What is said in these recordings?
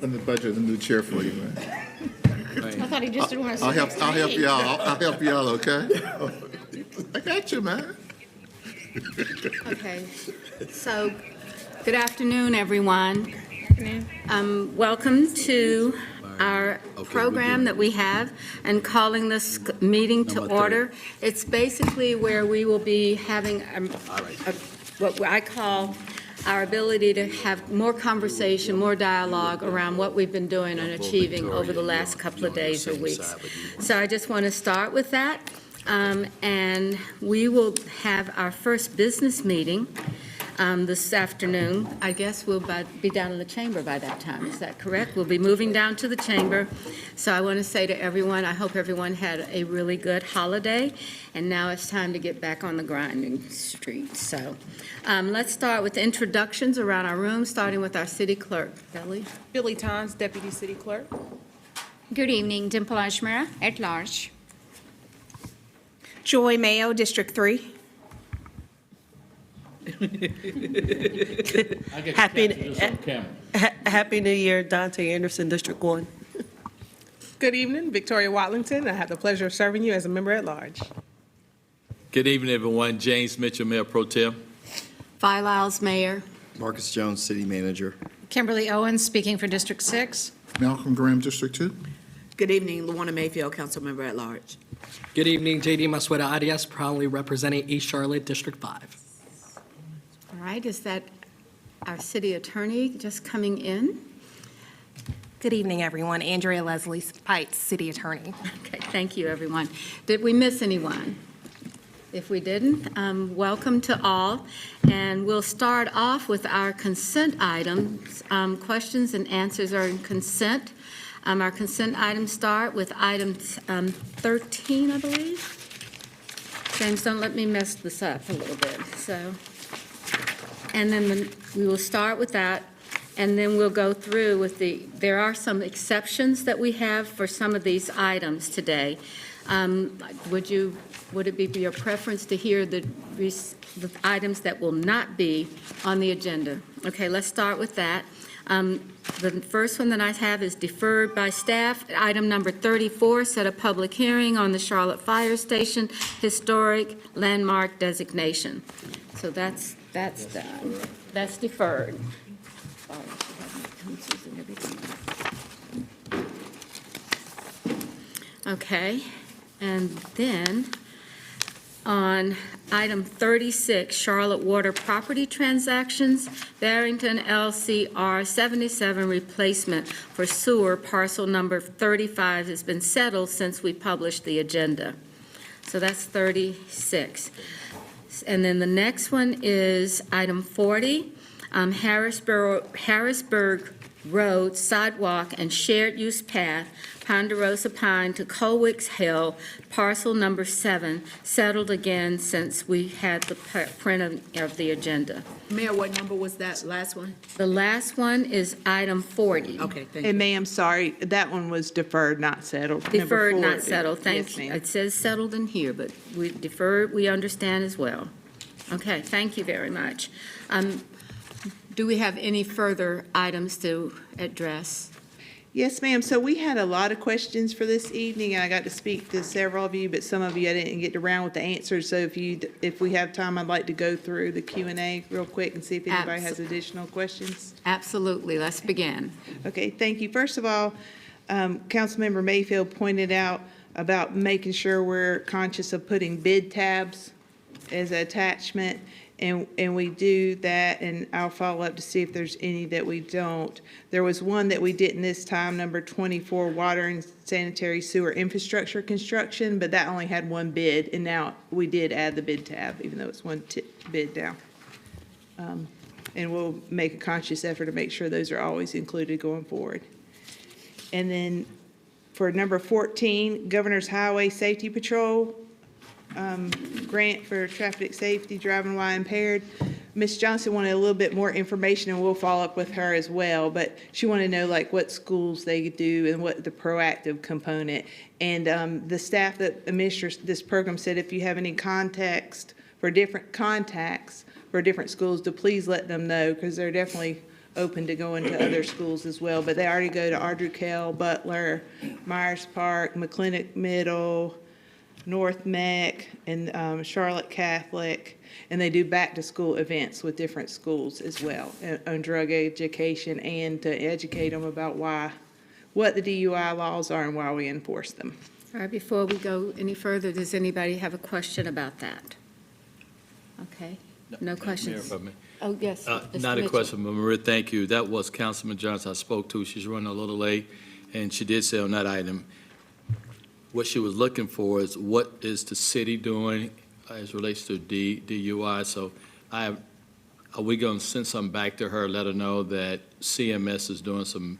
in the budget a new chair for you, man. I thought he just didn't want to I'll sit help. next to I'll help me. you out. I'll help you out. Okay. I got you, man. Okay, so, good afternoon, everyone. Welcome to our program that we have and calling this meeting to order. It's basically where we will be having what I call our ability to have more conversation, more dialogue around what we've been doing and achieving over the last couple of days or weeks. So I just want to start with that. And we will have our first business meeting this afternoon. I guess we'll be down in the chamber by that time. Is that correct? We'll be moving down to the chamber. So I want to say to everyone, I hope everyone had a really good holiday. And now it's time to get back on the grinding street. So let's start with introductions around our room, starting with our city clerk. Kelly? Billy Tons, Deputy City Clerk. Good evening, Dimple Ashmira, at large. Joy Mayo, District 3. Happy New Year, Dante Anderson, District 1. Good evening, Victoria Watlington. I have the pleasure of serving you as a member at large. Good evening, everyone. James Mitchell, Mayor Pro Tem. Vi Lyles, Mayor. Marcus Jones, City Manager. Kimberly Owens, speaking for District 6. Malcolm Graham, District 2. Good evening, Luana Mayfield, Council Member at Large. Good evening, J.D. Masueta Arias, proudly representing East Charlotte, District 5. All right, is that our city attorney just coming in? Good evening, everyone. Andrea Leslie Spites, City Attorney. Okay, thank you, everyone. Did we miss anyone? If we didn't, welcome to all. And we'll start off with our consent items. Questions and answers are in consent. Our consent items start with item 13, I believe. James, don't let me mess this up a little bit. So, and then we will start with that, and then we'll go through with there are some exceptions that we have for some of these items today. Would it be your preference to hear the items that will not be on the agenda? Okay, let's start with that. The first one that I have is deferred by staff. Item number 34, set a public hearing on the Charlotte Fire Station Historic Landmark designation. So that's done. That's deferred. Okay, and then on item 36, Charlotte Water Property Transactions, Barrington LCR 77 replacement for sewer parcel number 35 has been settled since we published the agenda. So that's 36. And then the next one is item 40, Harrisburg Road Sidewalk and Shared Use Path, Ponderosa Pine to Colwick's Hill, parcel number 7, settled again since we had the print of the agenda. Mayor, what number was that last one? The last one is item 40. Okay, thank you. And ma'am, sorry, that one was deferred, not settled. Number Deferred, 4. not settled. Thank Yes, you. ma'am. It says settled in here, but we deferred, we understand as well. Okay, thank you very much. Do we have any further items to address? Yes, ma'am. So we had a lot of questions for this evening, and I got to speak to several of you, but some of you I didn't get around with the answers. So if we have time, I'd like to go through the Q&A real quick and see if anybody has additional questions. Absolutely. Let's begin. Okay, thank you. First of all, Councilmember Mayfield pointed out about making sure we're conscious of putting bid tabs as an attachment, and we do that, and I'll follow up to see if there's any that we don't. There was one that we didn't this time, number 24, water and sanitary sewer infrastructure construction, but that only had one bid, and now we did add the bid tab, even though it's one bid down. And we'll make a conscious effort to make sure those are always included going forward. And then for number 14, Governor's Highway Safety Patrol, grant for traffic safety, driving while impaired. Ms. Johnson wanted a little bit more information, and we'll follow up with her as well, but she wanted to know like what schools they do and what the proactive component. And the staff that administers this program said if you have any contacts for different schools, to please let them know, because they're definitely open to going to other schools as well, but they already go to Ardrey Kell, Butler, Myers Park, McClinic Middle, North Meck, and Charlotte Catholic, and they do back-to-school events with different schools as well on drug education and to educate them about what the DUI laws are and why we enforce them. All right, before we go any further, does anybody have a question about that? Okay, no Mayor, questions? if I may. Oh, yes. Mr. Not a Mitchell. question, but Maria, thank you. That was Councilman Johnson I spoke to. She's running a little late, and she did say on that item, what she was looking for is what is the city doing as relates to DUI? So are we going to send something back to her, let her know that CMS is doing some?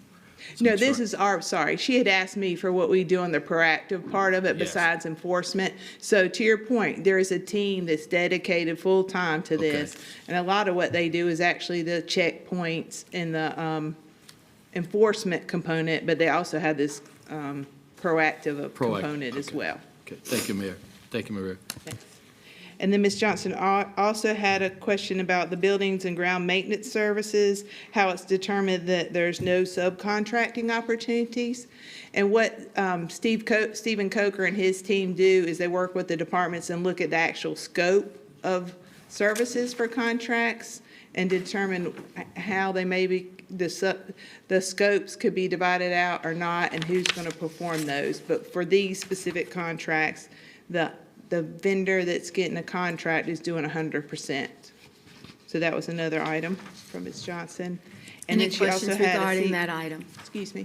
No, this is sorry, she had asked me for what we do on the proactive part of it Yes. besides enforcement. So to your point, there is a team that's dedicated full-time to this. And a lot of what they do is actually the checkpoints and the enforcement component, but they also have this proactive component as okay. well. Okay, thank you, Mayor. Thank you, Maria. And then Ms. Johnson also had a question about the buildings and ground maintenance services, how it's determined that there's no subcontracting opportunities. And what Stephen Coker and his team do is they work with the departments and look at the actual scope of services for contracts and determine how they the scopes could be divided out or not and who's going to perform those. But for these specific contracts, the vendor that's getting a contract is doing 100%. So that was another item from Ms. Johnson. And Any then she also questions had regarding that item? Excuse me.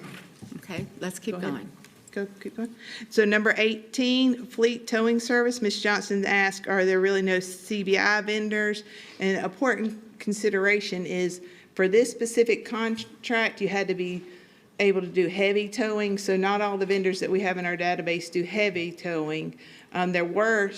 Okay, let's keep Go ahead. going. Keep going. So number 18, fleet towing service. Ms. Johnson asked, are there really no CBI vendors? And an important consideration is for this specific contract, you had to be able to do heavy towing. So not all the vendors that we have in our database do heavy towing. There were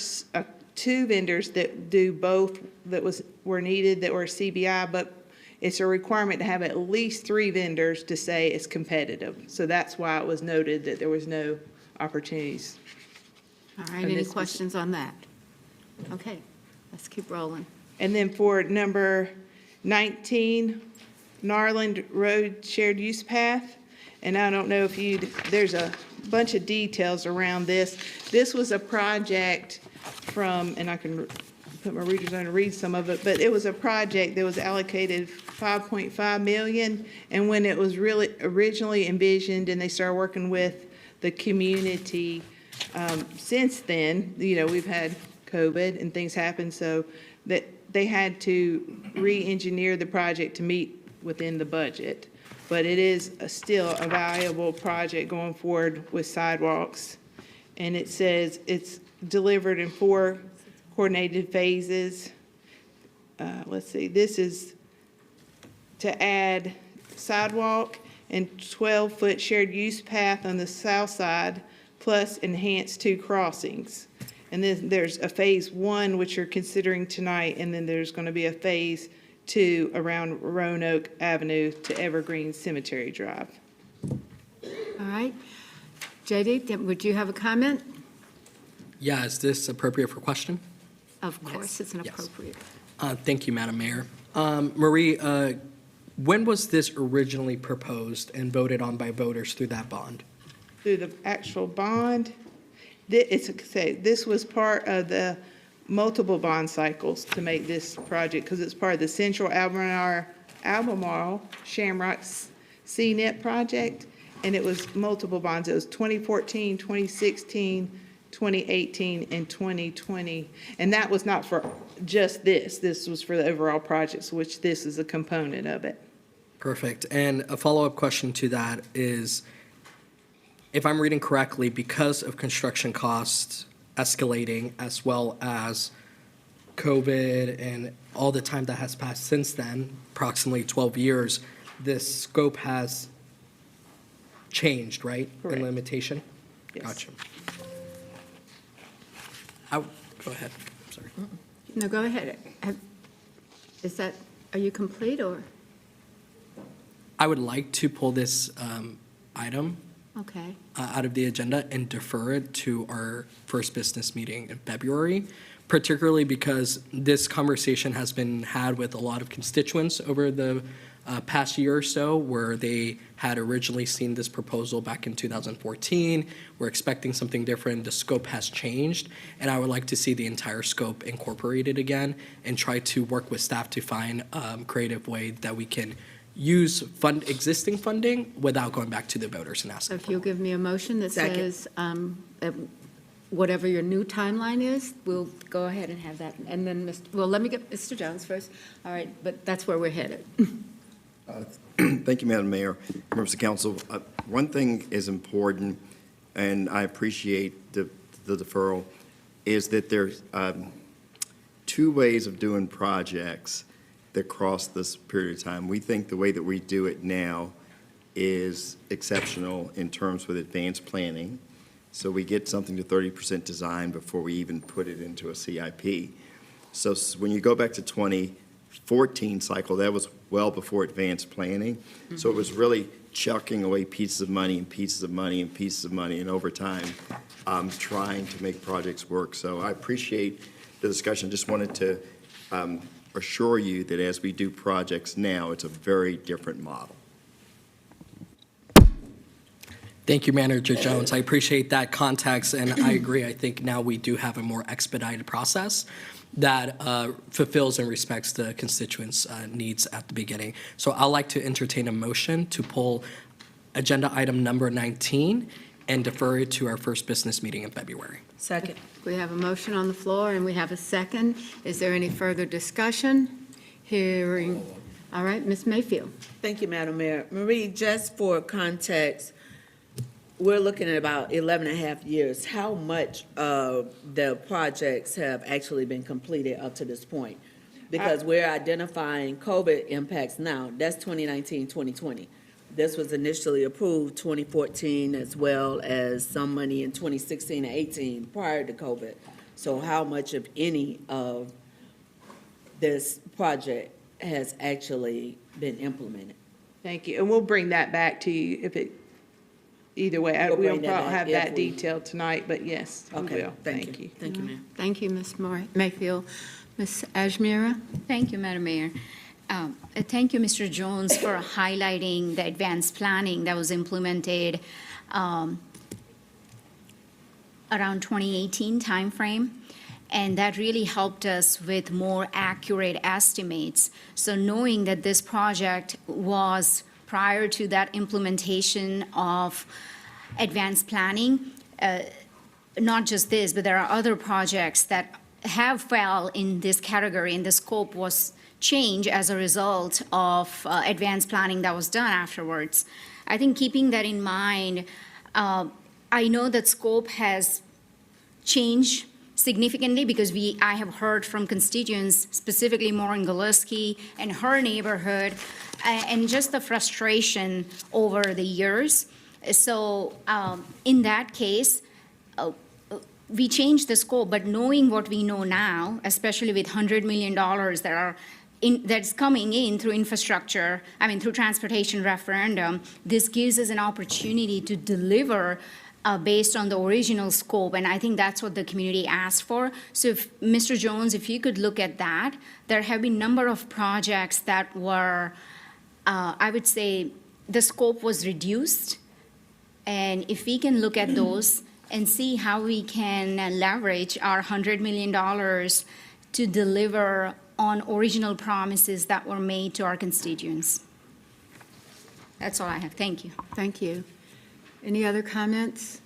two vendors that do both that were needed that were CBI, but it's a requirement to have at least 3 vendors to say it's competitive. So that's why it was noted that there was no opportunities. All right, And any this was- questions on that? Okay, let's keep rolling. And then for number 19, Narland Road Shared Use Path. And I don't know if there's a bunch of details around this. This was a project from, and I can put my readers on to read some of it, but it was a project that was allocated 5.5 million. And when it was really originally envisioned and they started working with the community, since then, we've had COVID and things happen, so that they had to re-engineer the project to meet within the budget. But it is still a valuable project going forward with sidewalks. And it says it's delivered in 4 coordinated phases. Let's see, this is to add sidewalk and 12-foot shared use path on the south side, plus enhance 2 crossings. And then there's a phase 1, which you're considering tonight, and then there's going to be a phase 2 around Roanoke Avenue to Evergreen Cemetery Drive. All right. JD, would you have a comment? Yeah, is this appropriate for question? Of course, it's an Yes. appropriate. Thank you, Madam Mayor. Marie, when was this originally proposed and voted on by voters through that bond? Through the actual bond, this was part of the multiple bond cycles to make this project, because it's part of the Central Albemarle Shamrock CNET project, and it was multiple bonds. It was 2014, 2016, 2018, and 2020. And that was not for just this. This was for the overall projects, which this is a component of it. Perfect. And a follow-up question to that is, if I'm reading correctly, because of construction costs escalating as well as COVID and all the time that has passed since then, approximately 12 years, this scope has changed, right? Correct. In limitation? Yes. Gotcha. Go ahead, sorry. No, go ahead. Are you complete, or? I would like to pull this item Okay. out of the agenda and defer it to our first business meeting in February, particularly because this conversation has been had with a lot of constituents over the past year or so where they had originally seen this proposal back in 2014. We're expecting something different. The scope has changed, and I would like to see the entire scope incorporated again and try to work with staff to find a creative way that we can use existing funding without going back to the voters and So asking. if you'll give me a motion that Second. says, whatever your new timeline is, we'll go ahead and have that. And then, well, let me get Mr. Jones first. All right, but that's where we're headed. Thank you, Madam Mayor, members of council. One thing is important, and I appreciate the deferral, is that there's two ways of doing projects that cross this period of time. We think the way that we do it now is exceptional in terms with advanced planning. So we get something to 30% design before we even put it into a CIP. So when you go back to 2014 cycle, that was well before advanced planning. So it was really chucking away pieces of money and pieces of money and pieces of money, and over time, trying to make projects work. So I appreciate the discussion. Just wanted to assure you that as we do projects now, it's a very different model. Thank you, Manager Jones. I appreciate that context, and I agree. I think now we do have a more expedited process that fulfills and respects the constituents' needs at the beginning. So I'd like to entertain a motion to pull agenda item number 19 and defer it to our first business meeting in February. Second. We have a motion on the floor, and we have a second. Is there any further discussion? Hearing, all right, Ms. Mayfield. Thank you, Madam Mayor. Marie, just for context, we're looking at about 11 and a half years. How much of the projects have actually been completed up to this point? Because we're identifying COVID impacts now. That's 2019, 2020. This was initially approved 2014 as well as some money in 2016 and 18 prior to COVID. So how much of any of this project has actually been implemented? Thank you. And we'll bring that back to you if it, either way. You'll We don't bring that probably back have if that we- detail tonight, but yes, we Okay, will. thank you. Thank you, ma'am. Thank you, Ms. Mayfield. Ms. Ajmira? Thank you, Madam Mayor. Thank you, Mr. Jones, for highlighting the advanced planning that was implemented around 2018 timeframe. And that really helped us with more accurate estimates. So knowing that this project was prior to that implementation of advanced planning, not just this, but there are other projects that have fell in this category, and the scope was changed as a result of advanced planning that was done afterwards. I think keeping that in mind, I know that scope has changed significantly because I have heard from constituents, specifically Maureen Gillespie and her neighborhood, and just the frustration over the years. So in that case, we changed the scope, but knowing what we know now, especially with $100 million that's coming in through infrastructure, through transportation referendum, this gives us an opportunity to deliver based on the original scope, and I think that's what the community asked for. So if, Mr. Jones, if you could look at that, there have been a number of projects that were, I would say, the scope was reduced, and if we can look at those and see how we can leverage our $100 million to deliver on original promises that were made to our constituents. That's all I have. Thank you. Thank you. Any other comments?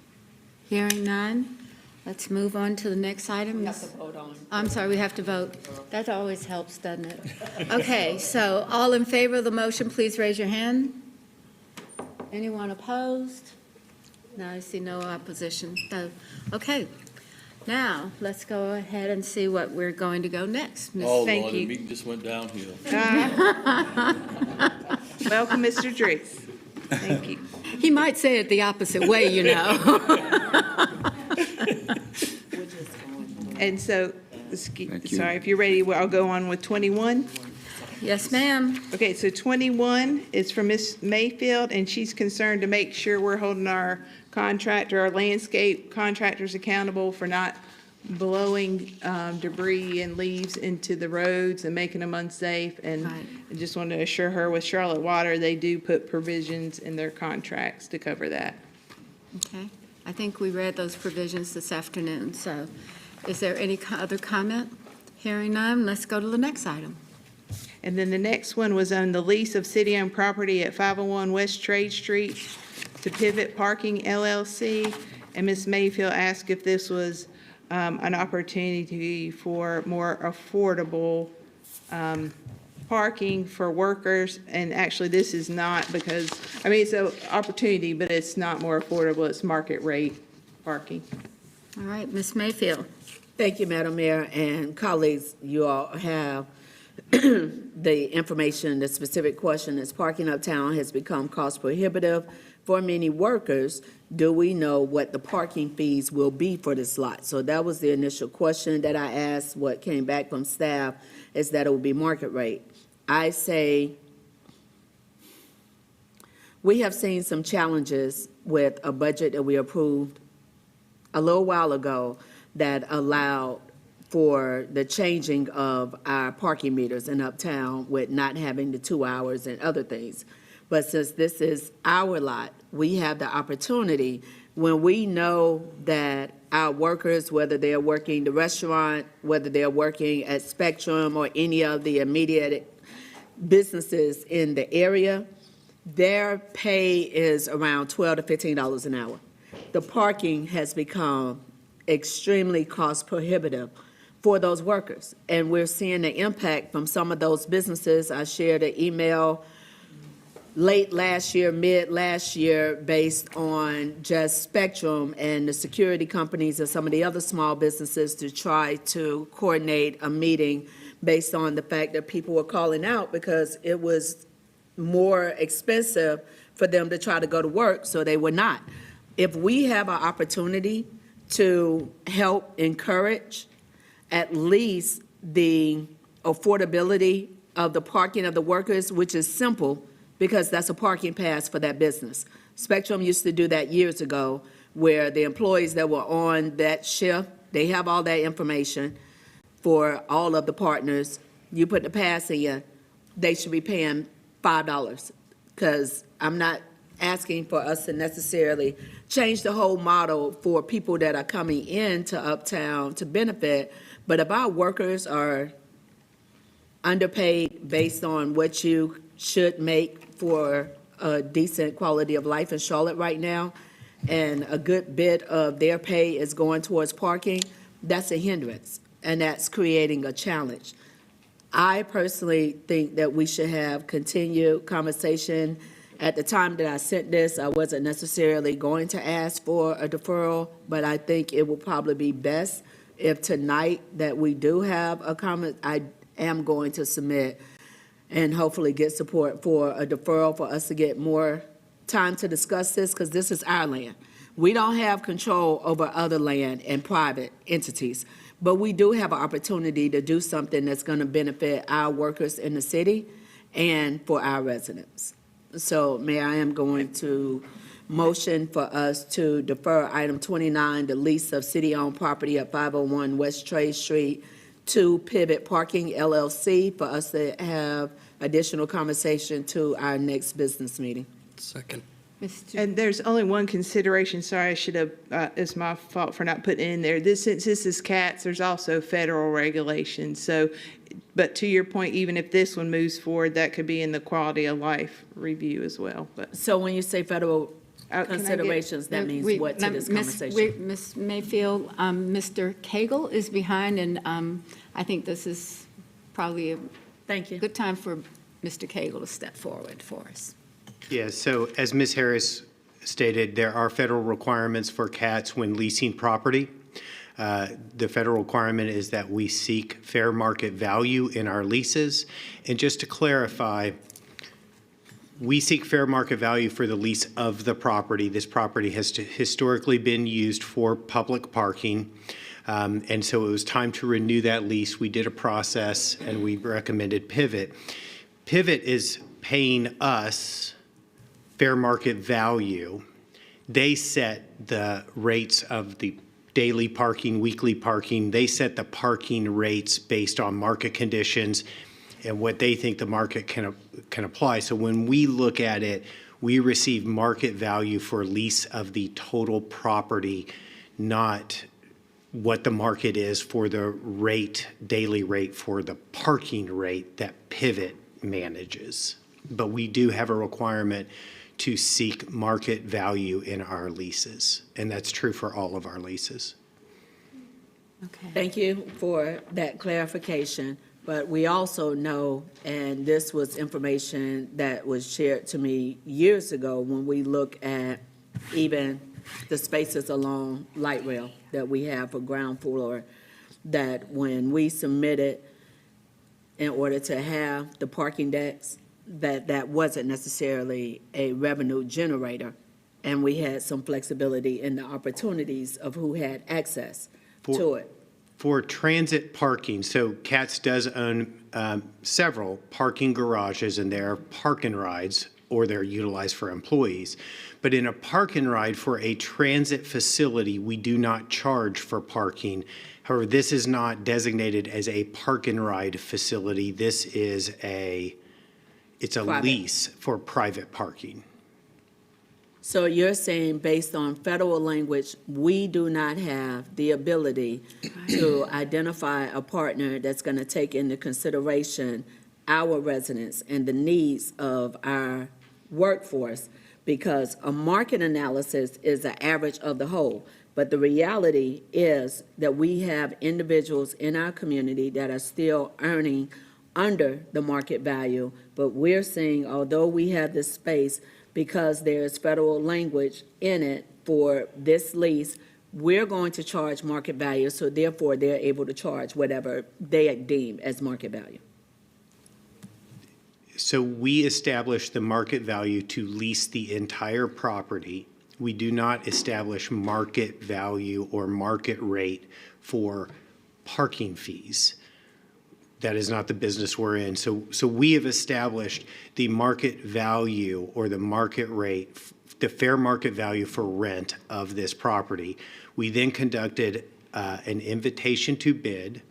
Hearing none, let's move on to the next item. We have to vote on. I'm sorry, we have to vote. That always helps, doesn't it? Okay, so all in favor of the motion, please raise your hand. Anyone opposed? No, I see no opposition. No. Okay, now, let's go ahead and see what we're going to go next. Ms. Oh, Thank Lord, you. the meeting just went downhill. Welcome, Mr. Driggs. Thank you. He might say it the opposite way, you know. And so, sorry, if you're ready, I'll go on with 21. Yes, ma'am. Okay, so 21 is from Ms. Mayfield, and she's concerned to make sure we're holding our landscape contractors accountable for not blowing debris and leaves into the roads and making them unsafe. And Right. I just want to assure her with Charlotte Water, they do put provisions in their contracts to cover that. Okay. I think we read those provisions this afternoon, so is there any other comment? Hearing none, let's go to the next item. And then the next one was on the lease of city-owned property at 501 West Trade Street to Pivot Parking LLC. And Ms. Mayfield asked if this was an opportunity for more affordable parking for workers. And actually, this is not because, I mean, it's an opportunity, but it's not more affordable. It's market rate parking. All right, Ms. Mayfield. Thank you, Madam Mayor and colleagues. You all have the information. The specific question is parking uptown has become cost prohibitive for many workers. Do we know what the parking fees will be for this lot? So that was the initial question that I asked. What came back from staff is that it will be market rate. I say we have seen some challenges with a budget that we approved a little while ago that allowed for the changing of our parking meters in uptown with not having the 2 hours and other things. But since this is our lot, we have the opportunity, when we know that our workers, whether they're working the restaurant, whether they're working at Spectrum or any of the immediate businesses in the area, their pay is around $12 to $15 an hour. The parking has become extremely cost prohibitive for those workers. And we're seeing the impact from some of those businesses. I shared an email late last year, mid last year, based on just Spectrum and the security companies and some of the other small businesses to try to coordinate a meeting based on the fact that people were calling out because it was more expensive for them to try to go to work, so they were not. If we have an opportunity to help encourage at least the affordability of the parking of the workers, which is simple because that's a parking pass for that business. Spectrum used to do that years ago where the employees that were on that shift, they have all that information for all of the partners. You put the pass in, they should be paying $5 because I'm not asking for us to necessarily change the whole model for people that are coming into Uptown to benefit. But if our workers are underpaid based on what you should make for a decent quality of life in Charlotte right now, and a good bit of their pay is going towards parking, that's a hindrance, and that's creating a challenge. I personally think that we should have continued conversation. At the time that I sent this, I wasn't necessarily going to ask for a deferral, but I think it will probably be best if tonight that we do have a comment, I am going to submit and hopefully get support for a deferral for us to get more time to discuss this, because this is our land. We don't have control over other land and private entities, but we do have an opportunity to do something that's going to benefit our workers in the city and for our residents. So, Mayor, I am going to motion for us to defer item 29, the lease of city-owned property at 501 West Trade Street, to Pivot Parking LLC, for us to have additional conversation to our next business meeting. Second. And there's only one consideration, sorry, I should have, it's my fault for not putting it in there. Since this is CATS, there's also federal regulations. So, but to your point, even if this one moves forward, that could be in the quality of life review as well. But So when you say federal can I get- considerations, that means what to this conversation? Ms. Mayfield, Mr. Cagle is behind, and I think this is probably a Thank you. good time for Mr. Cagle to step forward for us. Yeah, so as Ms. Harris stated, there are federal requirements for CATS when leasing property. The federal requirement is that we seek fair market value in our leases. And just to clarify, we seek fair market value for the lease of the property. This property has historically been used for public parking. And so it was time to renew that lease. We did a process and we recommended Pivot. Pivot is paying us fair market value. They set the rates of the daily parking, weekly parking. They set the parking rates based on market conditions and what they think the market can apply. So when we look at it, we receive market value for lease of the total property, not what the market is for the rate, daily rate for the parking rate that Pivot manages. But we do have a requirement to seek market value in our leases, and that's true for all of our leases. Okay. Thank you for that clarification, but we also know, and this was information that was shared to me years ago when we look at even the spaces along light rail that we have for ground floor, that when we submitted in order to have the parking decks, that wasn't necessarily a revenue generator, and we had some flexibility in the opportunities of who had access to it. For transit parking, so CATS does own several parking garages, and they're park and rides, or they're utilized for employees. But in a park and ride for a transit facility, we do not charge for parking. However, this is not designated as a park and ride facility. This is it's a Private. lease for private parking. So you're saying, based on federal language, we do not have the ability to identify a partner that's going to take into consideration our residents and the needs of our workforce, because a market analysis is an average of the whole. But the reality is that we have individuals in our community that are still earning under the market value, but we're saying, although we have this space, because there's federal language in it for this lease, we're going to charge market value, so therefore they're able to charge whatever they deem as market value. So we establish the market value to lease the entire property. We do not establish market value or market rate for parking fees. That is not the business we're in. So we have established the market value or the market rate, the fair market value for rent of this property. We then conducted an invitation to bid,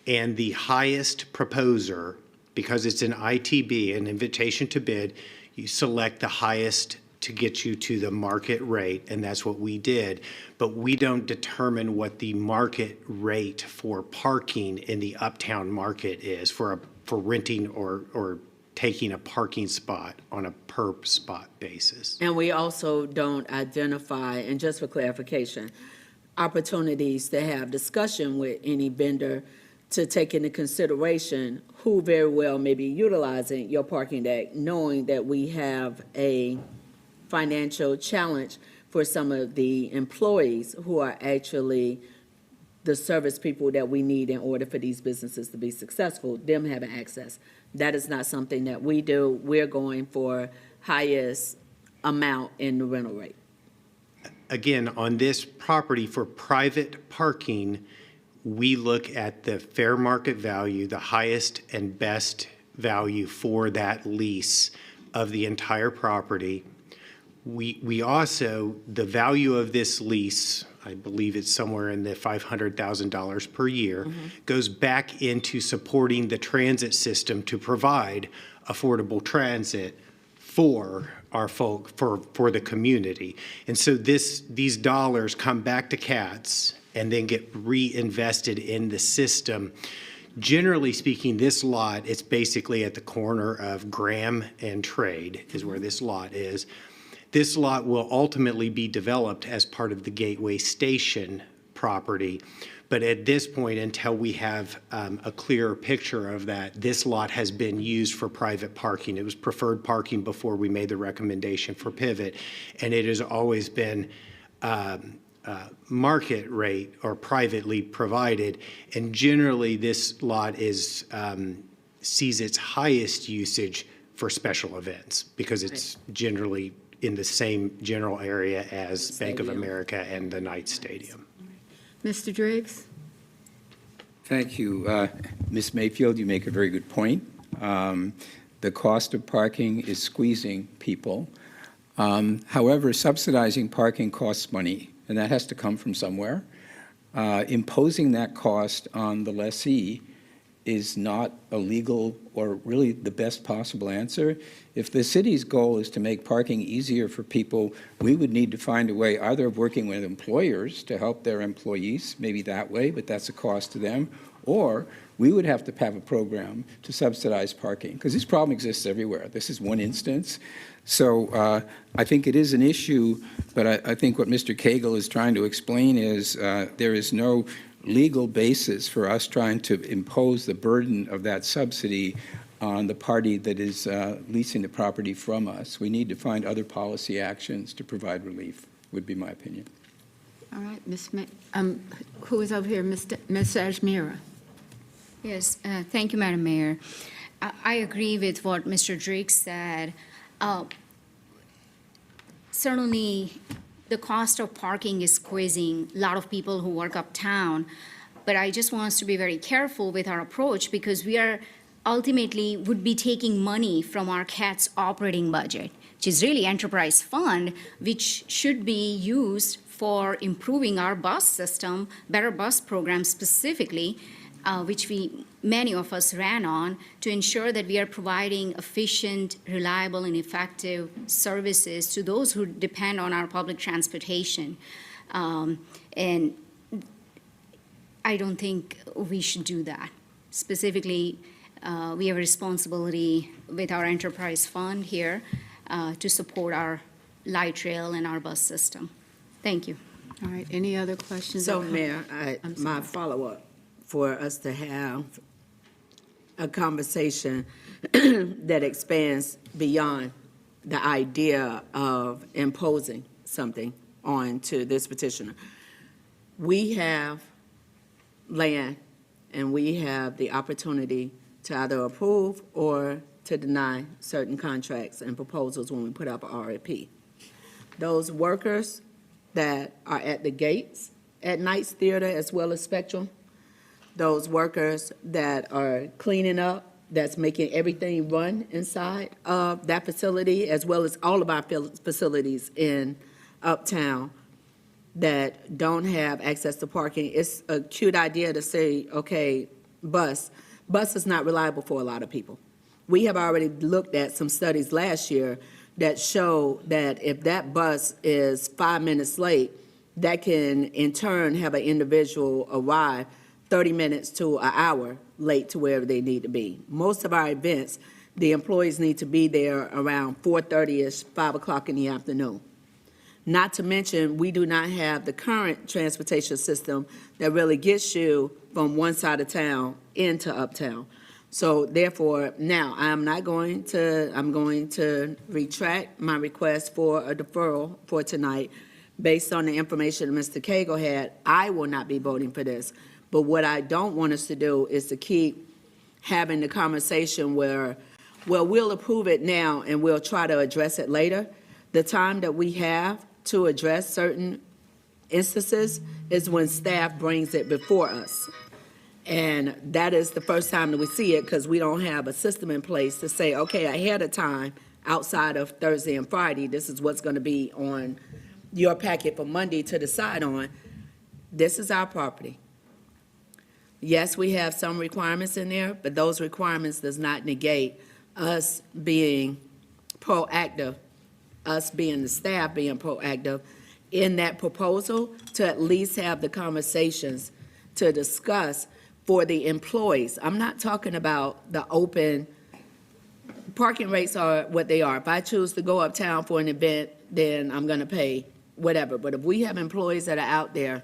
and the highest proposer, because it's an ITB, an invitation to bid, you select the highest to get you to the market rate, and that's what we did. But we don't determine what the market rate for parking in the uptown market is for renting or taking a parking spot on a per spot basis. And we also don't identify, and just for clarification, opportunities to have discussion with any vendor to take into consideration who very well may be utilizing your parking deck, knowing that we have a financial challenge for some of the employees who are actually the service people that we need in order for these businesses to be successful, them having access. That is not something that we do. We're going for highest amount in the rental rate. Again, on this property for private parking, we look at the fair market value, the highest and best value for that lease of the entire property. We also, the value of this lease, I believe it's somewhere in the $500,000 per year, goes back into supporting the transit system to provide affordable transit for our folk, for the community. And so these dollars come back to CATS and then get reinvested in the system. Generally speaking, this lot, it's basically at the corner of Graham and Trade is where this lot is. This lot will ultimately be developed as part of the Gateway Station property. But at this point, until we have a clearer picture of that, this lot has been used for private parking. It was preferred parking before we made the recommendation for Pivot, and it has always been market rate or privately provided. And generally, this lot is sees its highest usage for special events because it's generally in the same general area as Bank of America and the Knights Stadium. Mr. Driggs? Thank you. Ms. Mayfield, you make a very good point. The cost of parking is squeezing people. However, subsidizing parking costs money, and that has to come from somewhere. Imposing that cost on the lessee is not a legal or really the best possible answer. If the city's goal is to make parking easier for people, we would need to find a way either of working with employers to help their employees, maybe that way, but that's a cost to them, or we would have to have a program to subsidize parking, because this problem exists everywhere. This is one instance. So I think it is an issue, but I think what Mr. Cagle is trying to explain is there is no legal basis for us trying to impose the burden of that subsidy on the party that is leasing the property from us. We need to find other policy actions to provide relief, would be my opinion. All right, who is over here? Ms. Ajmira. Yes, thank you, Madam Mayor. I agree with what Mr. Drake said. Certainly, the cost of parking is squeezing a lot of people who work uptown, but I just want us to be very careful with our approach because we are ultimately would be taking money from our CAT's operating budget, which is really enterprise fund, which should be used for improving our bus system, better bus program specifically, which many of us ran on, to ensure that we are providing efficient, reliable, and effective services to those who depend on our public transportation. And I don't think we should do that. Specifically, we have a responsibility with our enterprise fund here to support our light rail and our bus system. Thank you. All right, any other questions? So, Mayor, my follow-up for us to have a conversation that expands beyond the idea of imposing something on to this petitioner. We have land, and we have the opportunity to either approve or to deny certain contracts and proposals when we put up an RFP. Those workers that are at the gates at Knights Theater as well as Spectrum, those workers that are cleaning up, that's making everything run inside of that facility, as well as all of our facilities in Uptown that don't have access to parking. It's a cute idea to say, okay, bus is not reliable for a lot of people. We have already looked at some studies last year that show that if that bus is 5 minutes late, that can in turn have an individual arrive 30 minutes to an hour late to wherever they need to be. Most of our events, the employees need to be there around 4:30ish, 5 o'clock in the afternoon. Not to mention, we do not have the current transportation system that really gets you from one side of town into Uptown. So therefore, now, I'm going to retract my request for a deferral for tonight. Based on the information Mr. Cagle had, I will not be voting for this. But what I don't want us to do is to keep having the conversation where, well, we'll approve it now and we'll try to address it later. The time that we have to address certain instances is when staff brings it before us. And that is the first time that we see it because we don't have a system in place to say, okay, ahead of time, outside of Thursday and Friday, this is what's going to be on your packet for Monday to decide on. This is our property. Yes, we have some requirements in there, but those requirements does not negate us being proactive, us being the staff being proactive in that proposal to at least have the conversations to discuss for the employees. I'm not talking about the open, parking rates are what they are. If I choose to go uptown for an event, then I'm going to pay whatever. But if we have employees that are out there,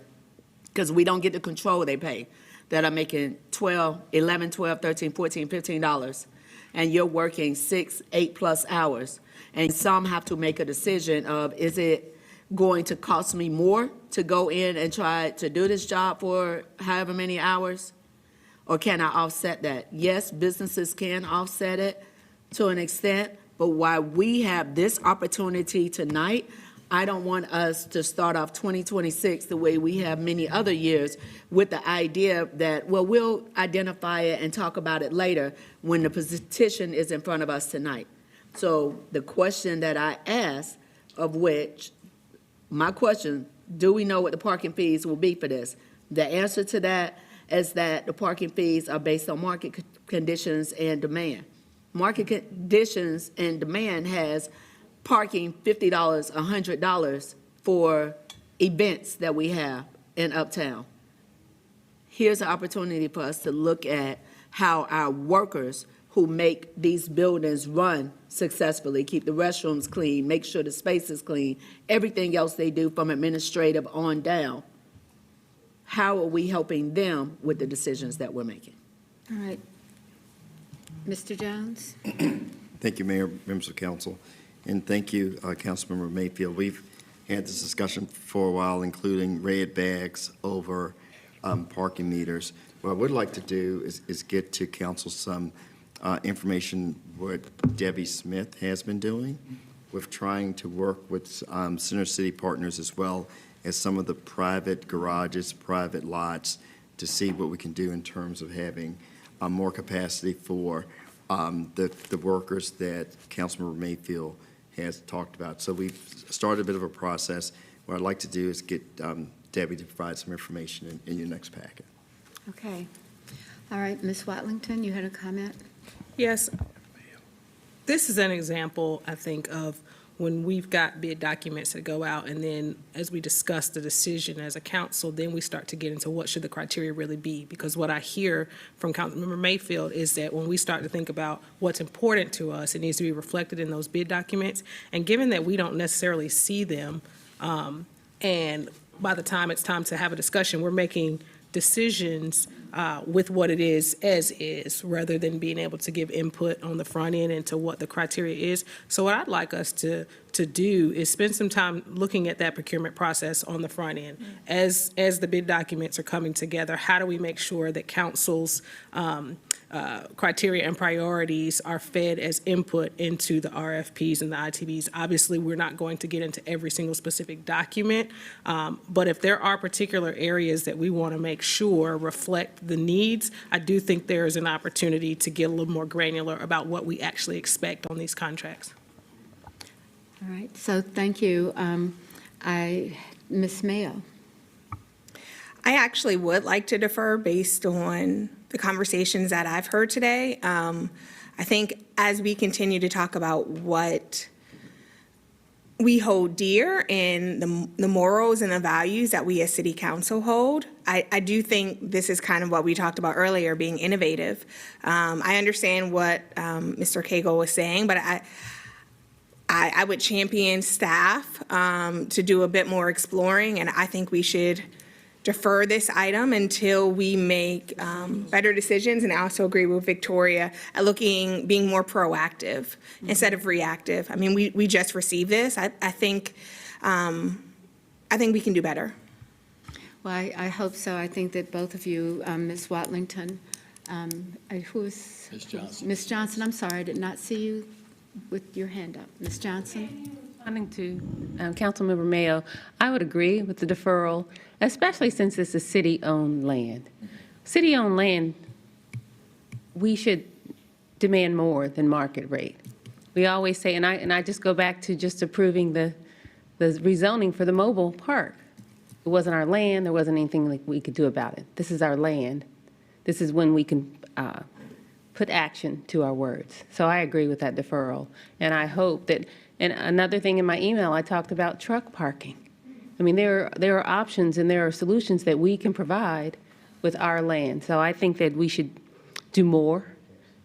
because we don't get to control they pay, that are making $11, $12, $13, $14, $15, and you're working 6, 8+ hours, and some have to make a decision of, is it going to cost me more to go in and try to do this job for however many hours, or can I offset that? Yes, businesses can offset it to an extent, but while we have this opportunity tonight, I don't want us to start off 2026 the way we have many other years with the idea that, well, we'll identify it and talk about it later when the petition is in front of us tonight. So the question that I asked, of which, my question, do we know what the parking fees will be for this? The answer to that is that the parking fees are based on market conditions and demand. Market conditions and demand has parking $50, $100 for events that we have in Uptown. Here's an opportunity for us to look at how our workers who make these buildings run successfully, keep the restrooms clean, make sure the space is clean, everything else they do from administrative on down. How are we helping them with the decisions that we're making? All right. Mr. Jones? Thank you, Mayor, members of council, and thank you, Councilmember Mayfield. We've had this discussion for a while, including red bags over parking meters. What I would like to do is get to council some information what Debbie Smith has been doing with trying to work with Center City Partners as well as some of the private garages, private lots, to see what we can do in terms of having more capacity for the workers that Councilmember Mayfield has talked about. So we've started a bit of a process. What I'd like to do is get Debbie to provide some information in your next packet. Okay. All right, Ms. Watlington, you had a comment? Yes. This is an example, I think, of when we've got bid documents that go out, and then as we discuss the decision as a council, then we start to get into what should the criteria really be. Because what I hear from Councilmember Mayfield is that when we start to think about what's important to us, it needs to be reflected in those bid documents. And given that we don't necessarily see them, and by the time it's time to have a discussion, we're making decisions with what it is as is, rather than being able to give input on the front end into what the criteria is. So what I'd like us to do is spend some time looking at that procurement process on the front end. As the bid documents are coming together, how do we make sure that council's criteria and priorities are fed as input into the RFPs and the ITBs? Obviously, we're not going to get into every single specific document, but if there are particular areas that we want to make sure reflect the needs, I do think there is an opportunity to get a little more granular about what we actually expect on these contracts. All right, so thank you. Ms. Mayo? I actually would like to defer based on the conversations that I've heard today. I think as we continue to talk about what we hold dear and the morals and the values that we as city council hold, I do think this is kind of what we talked about earlier, being innovative. I understand what Mr. Cagle was saying, but I would champion staff to do a bit more exploring, and I think we should defer this item until we make better decisions. And I also agree with Victoria at being more proactive instead of reactive. I mean, we just received this. I think we can do better. Well, I hope so. I think that both of you, Ms. Watlington, who's? Ms. Johnson. Ms. Johnson, I'm sorry, I did not see you with your hand up. Ms. Johnson? Responding to Councilmember Mayo, I would agree with the deferral, especially since it's a city-owned land. City-owned land, we should demand more than market rate. We always say, and I just go back to just approving the rezoning for the mobile park. It wasn't our land. There wasn't anything like we could do about it. This is our land. This is when we can put action to our words. So I agree with that deferral. And I hope that, and another thing in my email, I talked about truck parking. I mean, there are options and there are solutions that we can provide with our land. So I think that we should do more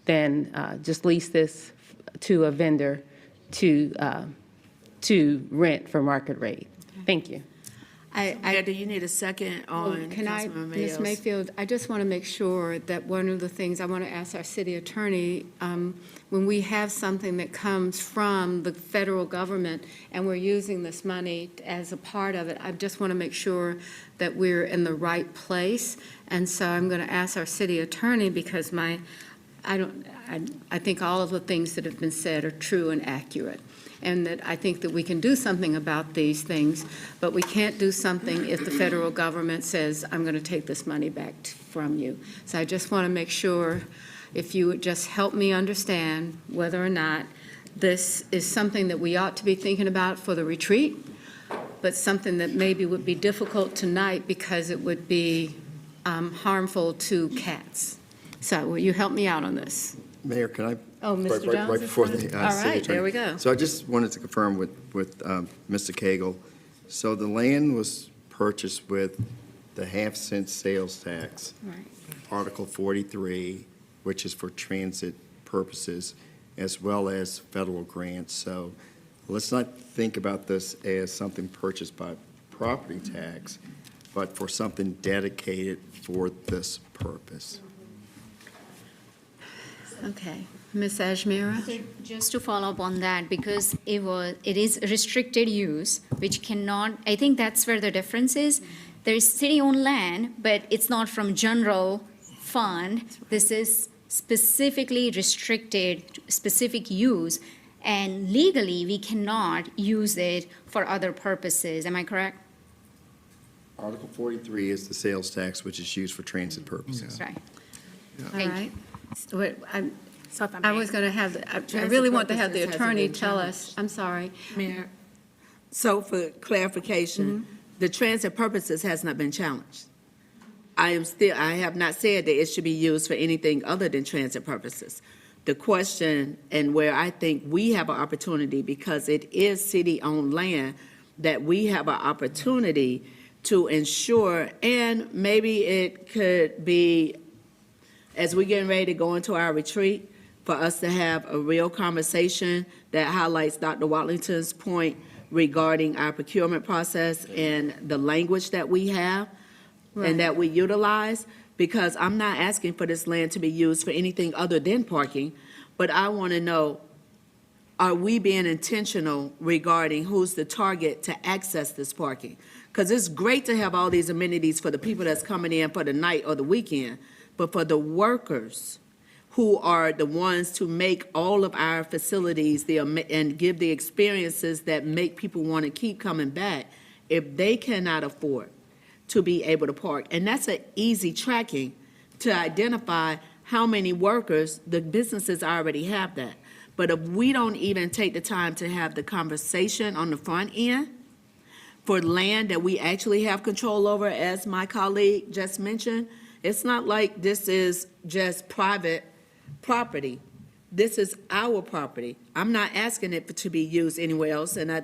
than just lease this to a vendor to rent for market rate. Thank you. Do you need a second on Can I, Councilmember Ms. Mayo's? Mayfield, I just want to make sure that one of the things I want to ask our city attorney, when we have something that comes from the federal government and we're using this money as a part of it, I just want to make sure that we're in the right place. And so I'm going to ask our city attorney, because I think all of the things that have been said are true and accurate. And that I think that we can do something about these things, but we can't do something if the federal government says, I'm going to take this money back from you. So I just want to make sure, if you would just help me understand whether or not this is something that we ought to be thinking about for the retreat, but something that maybe would be difficult tonight because it would be harmful to cats. So will you help me out on this? Mayor, can I? Oh, Mr. Jones Right is before on? the All city right, there attorney. we go. So I just wanted to confirm with Mr. Cagle. So the land was purchased with the half-cent sales tax, Right. Article 43, which is for transit purposes, as well as federal grants. So let's not think about this as something purchased by property tax, but for something dedicated for this purpose. Okay. Ms. Ajmira? Just to follow up on that, because it is restricted use, which cannot, I think that's where the difference is. There's city-owned land, but it's not from general fund. This is specifically restricted, specific use, and legally, we cannot use it for other purposes. Am I correct? Article 43 is the sales tax, which is used for transit purposes. Right. All Thank you. right. Wait, So if I I may. was going to have, I Transit really want to have the purposes hasn't attorney been tell challenged. us, I'm sorry. Mayor, so for clarification, the transit purposes has not been challenged. I have not said that it should be used for anything other than transit purposes. The question, and where I think we have an opportunity, because it is city-owned land, that we have an opportunity to ensure, and maybe it could be, as we're getting ready to go into our retreat, for us to have a real conversation that highlights Dr. Watlington's point regarding our procurement process and the language that we have and that we utilize, because I'm not asking for this land to be used for anything other than parking, but I want to know, are we being intentional regarding who's the target to access this parking? Because it's great to have all these amenities for the people that's coming in for the night or the weekend, but for the workers who are the ones to make all of our facilities and give the experiences that make people want to keep coming back, if they cannot afford to be able to park. And that's an easy tracking to identify how many workers, the businesses already have that. But if we don't even take the time to have the conversation on the front end for land that we actually have control over, as my colleague just mentioned, it's not like this is just private property. This is our property. I'm not asking it to be used anywhere else, and I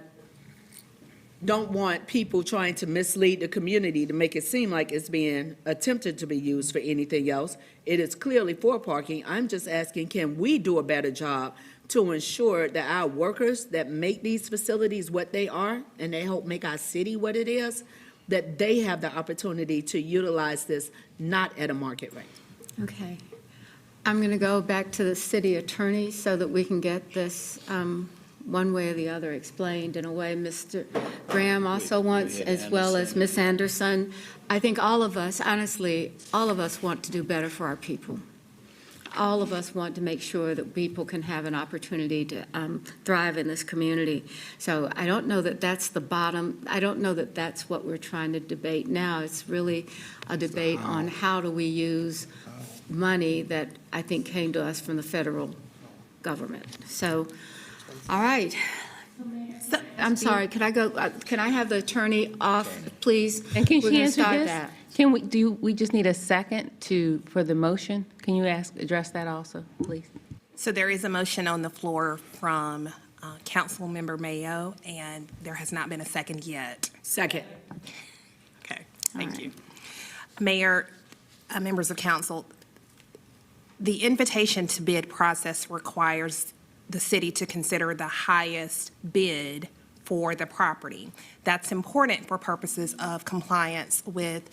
don't want people trying to mislead the community to make it seem like it's being attempted to be used for anything else. It is clearly for parking. I'm just asking, can we do a better job to ensure that our workers that make these facilities what they are, and they help make our city what it is, that they have the opportunity to utilize this not at a market rate? Okay. I'm going to go back to the city attorney so that we can get this one way or the other explained in a way Mr. Graham also wants, as well as Ms. Anderson. I think all of us, honestly, all of us want to do better for our people. All of us want to make sure that people can have an opportunity to thrive in this community. So I don't know that that's the bottom. I don't know that that's what we're trying to debate now. It's really a debate on how do we use money that I think came to us from the federal government. So, all right. I'm sorry, could I go, can I have the attorney off, please? And can We're she gonna answer start this? that. Can we just need a second for the motion? Can you address that also, please? So there is a motion on the floor from Councilmember Mayo, and there has not been a second yet. Second. Okay, thank you. Mayor, members of council, the invitation to bid process requires the city to consider the highest bid for the property. That's important for purposes of compliance with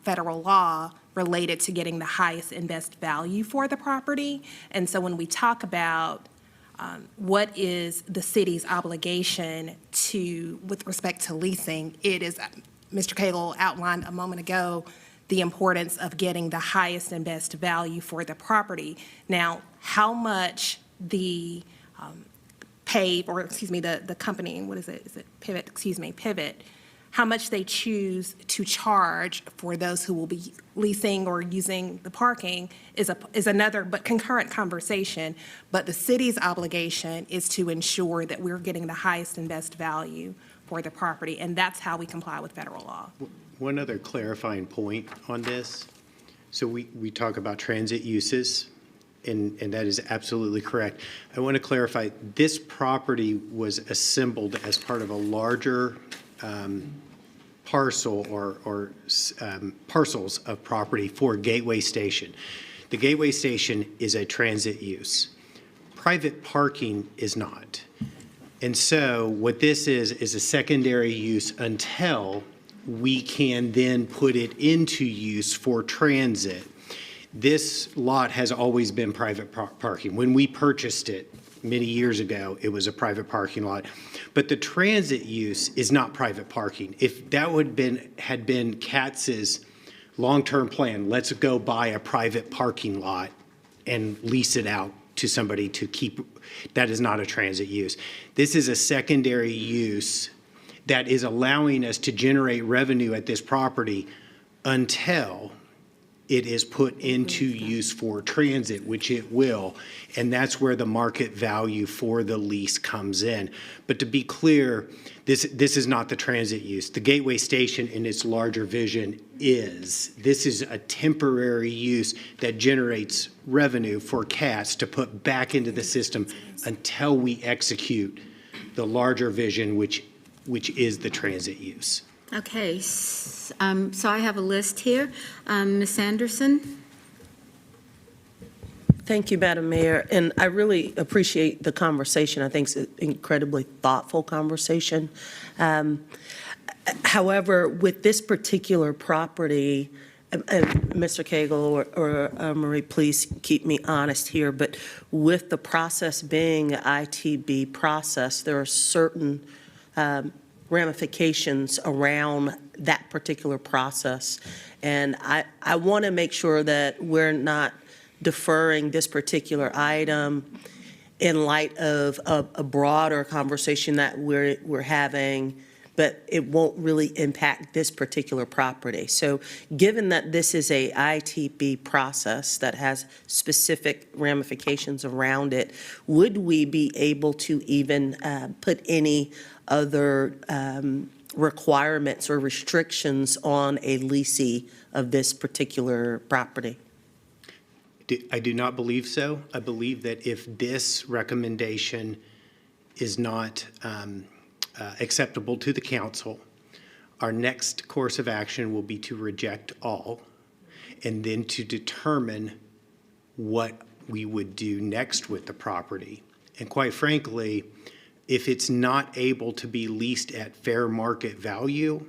federal law related to getting the highest and best value for the property. And so when we talk about what is the city's obligation with respect to leasing, it is, Mr. Cagle outlined a moment ago, the importance of getting the highest and best value for the property. Now, how much the the company, what is it? Is it Pivot? Pivot how much they choose to charge for those who will be leasing or using the parking is another but concurrent conversation. But the city's obligation is to ensure that we're getting the highest and best value for the property, and that's how we comply with federal law. One other clarifying point on this. So we talk about transit uses, and that is absolutely correct. I want to clarify, this property was assembled as part of a larger parcel or parcels of property for Gateway Station. The Gateway Station is a transit use. Private parking is not. And so what this is a secondary use until we can then put it into use for transit. This lot has always been private parking. When we purchased it many years ago, it was a private parking lot. But the transit use is not private parking. If that had been Katz's long-term plan, let's go buy a private parking lot and lease it out to somebody to keep, that is not a transit use. This is a secondary use that is allowing us to generate revenue at this property until it is put into use for transit, which it will, and that's where the market value for the lease comes in. But to be clear, this is not the transit use. The Gateway Station in its larger vision is. This is a temporary use that generates revenue for CATS to put back into the system until we execute the larger vision, which is the transit use. Okay, so I have a list here. Ms. Anderson? Thank you, Madam Mayor, and I really appreciate the conversation. I think it's an incredibly thoughtful conversation. However, with this particular property, and Mr. Cagle or Marie, please keep me honest here, but with the process being an ITB process, there are certain ramifications around that particular process. And I want to make sure that we're not deferring this particular item in light of a broader conversation that we're having, but it won't really impact this particular property. So given that this is a ITB process that has specific ramifications around it, would we be able to even put any other requirements or restrictions on a leasee of this particular property? I do not believe so. I believe that if this recommendation is not acceptable to the council, our next course of action will be to reject all and then to determine what we would do next with the property. And quite frankly, if it's not able to be leased at fair market value,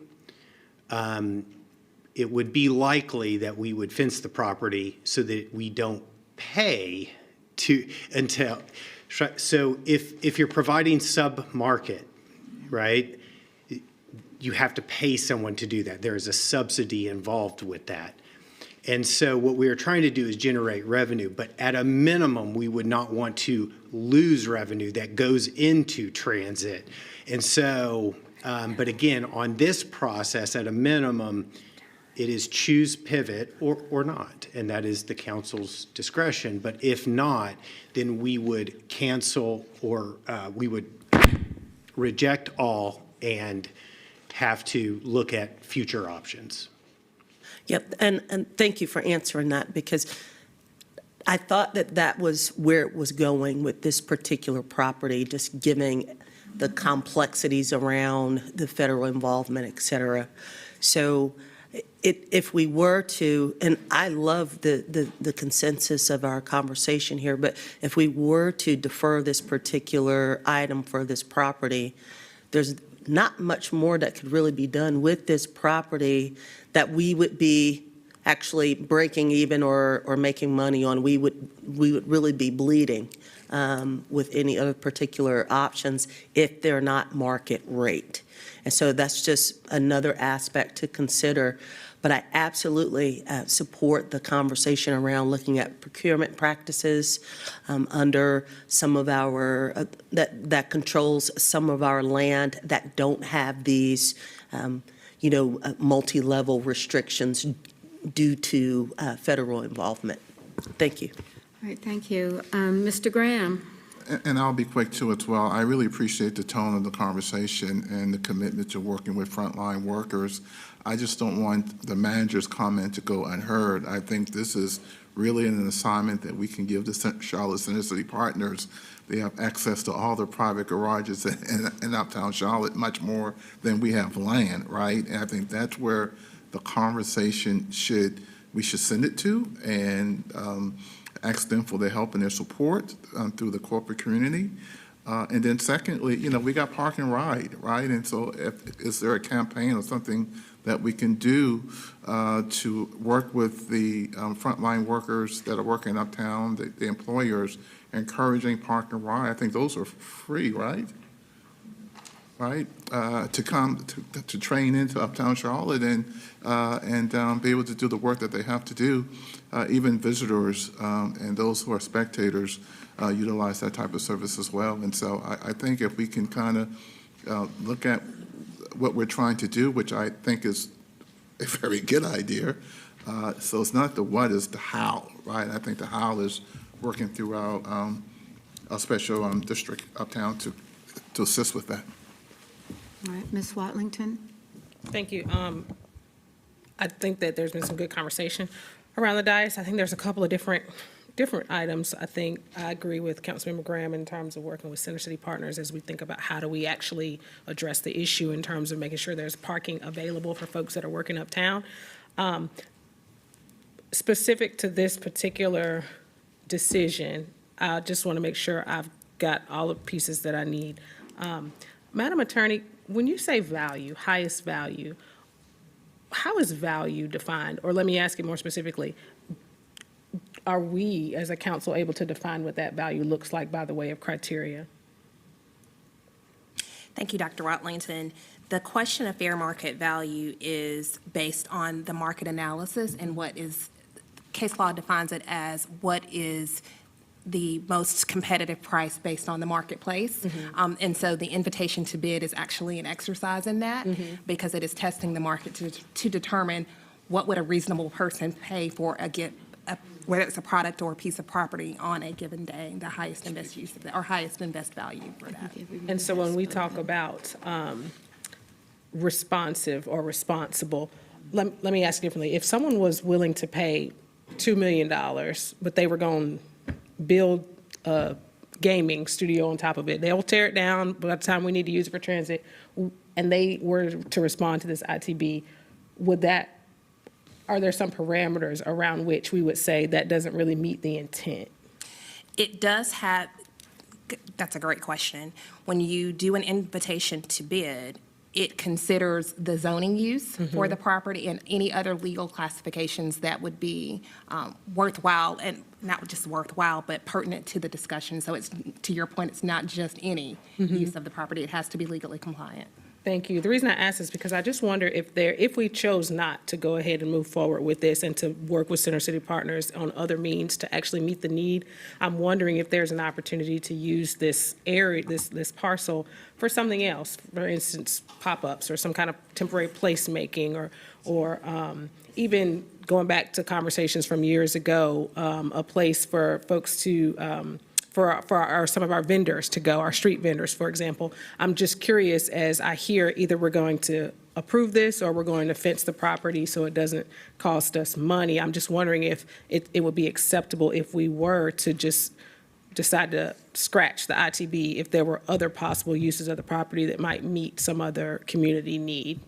it would be likely that we would fence the property so that we don't pay until. So if you're providing sub-market, right, you have to pay someone to do that. There is a subsidy involved with that. And so what we are trying to do is generate revenue, but at a minimum, we would not want to lose revenue that goes into transit. And so, but again, on this process, at a minimum, it is choose pivot or not, and that is the council's discretion. But if not, then we would cancel or we would reject all and have to look at future options. Yep, and thank you for answering that, because I thought that was where it was going with this particular property, just giving the complexities around the federal involvement, et cetera. So if we were to, and I love the consensus of our conversation here, but if we were to defer this particular item for this property, there's not much more that could really be done with this property that we would be actually breaking even or making money on. We would really be bleeding with any other particular options if they're not market rate. And so that's just another aspect to consider. But I absolutely support the conversation around looking at procurement practices under some of our, that controls some of our land that don't have these, multi-level restrictions due to federal involvement. Thank you. All right, thank you. Mr. Graham? And I'll be quick too as well. I really appreciate the tone of the conversation and the commitment to working with frontline workers. I just don't want the manager's comment to go unheard. I think this is really an assignment that we can give the Charlotte Center City Partners. They have access to all the private garages in Uptown Charlotte, much more than we have land, right? And I think that's where the conversation we should send it to, and ask them for their help and their support through the corporate community. And then secondly, we got Park and Ride, right? And so is there a campaign or something that we can do to work with the frontline workers that are working uptown, the employers, encouraging Park and Ride? I think those are free, right? Right, to come to train into Uptown Charlotte and be able to do the work that they have to do. Even visitors and those who are spectators utilize that type of service as well. And so I think if we can kind of look at what we're trying to do, which I think is a very good idea. So it's not the what, it's the how, right? I think the how is working through our special district uptown to assist with that. All right, Ms. Watlington? Thank you. I think that there's been some good conversation around the dais. I think there's a couple of different items. I think I agree with Councilmember Graham in terms of working with Center City Partners as we think about how do we actually address the issue in terms of making sure there's parking available for folks that are working uptown. Specific to this particular decision, I just want to make sure I've got all the pieces that I need. Madam Attorney, when you say value, highest value, how is value defined? Or let me ask you more specifically, are we as a council able to define what that value looks like by the way of criteria? Thank you, Dr. Watlington. The question of fair market value is based on the market analysis and what is, case law defines it as what is the most competitive price based on the marketplace. And so the invitation to bid is actually an exercise in that because it is testing the market to determine what would a reasonable person pay for whether it's a product or a piece of property on a given day, the highest and best use of that, or highest and best value for that. And so when we talk about responsive or responsible, let me ask differently. If someone was willing to pay $2 million, but they were going to build a gaming studio on top of it, they'll tear it down by the time we need to use it for transit, and they were to respond to this ITB, are there some parameters around which we would say that doesn't really meet the intent? It does have, that's a great question. When you do an invitation to bid, it considers the zoning use for the property and any other legal classifications that would be worthwhile, and not just worthwhile, but pertinent to the discussion. So it's, to your point, it's not just any use of the property. It has to be legally compliant. Thank you. The reason I ask is because I just wonder if we chose not to go ahead and move forward with this and to work with Center City Partners on other means to actually meet the need, I'm wondering if there's an opportunity to use this area, this parcel for something else, for instance, pop-ups or some kind of temporary placemaking or even going back to conversations from years ago, a place for folks to for some of our vendors to go, our street vendors, for example. I'm just curious, as I hear either we're going to approve this or we're going to fence the property so it doesn't cost us money. I'm just wondering if it would be acceptable if we were to just decide to scratch the ITB if there were other possible uses of the property that might meet some other community need.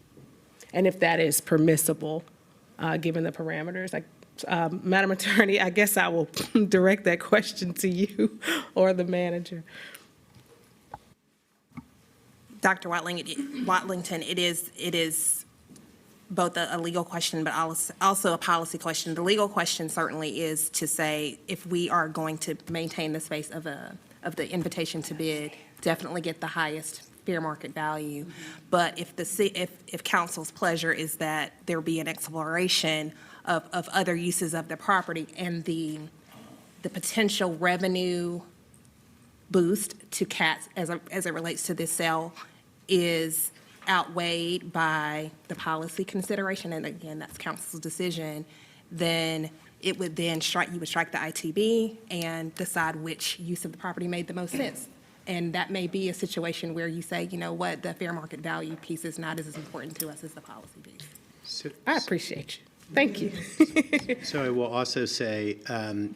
And if that is permissible, given the parameters. Madam Attorney, I guess I will direct that question to you or the manager. Dr. Watlington, it is both a legal question, but also a policy question. The legal question certainly is to say, if we are going to maintain the space of the invitation to bid, definitely get the highest fair market value. But if council's pleasure is that there be an exploration of other uses of the property and the potential revenue boost to CATS as it relates to this sale is outweighed by the policy consideration, and again, that's council's decision, then it would then you would strike the ITB and decide which use of the property made the most sense. And that may be a situation where you say, you know what, the fair market value piece is not as important to us as the policy piece. I appreciate you. Thank you. So I will also say,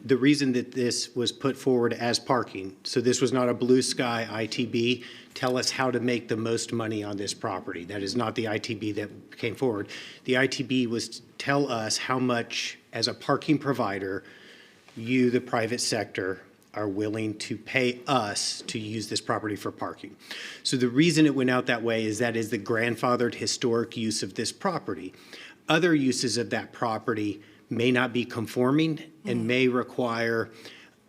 the reason that this was put forward as parking, so this was not a blue sky ITB, tell us how to make the most money on this property. That is not the ITB that came forward. The ITB was to tell us how much, as a parking provider, you, the private sector, are willing to pay us to use this property for parking. So the reason it went out that way is that is the grandfathered historic use of this property. Other uses of that property may not be conforming and may require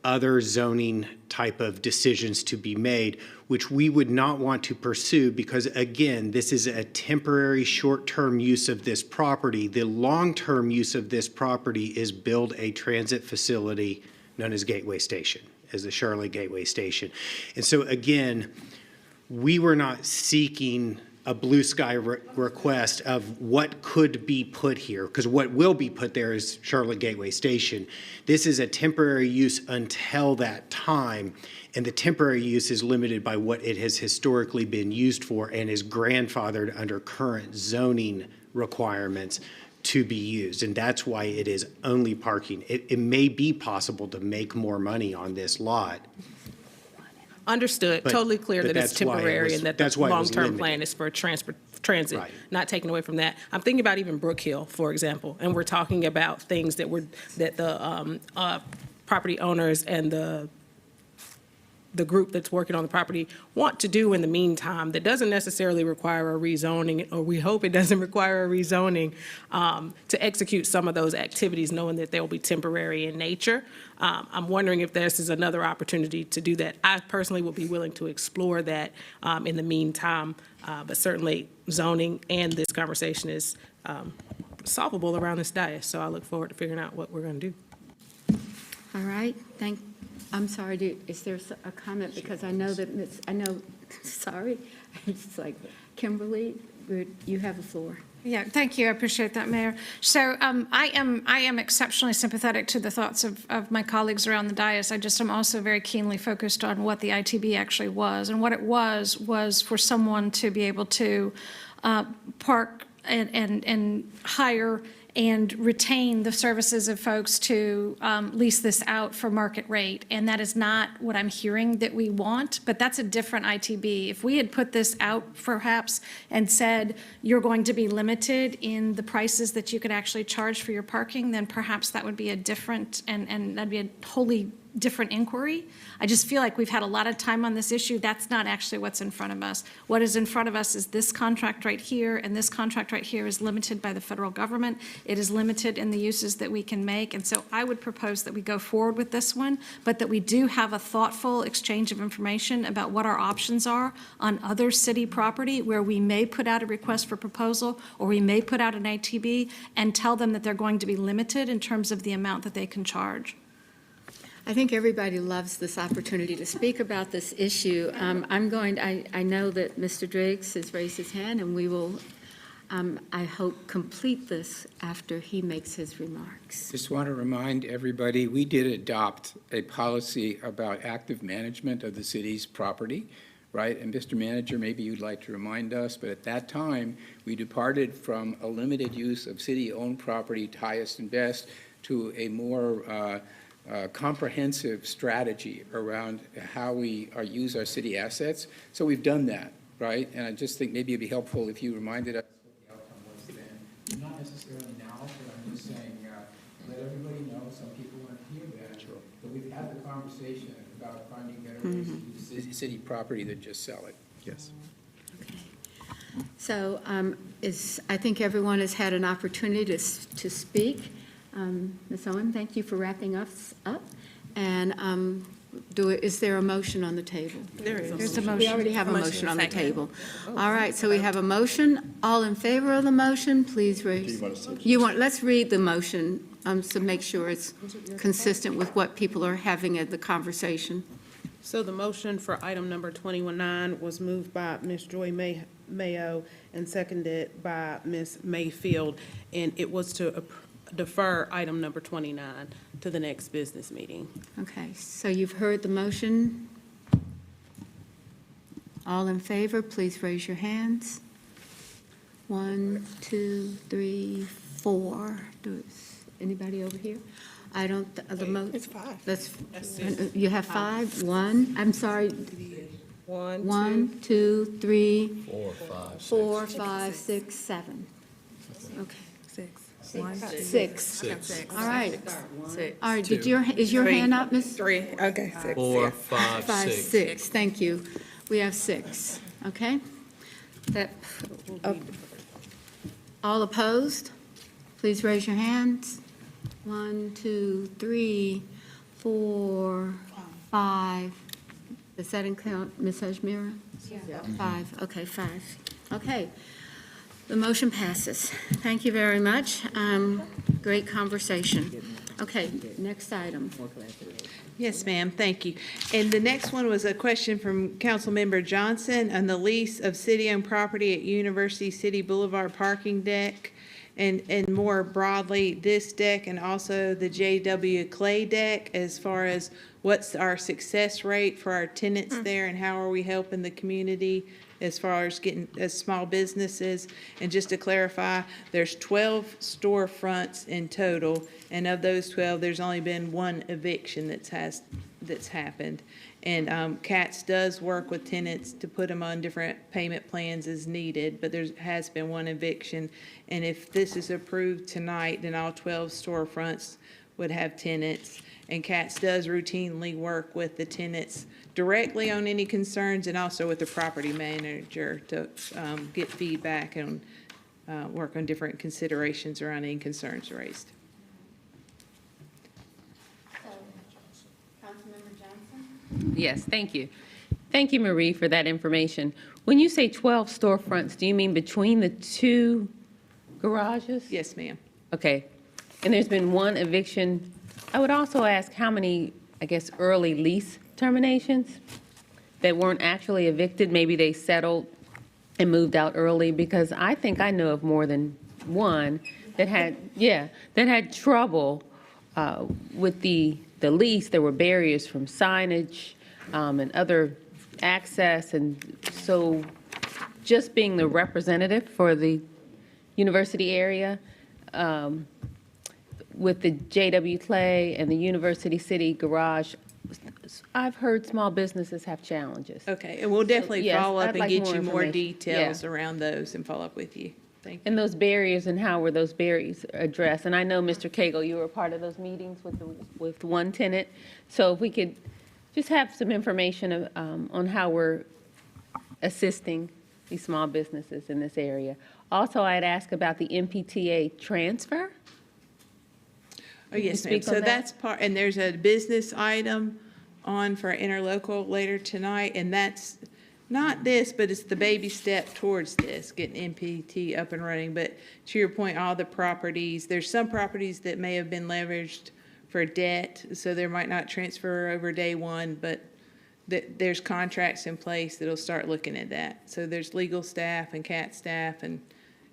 other zoning type of decisions to be made, which we would not want to pursue because, again, this is a temporary short-term use of this property. The long-term use of this property is build a transit facility known as Gateway Station, as the Charlotte Gateway Station. And so, again, we were not seeking a blue sky request of what could be put here, because what will be put there is Charlotte Gateway Station. This is a temporary use until that time, and the temporary use is limited by what it has historically been used for and is grandfathered under current zoning requirements to be used, and that's why it is only parking. It may be possible to make more money on this lot. Understood, But- totally clear but that it's that's why it temporary was- and that that's the why it was long-term limited. plan is for transit, Right. not taking away from that. I'm thinking about even Brook Hill, for example, and we're talking about things that the property owners and the group that's working on the property want to do in the meantime that doesn't necessarily require a rezoning, or we hope it doesn't require a rezoning to execute some of those activities, knowing that they'll be temporary in nature. I'm wondering if this is another opportunity to do that. I personally would be willing to explore that in the meantime, but certainly zoning and this conversation is solvable around this dais, so I look forward to figuring out what we're going to do. All right, I'm sorry, is there a comment? Because I know that, sorry, it's like, Kimberly, you have the floor. Yeah, thank you. I appreciate that, Mayor. So I am exceptionally sympathetic to the thoughts of my colleagues around the dais. I'm also very keenly focused on what the ITB actually was. And what it was for someone to be able to park and hire and retain the services of folks to lease this out for market rate. And that is not what I'm hearing that we want, but that's a different ITB. If we had put this out perhaps and said, you're going to be limited in the prices that you could actually charge for your parking, then perhaps that would be a different, and that'd be a wholly different inquiry. I just feel like we've had a lot of time on this issue. That's not actually what's in front of us. What is in front of us is this contract right here, and this contract right here is limited by the federal government. It is limited in the uses that we can make, and so I would propose that we go forward with this one, but that we do have a thoughtful exchange of information about what our options are on other city property where we may put out a request for proposal, or we may put out an ITB and tell them that they're going to be limited in terms of the amount that they can charge. I think everybody loves this opportunity to speak about this issue. I know that Mr. Driggs has raised his hand, and we will, I hope, complete this after he makes his remarks. Just want to remind everybody, we did adopt a policy about active management of the city's property, right? And Mr. Manager, maybe you'd like to remind us, but at that time, we departed from a limited use of city-owned property, highest and best, to a more comprehensive strategy around how we use our city assets. So we've done that, right? And I just think maybe it'd be helpful if you reminded us what the outcome was then. Not necessarily now, but I'm just saying, let everybody know. Some people want to hear that. Sure. But we've had the conversation about finding better ways to use city property than just sell it. Yes. So I think everyone has had an opportunity to speak. Ms. Owen, thank you for wrapping us up. And is there a motion on the table? There's a motion. We already have a motion on the table. All right, so we have a motion. All in favor of the motion, please raise. Let's read the motion, to make sure it's consistent with what people are having at the conversation. So the motion for item number 21-9 was moved by Ms. Joy Mayo and seconded by Ms. Mayfield, and it was to defer item number 29 to the next business meeting. Okay, so you've heard the motion. All in favor, please raise your hands. 1, 2, 3, 4. Anybody over here? I don't, It's 5. You have 5? 1, I'm sorry. 1, 2, 3, 4, 5, 6, 7. Okay. 6. All right. All right, is your hand up, Ms.? 3, okay, 6. 4, 5, 5, 6. 6, thank you. We have 6, okay? All opposed? Please raise your hands. 1, 2, 3, 4, 5. Does that include Ms. Ajmira? Yeah. 5, okay, 5. Okay. The motion passes. Thank you very much. Great conversation. Okay, next item. Yes, ma'am, thank you. And the next one was a question from Councilmember Johnson on the lease of city-owned property at University City Boulevard parking deck, and more broadly, this deck and also the J.W. Clay deck, as far as what's our success rate for our tenants there and how are we helping the community as far as getting small businesses. And just to clarify, there's 12 storefronts in total, and of those 12, there's only been 1 eviction that's happened. And CATS does work with tenants to put them on different payment plans as needed, but there has been 1 eviction. And if this is approved tonight, then all 12 storefronts would have tenants. And CATS does routinely work with the tenants directly on any concerns and also with the property manager to get feedback and work on different considerations around any concerns raised. Councilmember Johnson? Yes, thank you. Thank you, Marie, for that information. When you say 12 storefronts, do you mean between the 2 garages? Yes, ma'am. Okay. And there's been 1 eviction. I would also ask how many, I guess, early lease terminations that weren't actually evicted. Maybe they settled and moved out early, because I think I know of more than 1 that had trouble with the lease. There were barriers from signage and other access. And so just being the representative for the university area, with the J.W. Clay and the University City Garage, I've heard small businesses have challenges. Okay, and we'll definitely yes, follow up I'd and like get more you more information. details Yeah. around those and follow up with you. Thank you. And those barriers, and how were those barriers addressed? And I know, Mr. Cagle, you were a part of those meetings with 1 tenant. So if we could just have some information on how we're assisting these small businesses in this area. Also, I'd ask about the MPTA transfer. Oh, yes, Can ma'am. you speak So on that? that's part, and there's a business item on for interlocal later tonight, and that's not this, but it's the baby step towards this, getting MPT up and running. But to your point, all the properties, there's some properties that may have been leveraged for debt, so there might not transfer over day one, but there's contracts in place that'll start looking at that. So there's legal staff and CAT staff and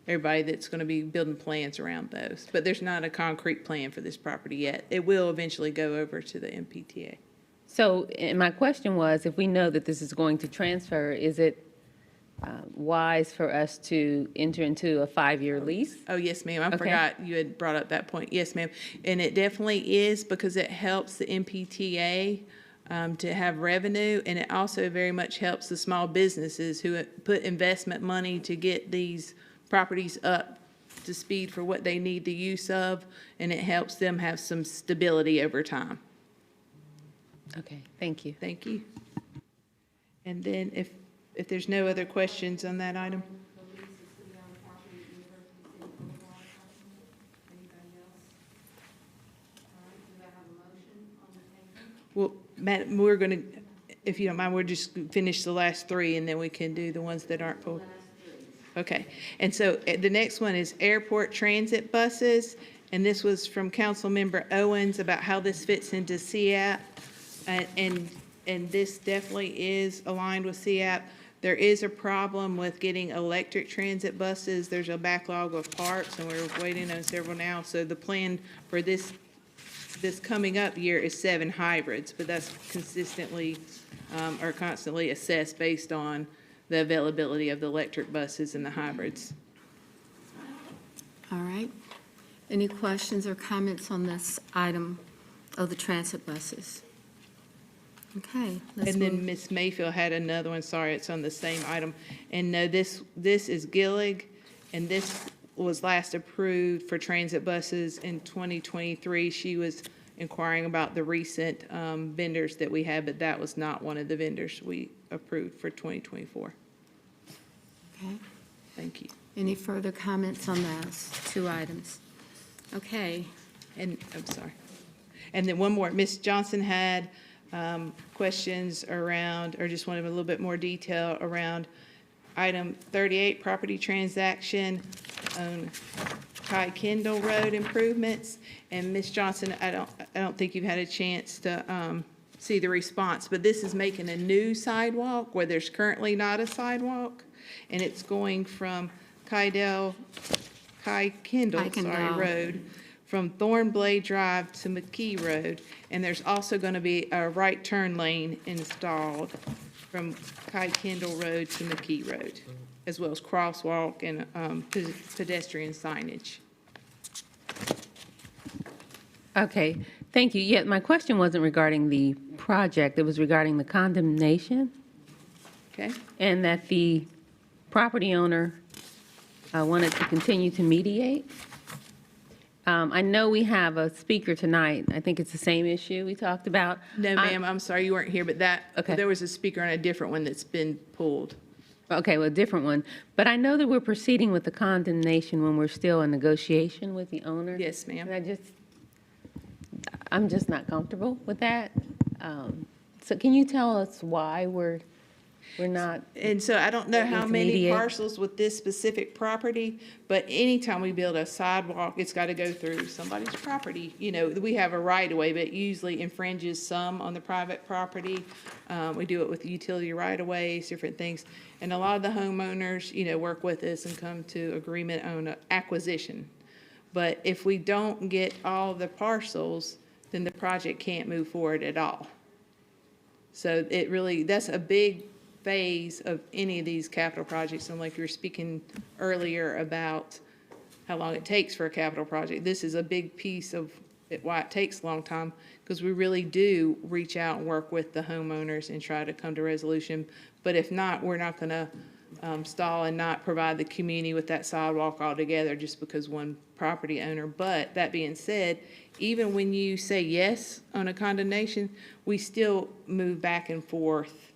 everybody that's going to be building plans around those. But there's not a concrete plan for this property yet. It will eventually go over to the MPTA. So, and my question was, if we know that this is going to transfer, is it wise for us to enter into a 5-year lease? Oh, yes, ma'am. I Okay. forgot you had brought up that point. Yes, ma'am. And it definitely is, because it helps the MPTA to have revenue, and it also very much helps the small businesses who put investment money to get these properties up to speed for what they need the use of, and it helps them have some stability over time. Okay, thank you. Thank you. And then if there's no other questions on that item? Well, Matt, we're going to, if you don't mind, we'll just finish the last three, and then we can do the ones that aren't pulled. Okay, and so the next one is airport transit buses, and this was from Councilmember Owens about how this fits into CAP, and this definitely is aligned with CAP. There is a problem with getting electric transit buses. There's a backlog of parts, and we're waiting on several now. So the plan for this coming up year is 7 hybrids, but that's consistently or constantly assessed based on the availability of the electric buses and the hybrids. All right. Any questions or comments on this item of the transit buses? Okay. let's And then move- Ms. Mayfield had another one, sorry, it's on the same item. And no, this is Gillig, and this was last approved for transit buses in 2023. She was inquiring about the recent vendors that we had, but that was not one of the vendors we approved for 2024. Okay. Thank you. Any further comments on those two items? Okay. And, I'm sorry. And then one more, Ms. Johnson had questions around, or just wanted a little bit more detail around item 38, property transaction on Kai Kendall Road improvements. And Ms. Johnson, I don't think you've had a chance to see the response, but this is making a new sidewalk where there's currently not a sidewalk. And it's going from Kai Kendall Road, from Thornblade Drive to McKee Road. And there's also going to be a right turn lane installed from Kai Kendall Road to McKee Road, as well as crosswalk and pedestrian signage. Okay, thank you. Yeah, my question wasn't regarding the project, it was regarding the condemnation, Okay? and that the property owner wanted to continue to mediate. I know we have a speaker tonight. I think it's the same issue we talked about. No, ma'am, I'm sorry you weren't here, but Okay. there was a speaker on a different one that's been pulled. Okay, well, a different one. But I know that we're proceeding with the condemnation when we're still in negotiation with the owner. Yes, ma'am. And I'm just not comfortable with that. So can you tell us why we're not? And so I don't know how Need to many mediate. parcels with this specific property, but anytime we build a sidewalk, it's got to go through somebody's property. You know, we have a right of way, but it usually infringes some on the private property. We do it with utility right of ways, different things. And a lot of the homeowners, you know, work with us and come to agreement on a acquisition. But if we don't get all the parcels, then the project can't move forward at all. So it really, that's a big phase of any of these capital projects. And like you were speaking earlier about how long it takes for a capital project, this is a big piece of why it takes a long time, because we really do reach out and work with the homeowners and try to come to resolution. But if not, we're not going to stall and not provide the community with that sidewalk altogether just because one property owner. But that being said, even when you say yes on a condemnation, we still move back and forth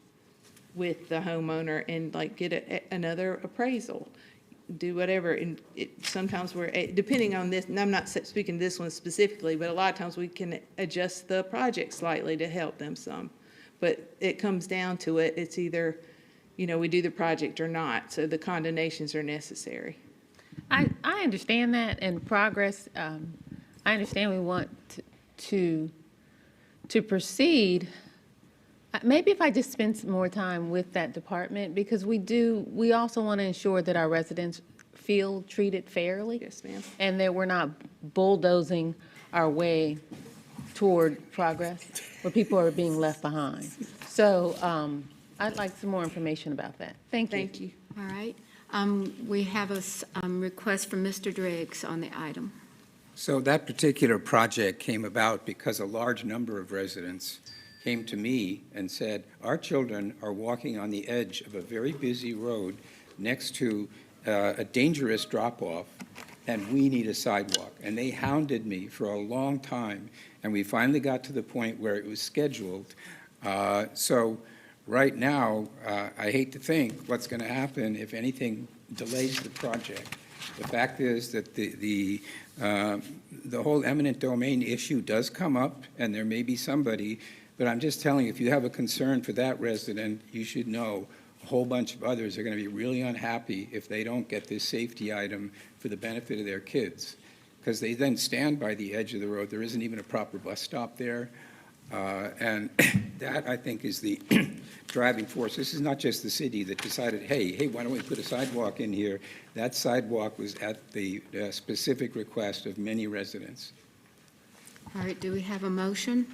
with the homeowner and like get another appraisal, do whatever. And sometimes we're, depending on this, and I'm not speaking this one specifically, but a lot of times we can adjust the project slightly to help them some. But it comes down to it, it's either, you know, we do the project or not. So the condemnations are necessary. I understand that, and progress, I understand we want to proceed. Maybe if I just spend some more time with that department, because we also want to ensure that our residents feel treated fairly. Yes, ma'am. And that we're not bulldozing our way toward progress, where people are being left behind. So I'd like some more information about that. Thank you. Thank you. All right. We have a request from Mr. Driggs on the item. So that particular project came about because a large number of residents came to me and said, our children are walking on the edge of a very busy road next to a dangerous drop-off, and we need a sidewalk. And they hounded me for a long time, and we finally got to the point where it was scheduled. So right now, I hate to think what's going to happen if anything delays the project. The fact is that the whole eminent domain issue does come up, and there may be somebody But I'm just telling you, if you have a concern for that resident, you should know a whole bunch of others are going to be really unhappy if they don't get this safety item for the benefit of their kids, because they then stand by the edge of the road. There isn't even a proper bus stop there. And that, I think, is the driving force. This is not just the city that decided, hey, why don't we put a sidewalk in here? That sidewalk was at the specific request of many residents. All right, do we have a motion?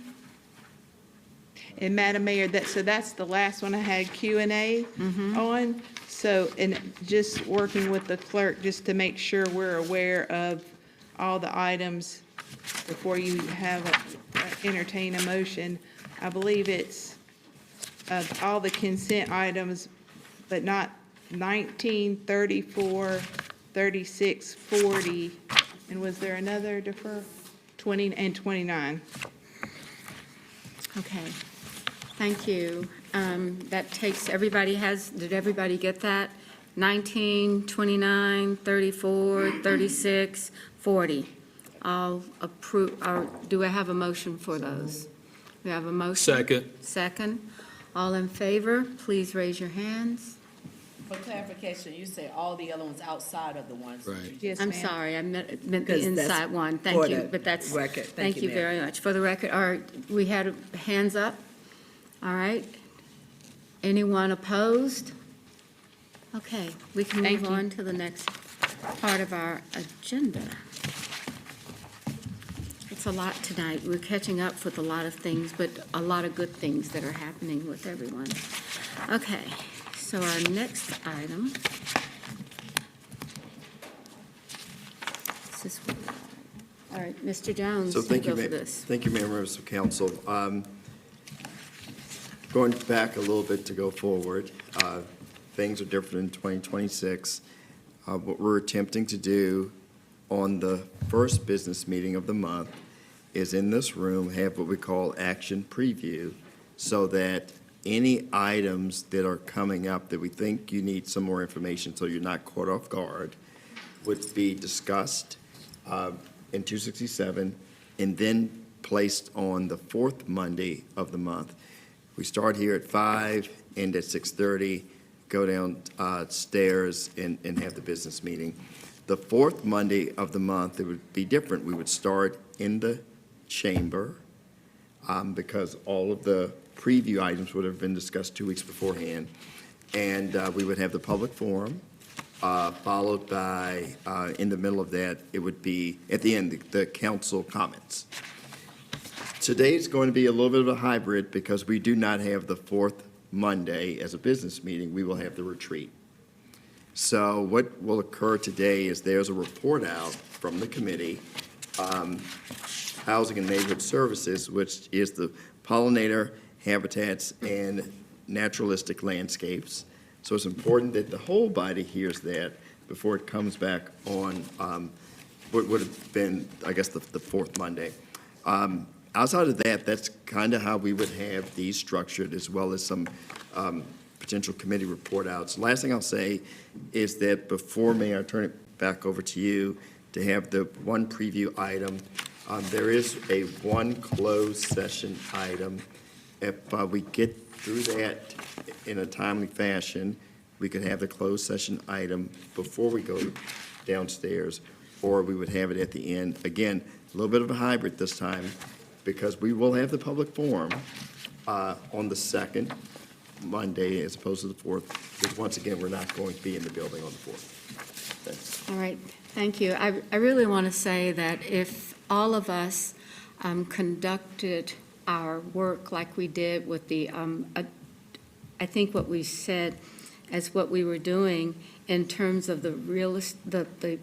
And Madam Mayor, that's the last one I had Q&A on. So, and just working with the clerk, just to make sure we're aware of all the items before you entertain a motion. I believe it's of all the consent items, but not 19, 34, 36, 40, and was there another defer? 20 and 29. Okay, thank you. That takes, did everybody get that? 19, 29, 34, 36, 40. I'll approve, or do I have a motion for those? We have a motion? Second. Second. All in favor, please raise your hands. For clarification, you say all the other ones outside of the ones. Right. Yes, I'm ma'am. sorry, I meant the 'Cause that's inside one, for thank you, the but that's, record. thank you ma'am. very much. For the record, we had hands up, all right? Anyone opposed? Okay, we can Thank move you. on to the next part of our agenda. It's a lot tonight, we're catching up with a lot of things, but a lot of good things that are happening with everyone. Okay, so our next item. This is where we are. All right, Mr. Jones, So thank you, go for Ma- this. thank you, Mayor, members of council. Going back a little bit to go forward, things are different in 2026. What we're attempting to do on the first business meeting of the month is in this room have what we call action preview, so that any items that are coming up that we think you need some more information so you're not caught off guard would be discussed in 267 and then placed on the fourth Monday of the month. We start here at 5, end at 6:30, go downstairs and have the business meeting. The fourth Monday of the month, it would be different. We would start in the chamber because all of the preview items would have been discussed 2 weeks beforehand. And we would have the public forum, followed by, in the middle of that, it would be, at the end, the council comments. Today's going to be a little bit of a hybrid because we do not have the fourth Monday as a business meeting. We will have the retreat. So what will occur today is there's a report out from the committee, Housing and Neighborhood Services, which is the pollinator habitats and naturalistic landscapes. So it's important that the whole body hears that before it comes back on what would have been, I guess, the fourth Monday. Outside of that, that's kind of how we would have these structured, as well as some potential committee report outs. Last thing I'll say is that before, Mayor, I turn it back over to you to have the one preview item. There is one closed session item. If we get through that in a timely fashion, we could have the closed session item before we go downstairs, or we would have it at the end. Again, a little bit of a hybrid this time, because we will have the public forum on the second Monday as opposed to the fourth, because once again, we're not going to be in the building on the fourth. Thanks. All right, thank you. I really want to say that if all of us conducted our work like we did with the, I think what we said as what we were doing in terms of the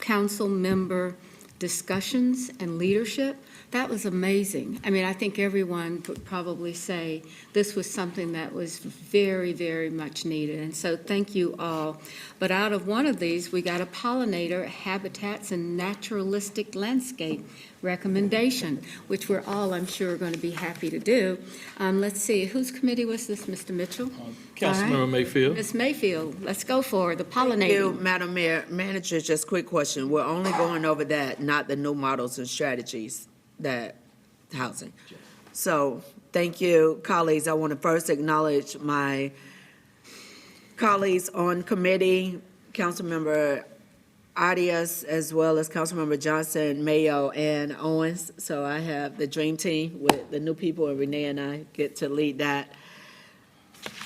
council member discussions and leadership, that was amazing. I mean, I think everyone would probably say this was something that was very, very much needed. And so thank you all. But out of one of these, we got a pollinator habitats and naturalistic landscape recommendation, which we're all, I'm sure, going to be happy to do. Let's see, whose committee was this, Mr. Mitchell? Councilmember Mayfield. Ms. Mayfield, let's go for the Thank you, pollinating. Madam Mayor. Manager, just quick question. We're only going over that, not the new models and strategies that housing. So, thank you, colleagues. I want to first acknowledge my colleagues on committee, Councilmember Arias, as well as Councilmember Johnson, Mayo, and Owens. So I have the dream team with the new people, and Renee and I get to lead that.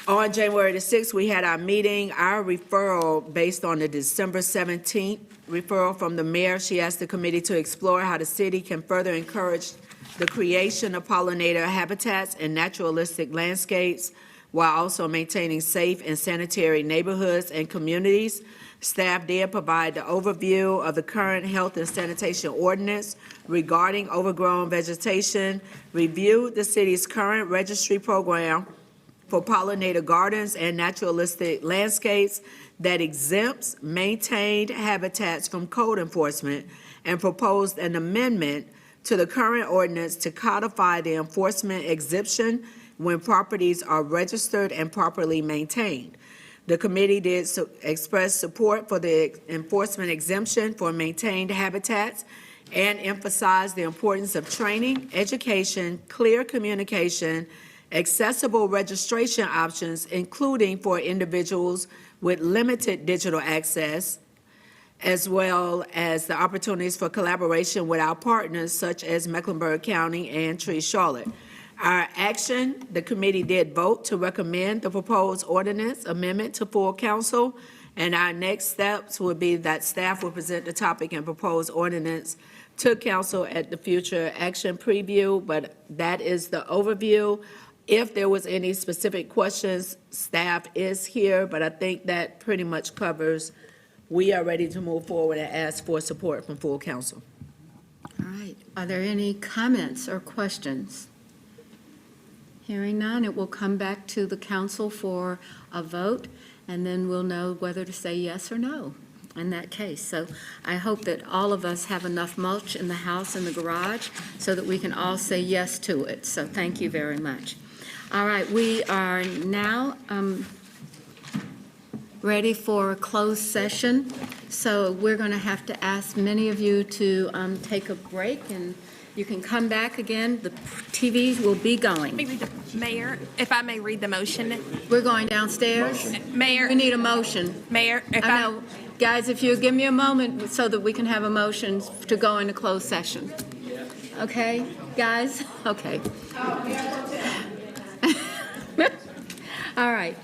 On January the 6th, we had our meeting, our referral based on the December 17th referral from the mayor. She asked the committee to explore how the city can further encourage the creation of pollinator habitats and naturalistic landscapes while also maintaining safe and sanitary neighborhoods and communities. Staff did provide the overview of the current health and sanitation ordinance regarding overgrown vegetation, reviewed the city's current registry program for pollinator gardens and naturalistic landscapes that exempts maintained habitats from code enforcement, and proposed an amendment to the current ordinance to codify the enforcement exemption when properties are registered and properly maintained. The committee did express support for the enforcement exemption for maintained habitats and emphasized the importance of training, education, clear communication, accessible registration options, including for individuals with limited digital access, as well as the opportunities for collaboration with our partners such as Mecklenburg County and Tree Charlotte. Our action, the committee did vote to recommend the proposed ordinance amendment to full council, and our next steps would be that staff will present the topic and proposed ordinance to council at the future action preview, but that is the overview. If there was any specific questions, staff is here, but I think that pretty much covers. We are ready to move forward and ask for support from full council. All right. Are there any comments or questions? Hearing none, it will come back to the council for a vote, and then we'll know whether to say yes or no in that case. So I hope that all of us have enough mulch in the house and the garage so that we can all say yes to it. So thank you very much. All right, we are now ready for a closed session. So we're going to have to ask many of you to take a break, and you can come back again. The TVs will be going. Mayor, if I may read the motion. We're going downstairs. Mayor. We need a motion. Mayor, if I know. Guys, if you give me a moment so that we can have a motion to go into closed session. Okay, guys? Okay. All right.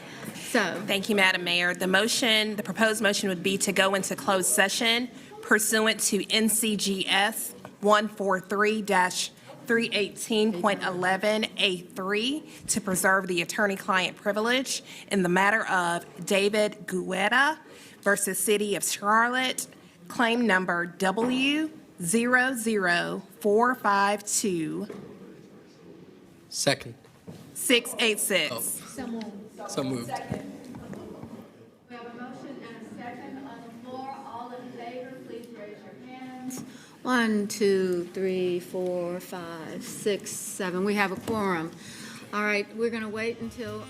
So. Thank you, Madam Mayor. The proposed motion would be to go into closed session pursuant to NCGS 143-318.11A3 to preserve the attorney-client privilege in the matter of David Guetta versus City of Charlotte, claim number W00452. Second. 686. So moved. We have a motion and a second on the floor. All in favor, please raise your hands. 1, 2, 3, 4, 5, 6, 7. We have a quorum. All right, we're going to wait until.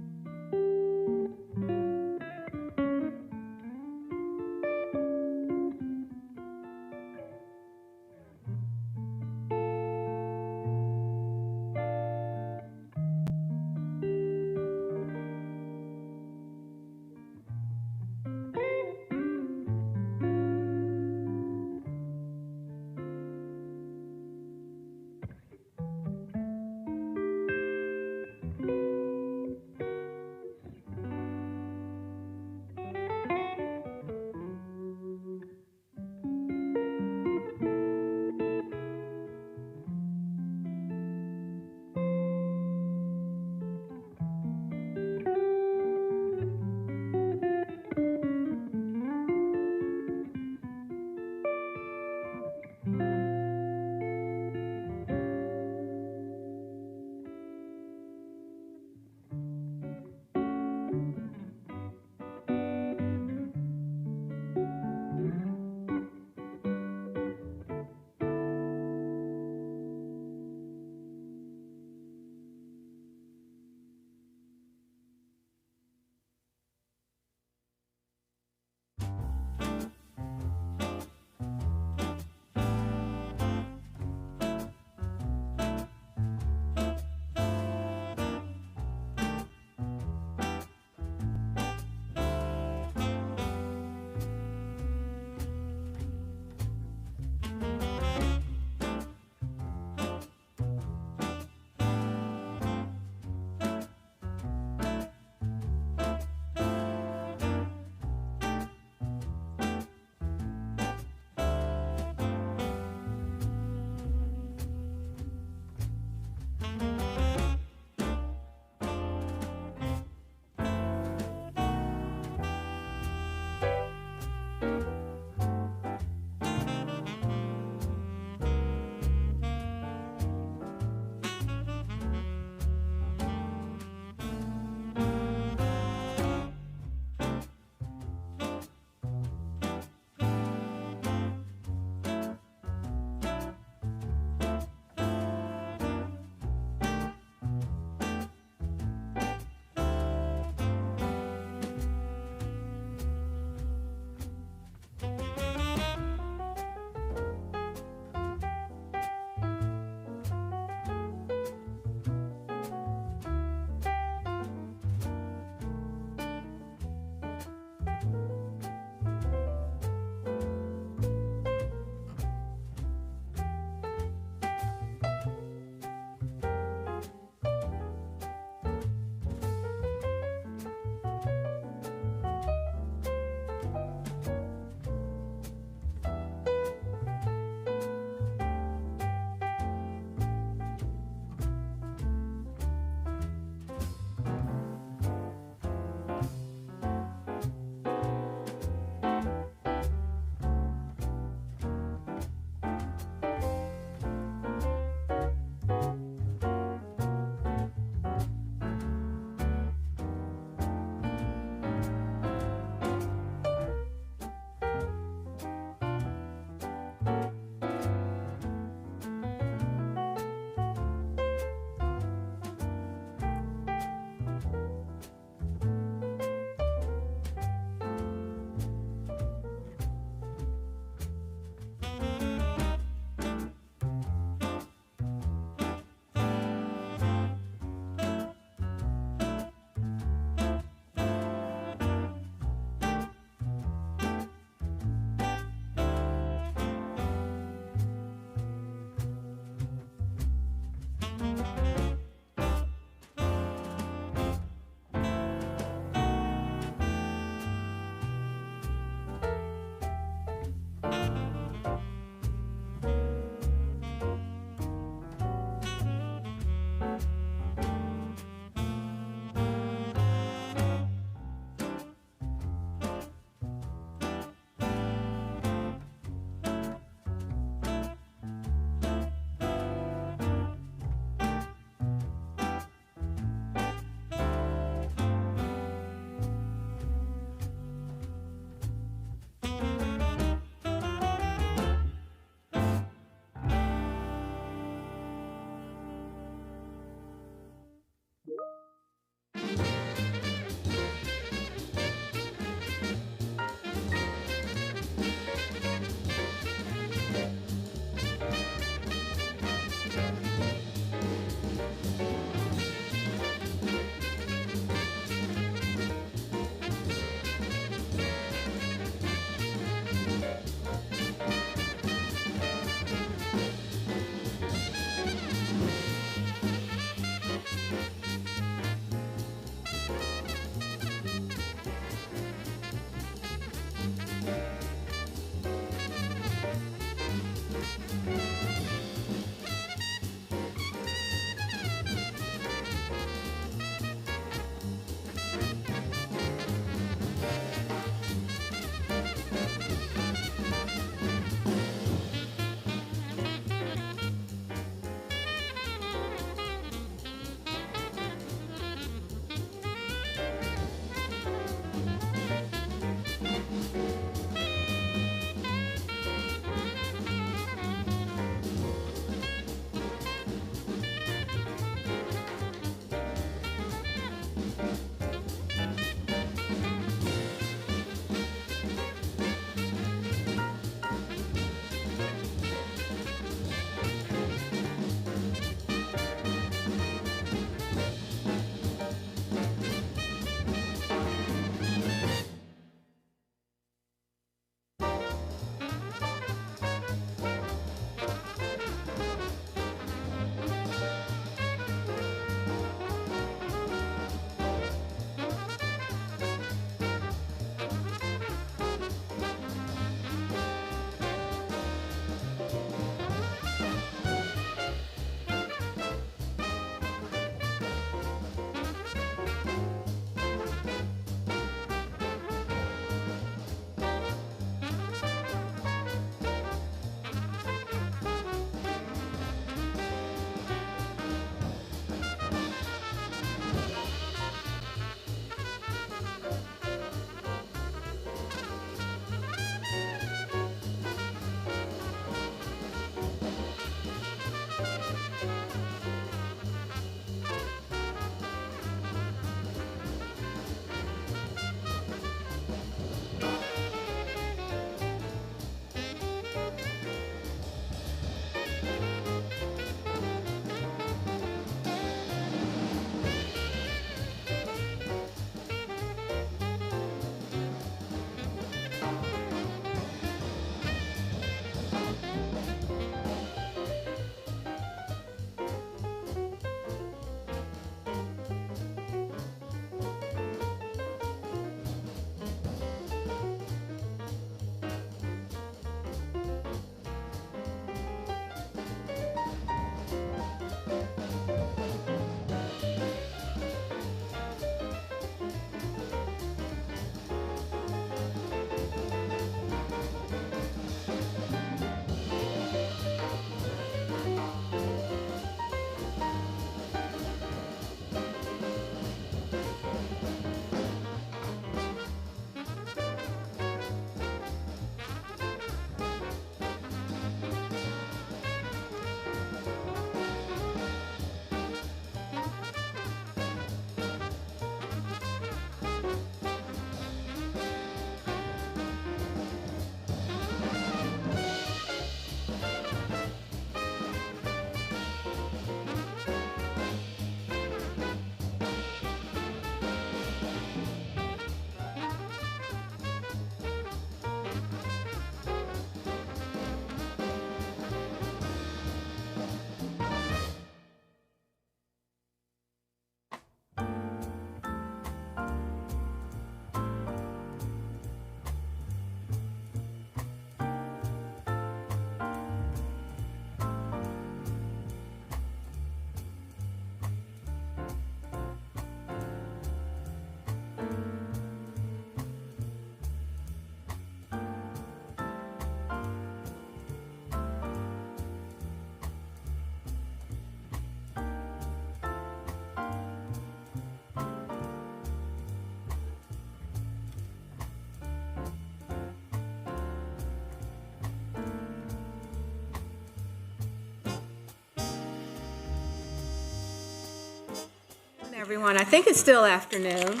Everyone, I think it's still afternoon.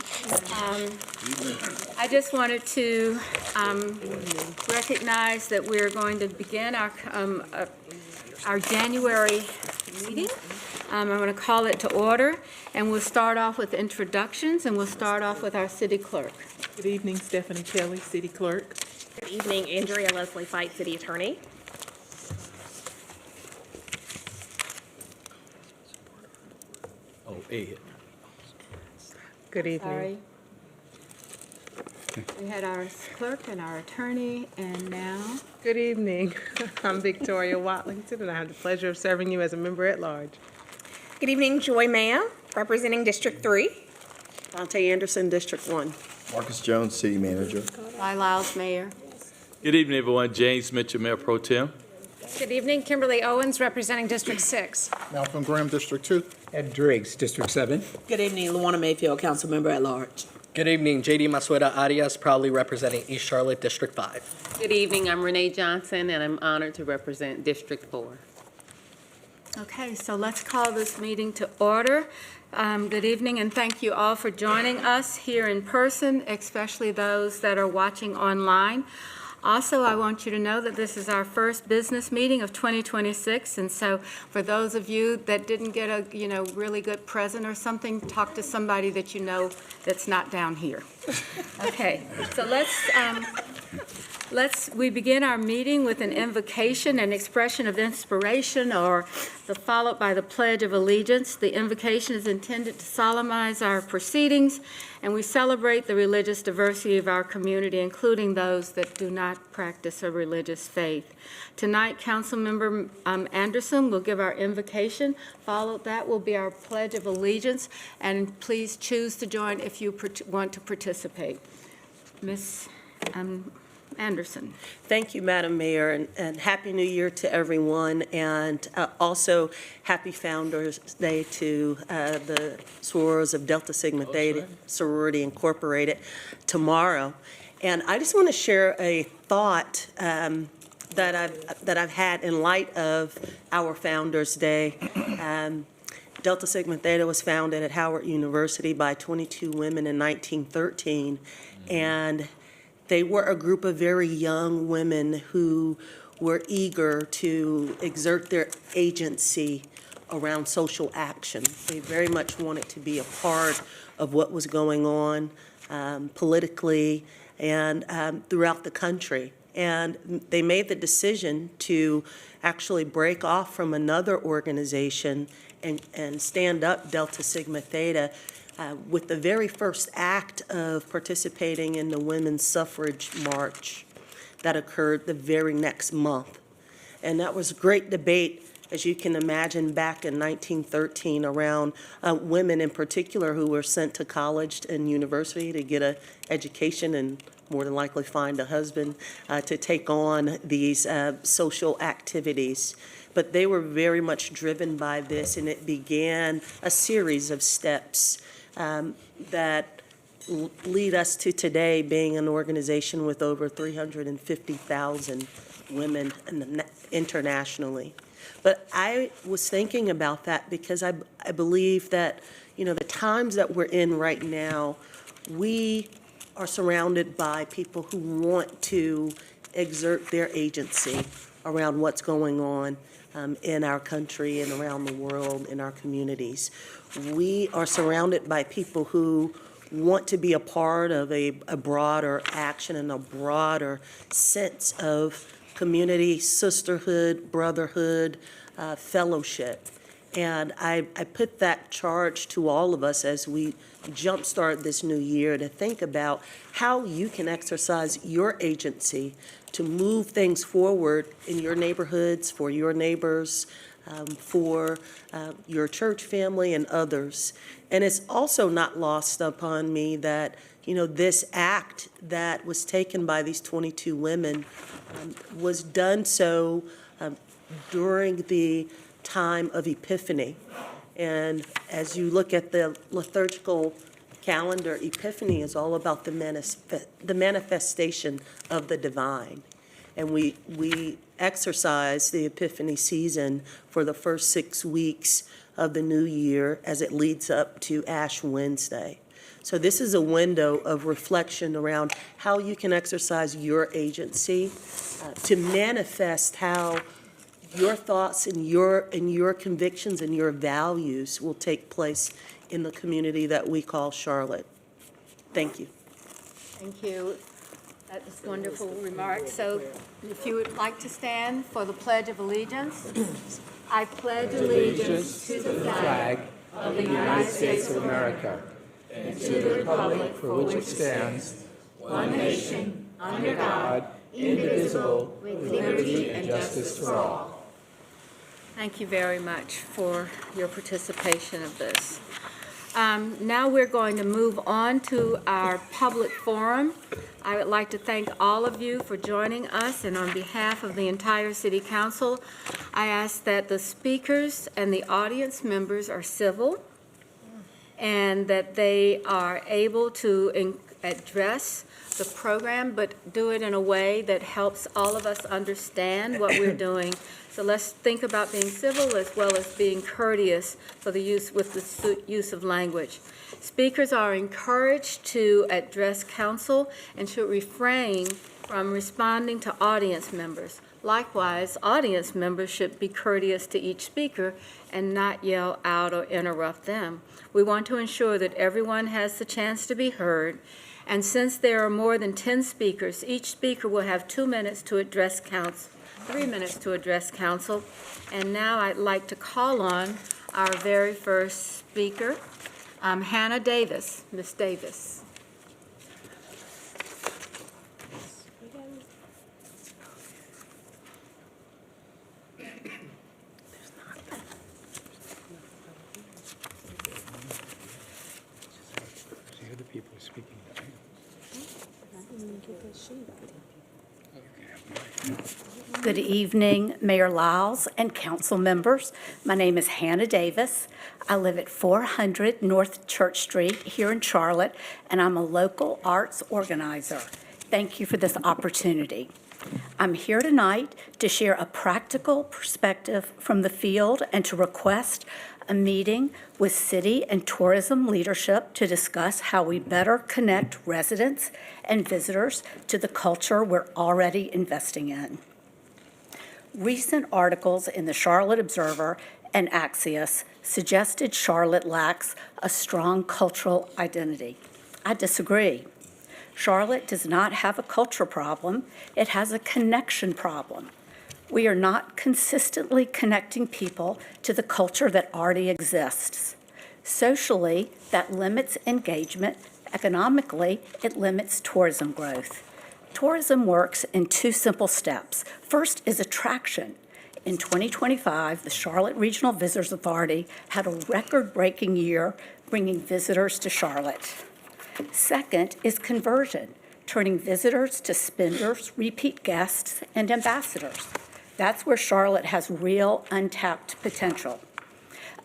I just wanted to recognize that we're going to begin our January meeting. I'm going to call it to order, and we'll start off with introductions, and we'll start off with our city clerk. Good evening, Stephanie Kelly, City Clerk. Good evening, Andrea Leslie Fight, City Attorney. Oh, Ed. Good evening. Sorry. We had our clerk and our attorney, and now, Good evening. I'm Victoria Watlington, and I have the pleasure of serving you as a member at large. Good evening, Joy Maya, representing District 3. Dante Anderson, District 1. Marcus Jones, City Manager. Ly Lyles, Mayor. Good evening, everyone. James Mitchell, Mayor Pro Tem. Good evening, Kimberly Owens, representing District 6. Malcolm Graham, District 2. Ed Driggs, District 7. Good evening, Luana Mayfield, council member at large. Good evening, JD Masueda Arias, proudly representing East Charlotte, District 5. Good evening, I'm Renee Johnson, and I'm honored to represent District 4. Okay, so let's call this meeting to order. Good evening, and thank you all for joining us here in person, especially those that are watching online. Also, I want you to know that this is our first business meeting of 2026, and so for those of you that didn't get a, really good present or something, talk to somebody that you know that's not down here. Okay, so we begin our meeting with an invocation, an expression of inspiration, or followed by the Pledge of Allegiance. The invocation is intended to solemnize our proceedings, and we celebrate the religious diversity of our community, including those that do not practice a religious faith. Tonight, Councilmember Anderson will give our invocation. Followed that will be our Pledge of Allegiance, and please choose to join if you want to participate. Ms. Anderson. Thank you, Madam Mayor, and Happy New Year to everyone, and also Happy Founders Day to the sorors of Delta Sigma Theta Sorority Incorporated tomorrow. And I just want to share a thought that I've had in light of our Founders Day. Delta Sigma Theta was founded at Howard University by 22 women in 1913, and they were a group of very young women who were eager to exert their agency around social action. They very much wanted to be a part of what was going on politically and throughout the country. And they made the decision to actually break off from another organization and stand up Delta Sigma Theta with the very first act of participating in the Women's Suffrage March that occurred the very next month. And that was a great debate, as you can imagine, back in 1913 around women in particular who were sent to college and university to get an education and more than likely find a husband to take on these social activities. But they were very much driven by this, and it began a series of steps that lead us to today being an organization with over 350,000 women internationally. But I was thinking about that because I believe that, the times that we're in right now, we are surrounded by people who want to exert their agency around what's going on in our country and around the world, in our communities. We are surrounded by people who want to be a part of a broader action and a broader sense of community, sisterhood, brotherhood, fellowship. And I put that charge to all of us as we jumpstart this new year to think about how you can exercise your agency to move things forward in your neighborhoods, for your neighbors, for your church family and others. And it's also not lost upon me that, this act that was taken by these 22 women was done so during the time of Epiphany. And as you look at the liturgical calendar, Epiphany is all about the manifestation of the divine. and we exercise the Epiphany season for the first 6 weeks of the new year as it leads up to Ash Wednesday. So this is a window of reflection around how you can exercise your agency to manifest how your thoughts and your convictions and your values will take place in the community that we call Charlotte. Thank you. Thank you. That was wonderful remark. So if you would like to stand for the Pledge of Allegiance. I pledge allegiance to the flag of the United States of America and to the republic for which it stands, one nation, under God, indivisible, with liberty and justice for all. Thank you very much for your participation of this. Now we're going to move on to our public forum. I would like to thank all of you for joining us, and on behalf of the entire City Council, I ask that the speakers and the audience members are civil and that they are able to address the program, but do it in a way that helps all of us understand what we're doing. So let's think about being civil as well as being courteous for the use of language. Speakers are encouraged to address council and should refrain from responding to audience members. Likewise, audience members should be courteous to each speaker and not yell out or interrupt them. We want to ensure that everyone has the chance to be heard. And since there are more than 10 speakers, each speaker will have 2 minutes to address council, 3 minutes to address council. And now I'd like to call on our very first speaker, Hannah Davis. Ms. Davis. Good evening, Mayor Lyles and council members. My name is Hannah Davis. I live at 400 North Church Street here in Charlotte, and I'm a local arts organizer. Thank you for this opportunity. I'm here tonight to share a practical perspective from the field and to request a meeting with city and tourism leadership to discuss how we better connect residents and visitors to the culture we're already investing in. Recent articles in the Charlotte Observer and Axios suggested Charlotte lacks a strong cultural identity. I disagree. Charlotte does not have a culture problem, it has a connection problem. We are not consistently connecting people to the culture that already exists. Socially, that limits engagement. Economically, it limits tourism growth. Tourism works in 2 simple steps. First is attraction. In 2025, the Charlotte Regional Visitors Authority had a record-breaking year bringing visitors to Charlotte. Second is conversion, turning visitors to spenders, repeat guests, and ambassadors. That's where Charlotte has real untapped potential.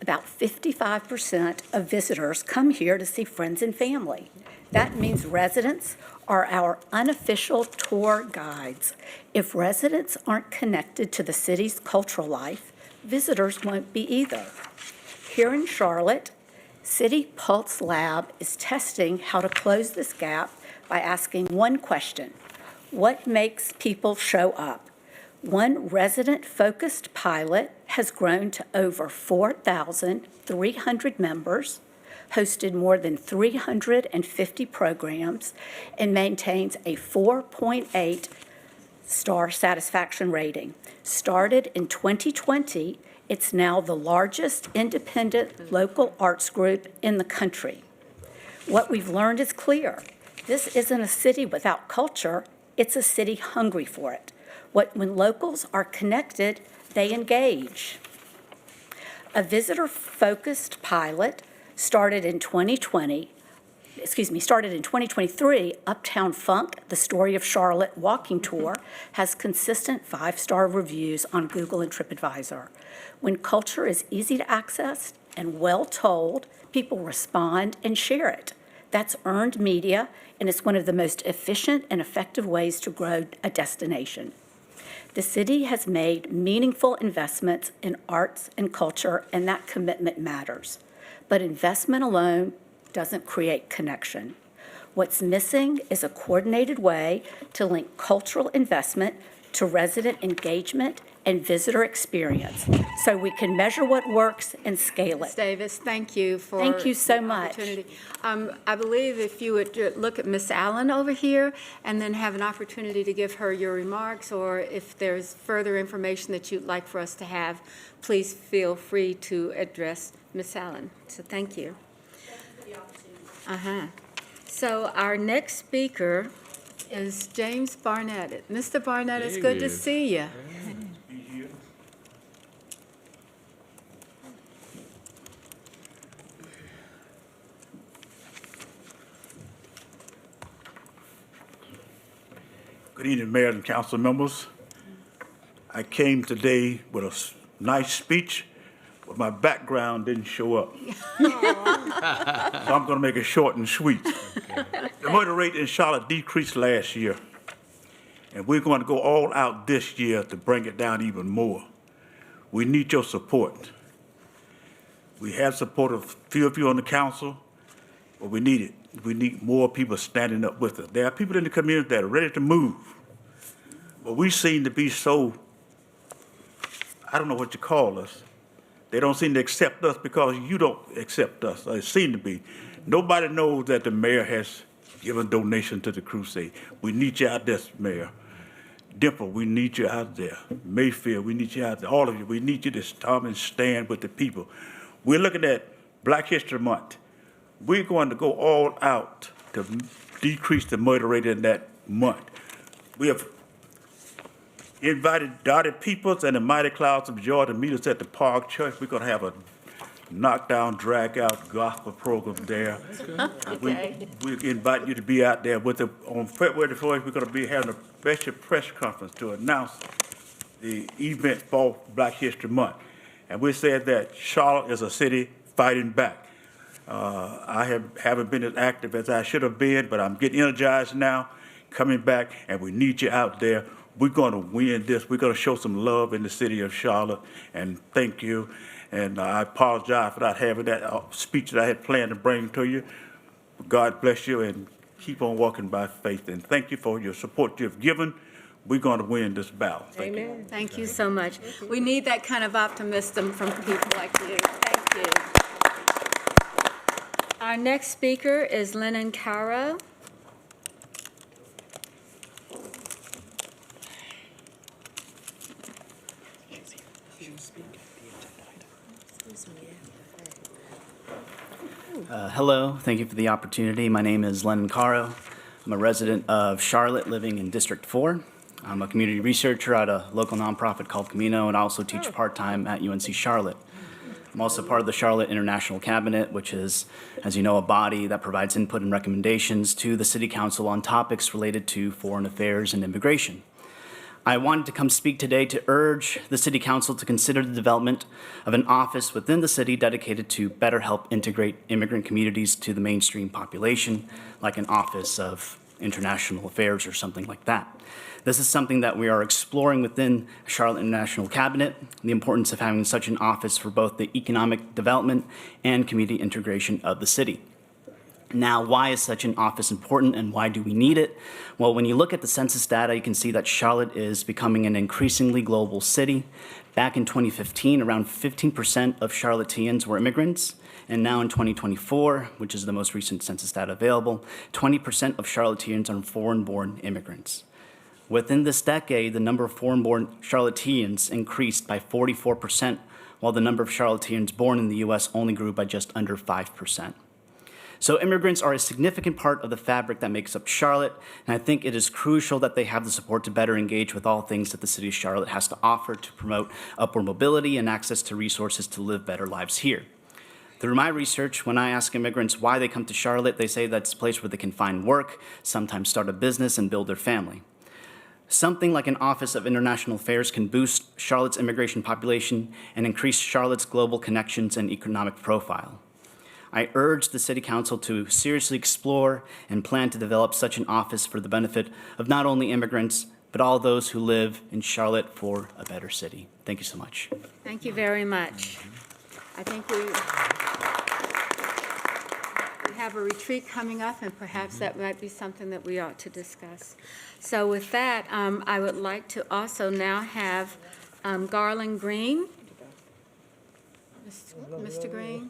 About 55% of visitors come here to see friends and family. That means residents are our unofficial tour guides. If residents aren't connected to the city's cultural life, visitors won't be either. Here in Charlotte, City Pulse Lab is testing how to close this gap by asking one question: what makes people show up? One resident-focused pilot has grown to over 4,300 members, hosted more than 350 programs, and maintains a 4.8 star satisfaction rating. Started in 2020, it's now the largest independent local arts group in the country. What we've learned is clear. This isn't a city without culture, it's a city hungry for it. When locals are connected, they engage. A visitor-focused pilot started in 2023, Uptown Funk, the Story of Charlotte walking tour, has consistent 5-star reviews on Google and TripAdvisor. When culture is easy to access and well told, people respond and share it. That's earned media, and it's one of the most efficient and effective ways to grow a destination. The city has made meaningful investments in arts and culture, and that commitment matters. But investment alone doesn't create connection. What's missing is a coordinated way to link cultural investment to resident engagement and visitor experience, so we can measure what works and scale Ms. it. Davis, thank you for. Thank you so the much. opportunity. I believe if you would look at Ms. Allen over here and then have an opportunity to give her your remarks, or if there's further information that you'd like for us to have, please feel free to address Ms. Allen. So thank you. So our next speaker is James Barnett. Mr. Barnett, it's good to see you. Good evening, Mayor and council members. I came today with a nice speech, but my background didn't show up. So I'm going to make it short and sweet. The murder rate in Charlotte decreased last year, and we're going to go all out this year to bring it down even more. We need your support. We have support of a few of you on the council, but we need it. We need more people standing up with us. There are people in the community that are ready to move, but we seem to be so, I don't know what you call us. They don't seem to accept us because you don't accept us. It seems to be. Nobody knows that the mayor has given donation to the crusade. We need you out there, Mayor. Dimple, we need you out there. Mayfield, we need you out there. All of you, we need you to stop and stand with the people. We're looking at Black History Month. We're going to go all out to decrease the murder rate in that month. We have invited Dottie Peoples and the Mighty Clouds of Joy to meet us at the Park Church. We're going to have a knockdown, drag-out gospel program there. Okay. We invite you to be out there with us. On February the 1st, we're going to be having a special press conference to announce the event for Black History Month. And we said that Charlotte is a city fighting back. I haven't been as active as I should have been, but I'm getting energized now, coming back, and we need you out there. We're going to win this. We're going to show some love in the city of Charlotte, and thank you. And I apologize for not having that speech that I had planned to bring to you. God bless you, and keep on walking by faith. And thank you for your support you've given. We're going to win this battle. Thank you. Amen. Thank you so much. We need that kind of optimism from people like you. Thank you. Our next speaker is Lennon Caro. Hello, thank you for the opportunity. My name is Lennon Caro. I'm a resident of Charlotte living in District 4. I'm a community researcher at a local nonprofit called Camino, and I also teach part-time at UNC Charlotte. I'm also part of the Charlotte International Cabinet, which is, as you know, a body that provides input and recommendations to the City Council on topics related to foreign affairs and immigration. I wanted to come speak today to urge the City Council to consider the development of an office within the city dedicated to better help integrate immigrant communities to the mainstream population, like an Office of International Affairs or something like that. This is something that we are exploring within Charlotte International Cabinet, the importance of having such an office for both the economic development and community integration of the city. Now, why is such an office important and why do we need it? Well, when you look at the census data, you can see that Charlotte is becoming an increasingly global city. Back in 2015, around 15% of Charlotteans were immigrants. And now in 2024, which is the most recent census data available, 20% of Charlotteans are foreign-born immigrants. Within this decade, the number of foreign-born Charlotteans increased by 44%, while the number of Charlotteans born in the U.S. only grew by just under 5%. So immigrants are a significant part of the fabric that makes up Charlotte, and I think it is crucial that they have the support to better engage with all things that the city of Charlotte has to offer to promote upward mobility and access to resources to live better lives here. Through my research, when I ask immigrants why they come to Charlotte, they say that it's a place where they can find work, sometimes start a business, and build their family. Something like an Office of International Affairs can boost Charlotte's immigration population and increase Charlotte's global connections and economic profile. I urge the City Council to seriously explore and plan to develop such an office for the benefit of not only immigrants, but but all those who live in Charlotte for a better city. Thank you so much. Thank you very much. I think we have a retreat coming up, and perhaps that might be something that we ought to discuss. So with that, I would like to also now have Garland Green. Mr. Green?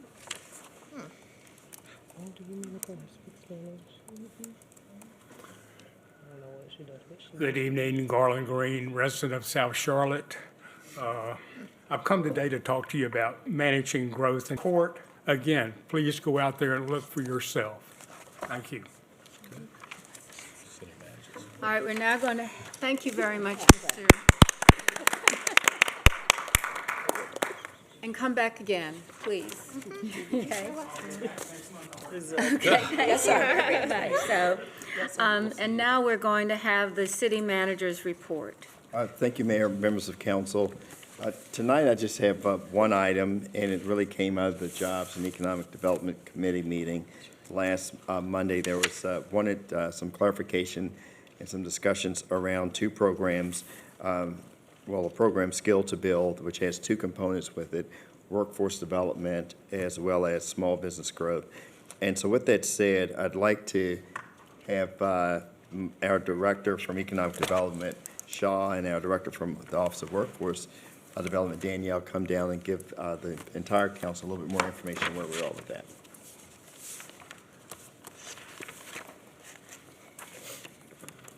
Good evening, Garland Green, resident of South Charlotte. I've come today to talk to you about managing growth in court. Again, please go out there and look for yourself. Thank you. All right, we're now going to, thank you very much, Mr. And come back again, please. Okay? Okay, thank you very much. So, and now we're going to have the city manager's report. Thank you, Mayor, members of council. Tonight, I just have one item, and it really came out of the Jobs and Economic Development Committee meeting last Monday. There was wanted some clarification and some discussions around two programs. Well, a program, Skill to Build, which has two components with it, workforce development as well as small business growth. And so with that said, I'd like to have our director from Economic Development, Shaw, and our director from the Office of Workforce Development, Danielle, come down and give the entire council a little bit more information where we're at with that.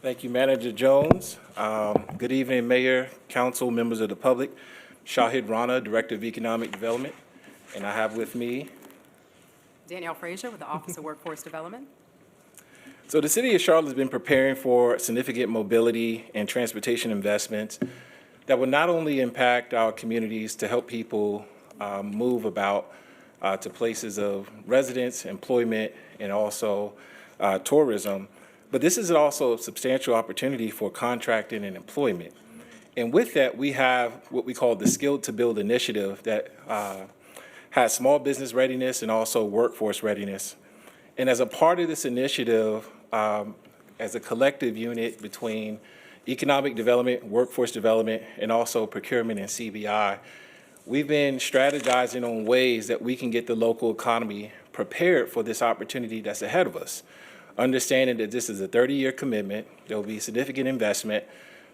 Thank you, Manager Jones. Good evening, Mayor, Council, members of the public. Shahid Rana, Director of Economic Development, and I have with me Danielle Frazier with the Office of Workforce Development. So the City of Charlotte has been preparing for significant mobility and transportation investments that will not only impact our communities to help people move about to places of residence, employment, and also tourism, but this is also a substantial opportunity for contracting and employment. And with that, we have what we call the Skill to Build initiative that has small business readiness and also workforce readiness. And as a part of this initiative, as a collective unit between economic development, workforce development, and also procurement and CBI, we've been strategizing on ways that we can get the local economy prepared for this opportunity that's ahead of us. Understanding that this is a 30-year commitment, there will be significant investment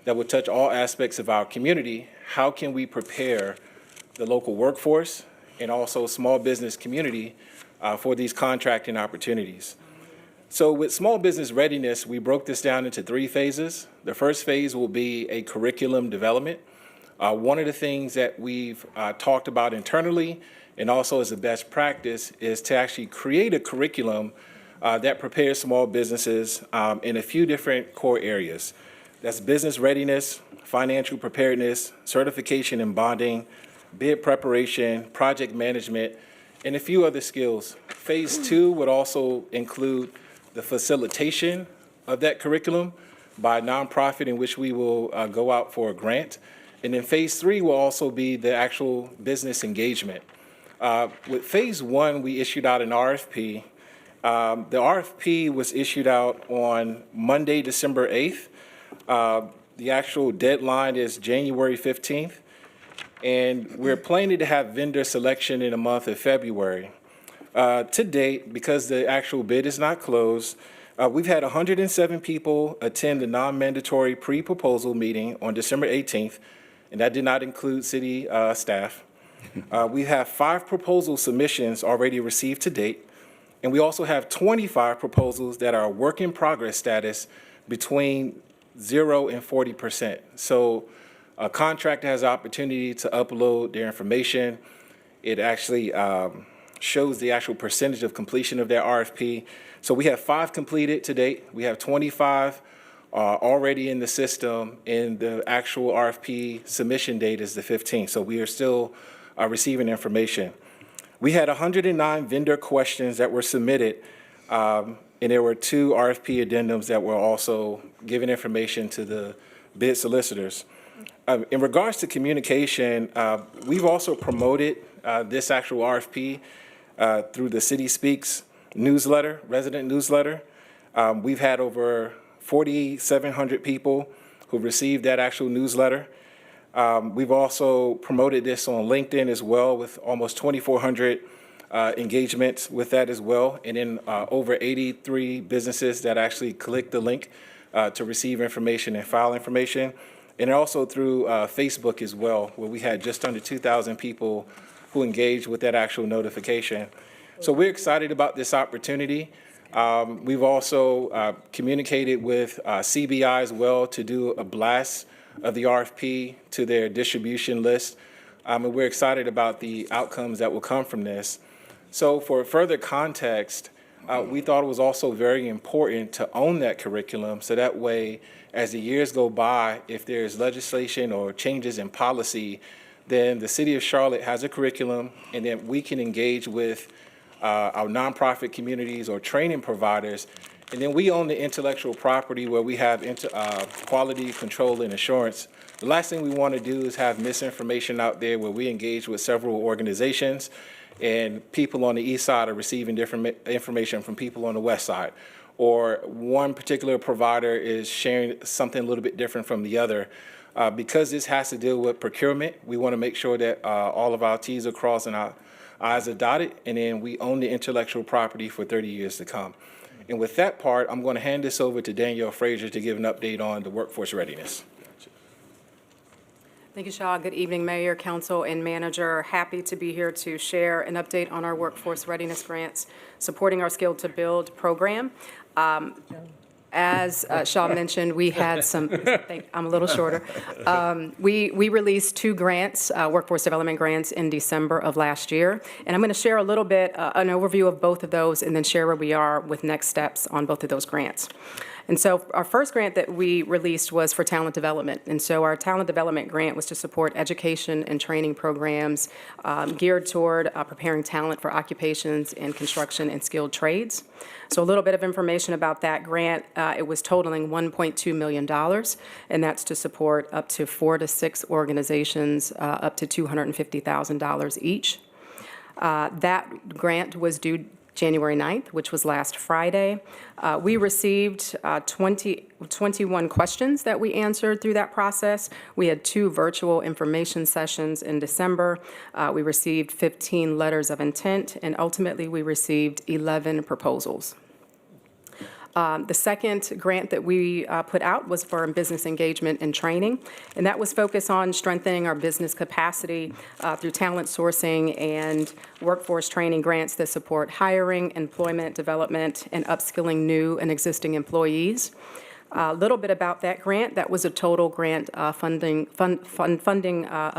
that will touch all aspects of our community. How can we prepare the local workforce and also small business community for these contracting opportunities? So with small business readiness, we broke this down into 3 phases. The first phase will be a curriculum development. One of the things that we've talked about internally and also as a best practice is to actually create a curriculum that prepares small businesses in a few different core areas. That's business readiness, financial preparedness, certification and bonding, bid preparation, project management, and a few other skills. Phase 2 would also include the facilitation of that curriculum by a nonprofit in which we will go out for a grant. And then phase 3 will also be the actual business engagement. With phase 1, we issued out an RFP. The RFP was issued out on Monday, December 8th. The actual deadline is January 15th. And we're planning to have vendor selection in the month of February. To date, because the actual bid is not closed, we've had 107 people attend the non-mandatory pre-proposal meeting on December 18th, and that did not include city staff. We have 5 proposal submissions already received to date, and we also have 25 proposals that are work in progress status between 0 and 40%. So a contractor has the opportunity to upload their information. It actually shows the actual percentage of completion of their RFP. So we have 5 completed to date. We have 25 already in the system, and the actual RFP submission date is the 15th. So we are still receiving information. We had 109 vendor questions that were submitted, and there were 2 RFP addendums that were also given information to the bid solicitors. In regards to communication, we've also promoted this actual RFP through the City Speaks newsletter, resident newsletter. We've had over 4,700 people who received that actual newsletter. We've also promoted this on LinkedIn as well, with almost 2,400 engagements with that as well, and then over 83 businesses that actually click the link to receive information and file information. And also through Facebook as well, where we had just under 2,000 people who engaged with that actual notification. So we're excited about this opportunity. We've also communicated with CBI as well to do a blast of the RFP to their distribution list. And we're excited about the outcomes that will come from this. So for further context, we thought it was also very important to own that curriculum, so that way, as the years go by, if there's legislation or changes in policy, then the City of Charlotte has a curriculum, and then we can engage with our nonprofit communities or training providers, and then we own the intellectual property where we have quality control and assurance. The last thing we want to do is have misinformation out there where we engage with several organizations and people on the east side are receiving different information from people on the west side, or one particular provider is sharing something a little bit different from the other. Because this has to deal with procurement, we want to make sure that all of our T's are crossed and our I's are dotted, and then we own the intellectual property for 30 years to come. And with that part, I'm going to hand this over to Danielle Frazier to give an update on the workforce readiness. Thank you, Shaw. Good evening, Mayor, Council, and Manager. Happy to be here to share an update on our workforce readiness grants supporting our Skill to Build program. As Shaw mentioned, we had some, I'm a little shorter. We released 2 grants, workforce development grants, in December of last year. And I'm going to share a little bit, an overview of both of those, and then share where we are with next steps on both of those grants. And so our first grant that we released was for talent development. And so our talent development grant was to support education and training programs geared toward preparing talent for occupations in construction and skilled trades. So a little bit of information about that grant. It was totaling $1.2 million, and that's to support up to 4 to 6 organizations, up to $250,000 each. That grant was due January 9th, which was last Friday. We received 21 questions that we answered through that process. We had 2 virtual information sessions in December. We received 15 letters of intent, and ultimately we received 11 proposals. The second grant that we put out was for business engagement and training, and that was focused on strengthening our business capacity through talent sourcing and workforce training grants that support hiring, employment development, and upskilling new and existing employees. A little bit about that grant. That was a total grant funding of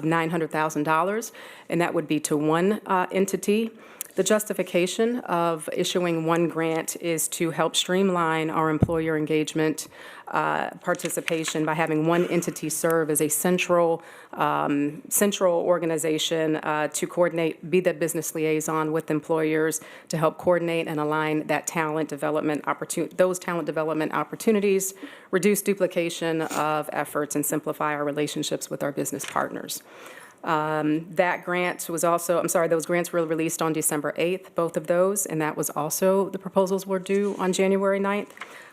$900,000, and that would be to one entity. The justification of issuing one grant is to help streamline our employer engagement participation by having one entity serve as a central organization to coordinate, be the business liaison with employers to help coordinate and align that talent development those talent development opportunities, reduce duplication of efforts, and simplify our relationships with our business partners. That grant was also, those grants were released on December 8th, both of those, and that was also, the proposals were due on January 9th.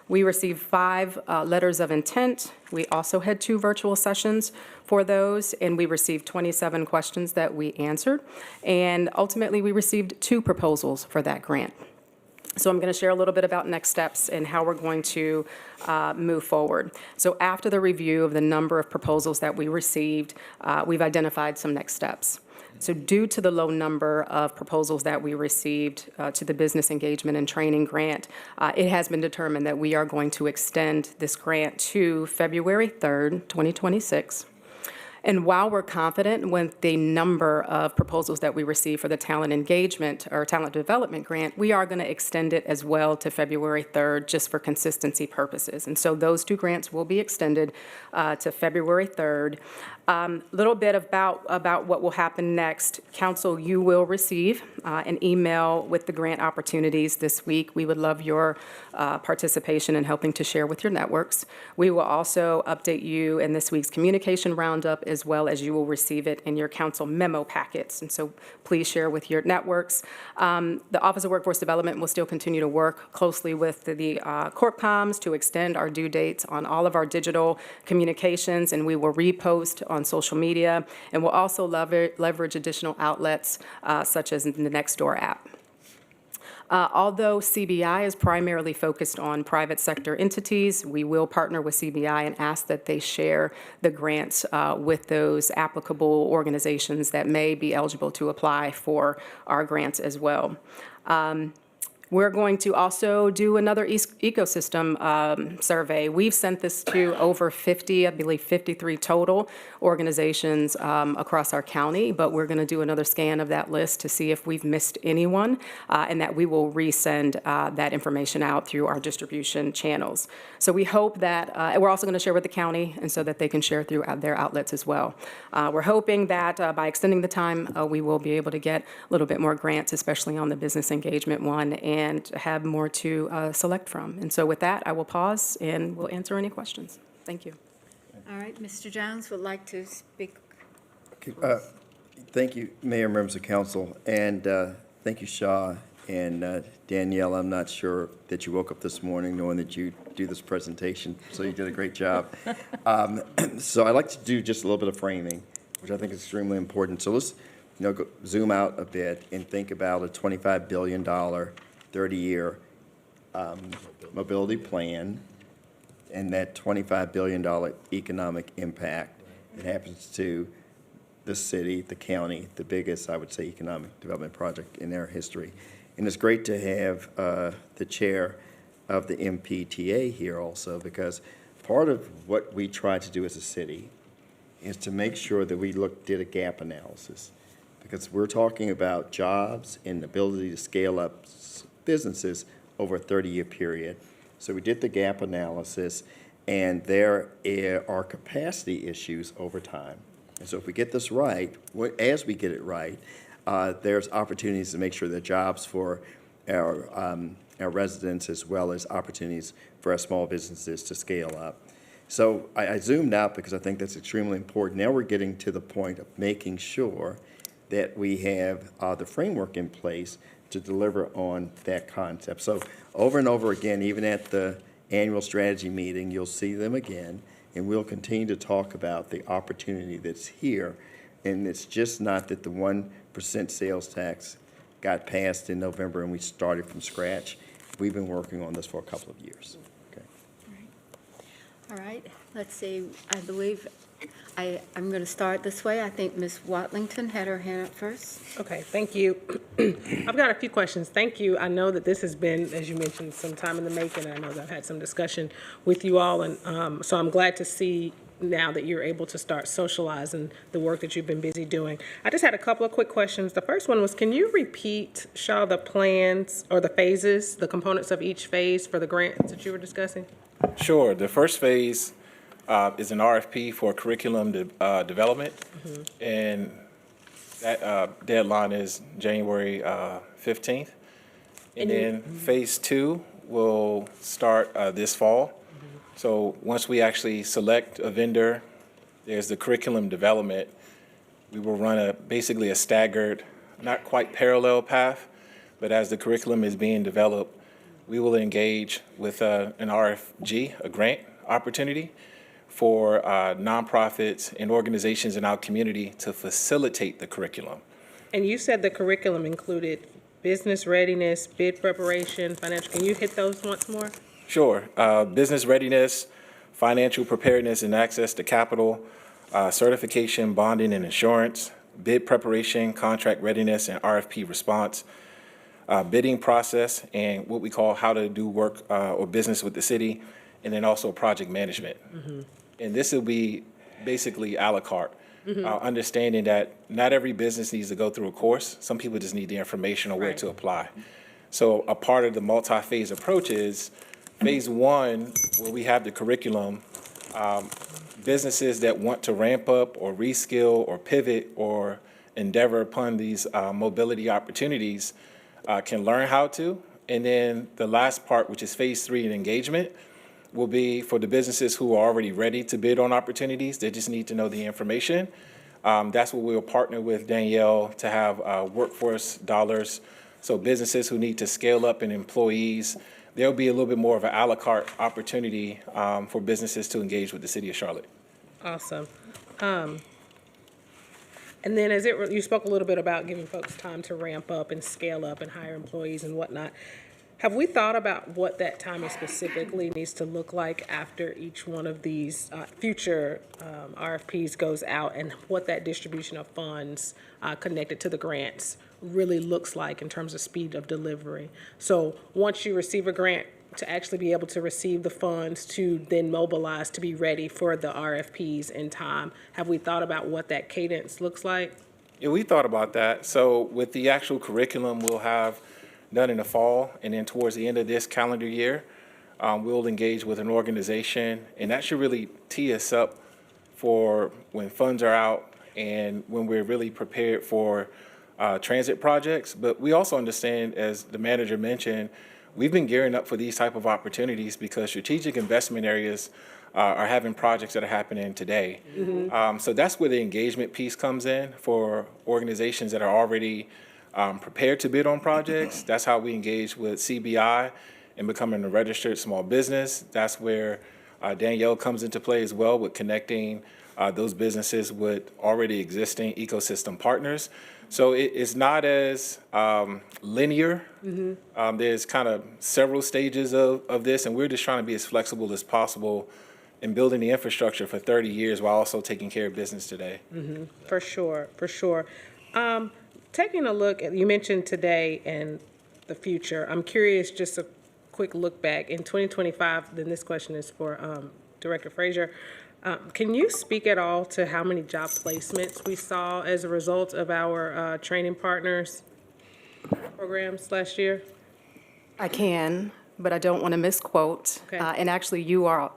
We received 5 letters of intent. We also had 2 virtual sessions for those, and we received 27 questions that we answered. And ultimately, we received 2 proposals for that grant. So I'm going to share a little bit about next steps and how we're going to move forward. So after the review of the number of proposals that we received, we've identified some next steps. So due to the low number of proposals that we received to the Business Engagement and Training Grant, it has been determined that we are going to extend this grant to February 3rd, 2026. And while we're confident with the number of proposals that we receive for the talent engagement or talent development grant, we are going to extend it as well to February 3rd just for consistency purposes. And so those 2 grants will be extended to February 3rd. Little bit about what will happen next. Council, you will receive an email with the grant opportunities this week. We would love your participation in helping to share with your networks. We will also update you in this week's communication roundup as well as you will receive it in your council memo packets. And so please share with your networks. The Office of Workforce Development will still continue to work closely with the CorpComs to extend our due dates on all of our digital communications, and we will repost on social media, and we'll also leverage additional outlets such as the Nextdoor app. Although CBI is primarily focused on private sector entities, we will partner with CBI and ask that they share the grants with those applicable organizations that may be eligible to apply for our grants as well. We're going to also do another ecosystem survey. We've sent this to over 50, I believe 53 total organizations across our county, but we're going to do another scan of that list to see if we've missed anyone, and that we will resend that information out through our distribution channels. So we hope that, we're also going to share with the county, and so that they can share through their outlets as well. We're hoping that by extending the time, we will be able to get a little bit more grants, especially on the business engagement one, and have more to select from. And so with that, I will pause and we'll answer any questions. Thank you. All right, Mr. Jones would like to speak. Thank you, Mayor, members of council, and thank you, Shaw and Danielle. I'm not sure that you woke up this morning knowing that you do this presentation, so you did a great job. So I'd like to do just a little bit of framing, which I think is extremely important. So let's go zoom out a bit and think about a $25 billion 30-year mobility plan and that $25 billion economic impact that happens to the city, the county, the biggest, I would say, economic development project in our history. And it's great to have the chair of the MPTA here also, because part of what we try to do as a city is to make sure that we did a gap analysis, because we're talking about jobs and the ability to scale up businesses over a 30-year period. So we did the gap analysis, and there are capacity issues over time. And so if we get this right, as we get it right, there's opportunities to make sure there are jobs for our residents, as well as opportunities for our small businesses to scale up. So I zoomed out because I think that's extremely important. Now we're getting to the point of making sure that we have the framework in place to deliver on that concept. So over and over again, even at the annual strategy meeting, you'll see them again, and we'll continue to talk about the opportunity that's here. And it's just not that the 1% sales tax got passed in November and we started from scratch. We've been working on this for a couple of years. Okay. All right, let's see, I believe I'm going to start this way. I think Ms. Watlington had her hand up first. Okay, thank you. I've got a few questions. Thank you. I know that this has been, as you mentioned, some time in the making. I know that I've had some discussion with you all, and so I'm glad to see now that you're able to start socializing the work that you've been busy doing. I just had a couple of quick questions. The first one was, can you repeat, Shaw, the plans or the phases, the components of each phase for the grants that you were discussing? Sure. The first phase is an RFP for curriculum development, and that deadline is January 15th. And then phase 2 will start this fall. So once we actually select a vendor, there's the curriculum development. We will run basically a staggered, not quite parallel path, but as the curriculum is being developed, we will engage with an RFG, a grant opportunity, for nonprofits and organizations in our community to facilitate the curriculum. And you said the curriculum included business readiness, bid preparation, financial. Can you hit those once more? Sure. Business readiness, financial preparedness and access to capital, certification, bonding and insurance, bid preparation, contract readiness and RFP response, bidding process, and what we call how to do work or business with the city, and then also project management. And this will be basically a la carte, understanding that not every business needs to go through a course. Some people just need the information on where to apply. So a part of the multi-phase approach is phase 1, where we have the curriculum. Businesses that want to ramp up or reskill or pivot or endeavor upon these mobility opportunities can learn how to. And then the last part, which is phase 3 in engagement, will be for the businesses who are already ready to bid on opportunities. They just need to know the information. That's what we'll partner with Danielle to have workforce dollars. So businesses who need to scale up in employees, there'll be a little bit more of an a la carte opportunity for businesses to engage with the city of Charlotte. Awesome. And then you spoke a little bit about giving folks time to ramp up and scale up and hire employees and whatnot. Have we thought about what that timing specifically needs to look like after each one of these future RFPs goes out, and what that distribution of funds connected to the grants really looks like in terms of speed of delivery? So once you receive a grant, to actually be able to receive the funds to then mobilize to be ready for the RFPs in time, have we thought about what that cadence looks like? Yeah, we thought about that. So with the actual curriculum we'll have done in the fall, and then towards the end of this calendar year, we'll engage with an organization, and that should really tee us up for when funds are out and when we're really prepared for transit projects. But we also understand, as the manager mentioned, we've been gearing up for these type of opportunities because strategic investment areas are having projects that are happening today. So that's where the engagement piece comes in for organizations that are already prepared to bid on projects. That's how we engage with CBI and becoming a registered small business. That's where Danielle comes into play as well, with connecting those businesses with already existing ecosystem partners. So it's not as linear. There's kind of several stages of this, and we're just trying to be as flexible as possible in building the infrastructure for 30 years while also taking care of business today. For sure, for sure. Taking a look at, you mentioned today and the future, I'm curious, just a quick look back. In 2025, then this question is for Director Frazier. Can you speak at all to how many job placements we saw as a result of our training partners programs last year? I can, but I don't want to misquote. Okay. And actually, you all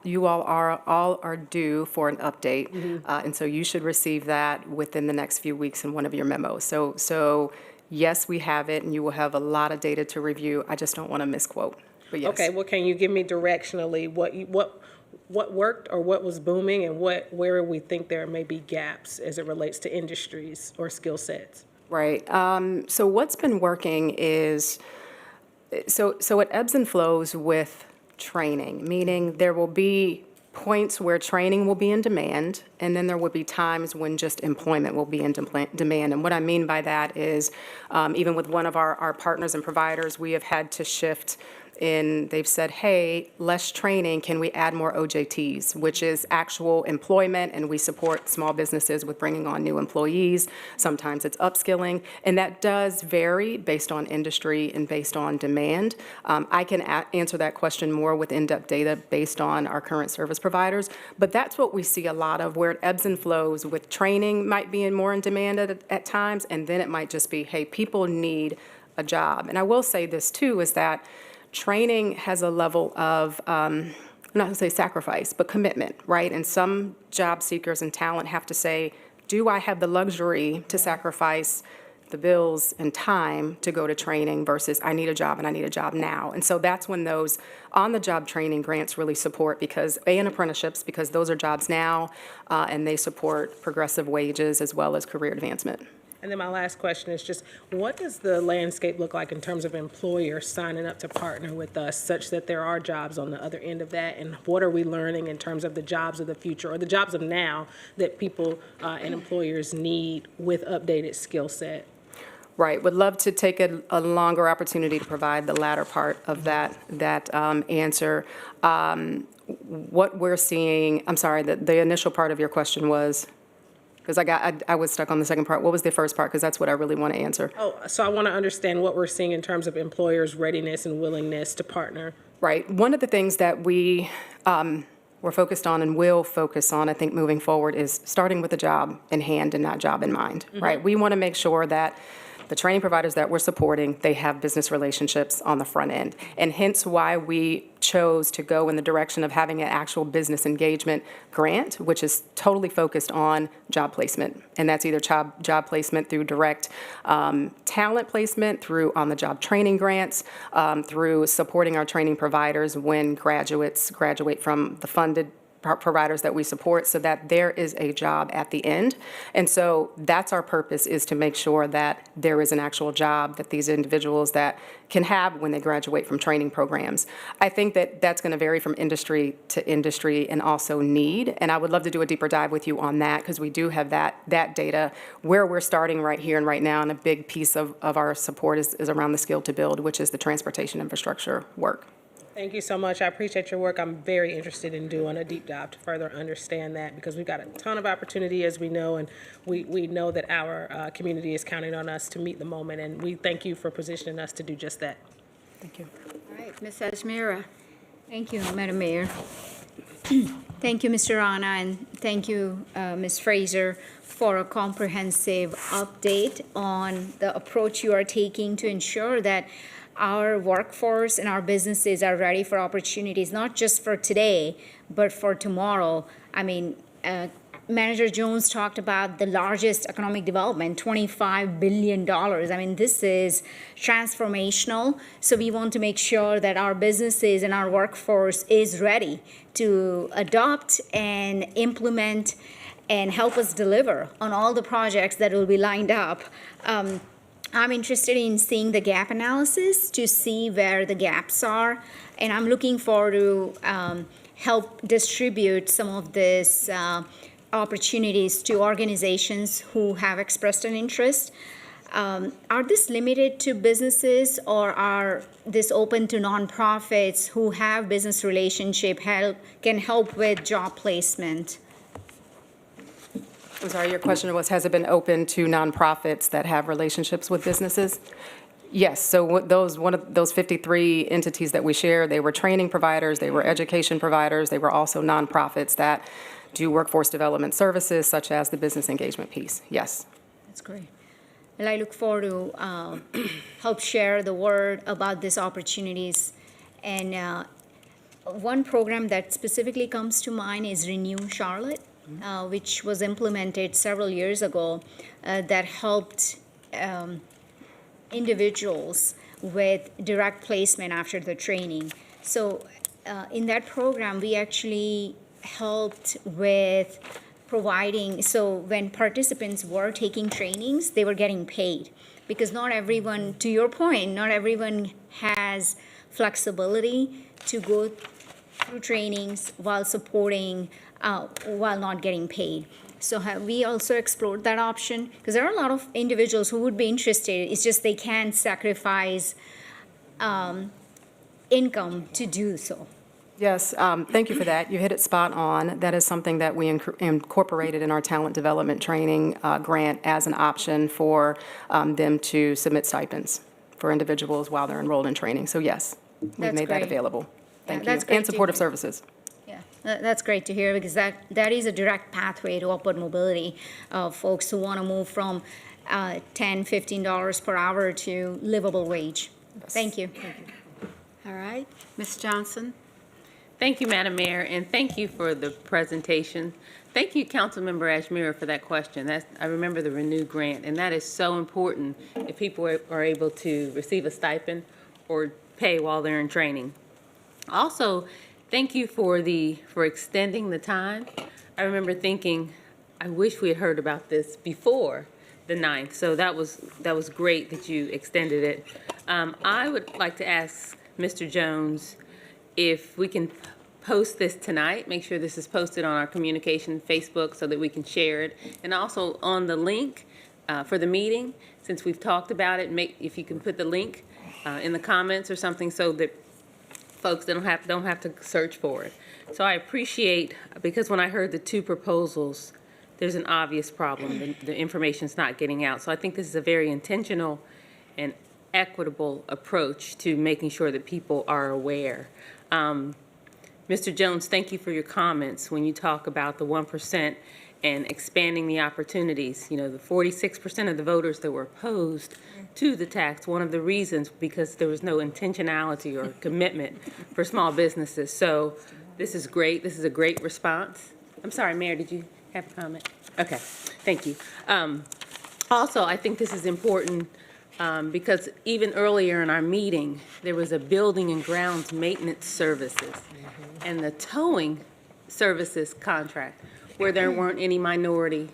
are due for an update, and so you should receive that within the next few weeks in one of your memos. So yes, we have it, and you will have a lot of data to review. I just don't want to misquote. But yes. Okay. Well, can you give me directionally what worked or what was booming, and where we think there may be gaps as it relates to industries or skill sets? Right. So what's been working is, so it ebbs and flows with training, meaning there will be points where training will be in demand, and then there will be times when just employment will be in demand. And what I mean by that is, even with one of our partners and providers, we have had to shift they've said, hey, less training, can we add more OJTs, which is actual employment, and we support small businesses with bringing on new employees. Sometimes it's upskilling, and that does vary based on industry and based on demand. I can answer that question more with in-depth data based on our current service providers, but that's what we see a lot of, where it ebbs and flows with training might be more in demand at times, and then it might just be, hey, people need a job. And I will say this too, is that training has a level of, I'm not going to say sacrifice, but commitment, right? And some job seekers and talent have to say, do I have the luxury to sacrifice the bills and time to go to training versus I need a job and I need a job now? And so that's when those on-the-job training grants really support, because and apprenticeships, because those are jobs now, and they support progressive wages as well as career advancement. And then my last question is just, what does the landscape look like in terms of employers signing up to partner with us such that there are jobs on the other end of that? And what are we learning in terms of the jobs of the future or the jobs of now that people and employers need with updated skill set? Right. Would love to take a longer opportunity to provide the latter part of that answer. What we're seeing, I'm sorry, the initial part of your question was? Because I was stuck on the second part. What was the first part? Because that's what I really want to answer. Oh, so I want to understand what we're seeing in terms of employers' readiness and willingness to partner. Right. One of the things that we're focused on and will focus on, I think, moving forward is starting with a job in hand and not job in mind, right? We want to make sure that The training providers that we're supporting, they have business relationships on the front end. And hence why we chose to go in the direction of having an actual business engagement grant, which is totally focused on job placement. And that's either job placement through direct talent placement, through on-the-job training grants, through supporting our training providers when graduates graduate from the funded providers that we support, so that there is a job at the end. And so that's our purpose, is to make sure that there is an actual job that these individuals that can have when they graduate from training programs. I think that that's going to vary from industry to industry and also need. And I would love to do a deeper dive with you on that, because we do have that data where we're starting right here and right now. And a big piece of our support is around the Skill to Build, which is the transportation infrastructure work. Thank you so much. I appreciate your work. I'm very interested in doing a deep dive to further understand that, because we've got a ton of opportunity, as we know, and we know that our community is counting on us to meet the moment, and we thank you for positioning us to do just that. Thank you. All right, Ms. Ajmira. Thank you, Madam Mayor. Thank you, Mr. Rana, and thank you, Ms. Fraser, for a comprehensive update on the approach you are taking to ensure that our workforce and our businesses are ready for opportunities, not just for today, but for tomorrow. I mean, Manager Jones talked about the largest economic development, $25 billion. I mean, this is transformational. So we want to make sure that our businesses and our workforce is ready to adopt and implement and help us deliver on all the projects that will be lined up. I'm interested in seeing the gap analysis to see where the gaps are, and I'm looking forward to help distribute some of these opportunities to organizations who have expressed an interest. Are this limited to businesses, or are this open to nonprofits who have business relationship can help with job placement? I'm sorry, your question was, has it been open to nonprofits that have relationships with businesses? Yes, so one of those 53 entities that we share, they were training providers, they were education providers, they were also nonprofits that do workforce development services, such as the business engagement piece, yes. That's great. Well, I look forward to help share the word about these opportunities. And one program that specifically comes to mind is Renew Charlotte, which was implemented several years ago, that helped individuals with direct placement after the training. So in that program, we actually helped with providing, so when participants were taking trainings, they were getting paid. Because not everyone, to your point, not everyone has flexibility to go through trainings while supporting, while not getting paid. So have we also explored that option? Because there are a lot of individuals who would be interested, it's just they can't sacrifice income to do so. Yes, thank you for that. You hit it spot on. That is something that we incorporated in our talent development training grant as an option for them to submit stipends for individuals while they're enrolled in training. So yes, we've made that available. Thank you. And supportive services. Yeah, that's great to hear, because that is a direct pathway to upward mobility of folks who want to move from $10, $15 per hour to livable wage. Yes. Thank you. All right, Ms. Johnson. Thank you, Madam Mayor, and thank you for the presentation. Thank you, Councilmember Ajmira, for that question. I remember the Renew grant, and that is so important if people are able to receive a stipend or pay while they're in training. Also, thank you for extending the time. I remember thinking, I wish we had heard about this before the 9th, so that was great that you extended it. I would like to ask Mr. Jones if we can post this tonight, make sure this is posted on our communication Facebook so that we can share it, and also on the link for the meeting, since we've talked about it, if you can put the link in the comments or something so that folks don't have to search for it. So I appreciate, because when I heard the two proposals, there's an obvious problem. The information's not getting out. So I think this is a very intentional and equitable approach to making sure that people are aware. Mr. Jones, thank you for your comments when you talk about the 1% and expanding the opportunities. You know, the 46% of the voters that were opposed to the tax, one of the reasons, because there was no intentionality or commitment for small businesses. So this is great. This is a great response. I'm sorry, Mayor, did you have a comment? Okay, thank you. Also, I think this is important because even earlier in our meeting, there was a building and grounds maintenance services and the towing services contract where there weren't any minority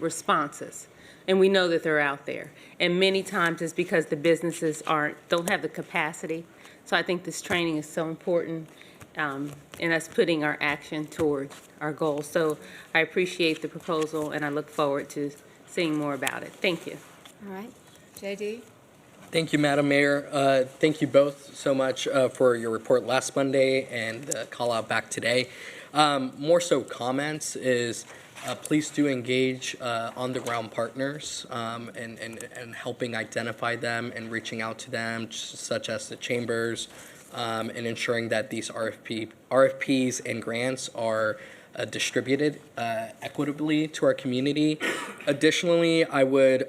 responses. And we know that they're out there. And many times it's because the businesses don't have the capacity. So I think this training is so important in us putting our action toward our goals. So I appreciate the proposal and I look forward to seeing more about it. Thank you. All right. JD? Thank you, Madam Mayor. Thank you both so much for your report last Monday and the call out back today. More so comments is please do engage on-the-ground partners and helping identify them and reaching out to them, such as the chambers, and ensuring that these RFPs and grants are distributed equitably to our community. Additionally, I would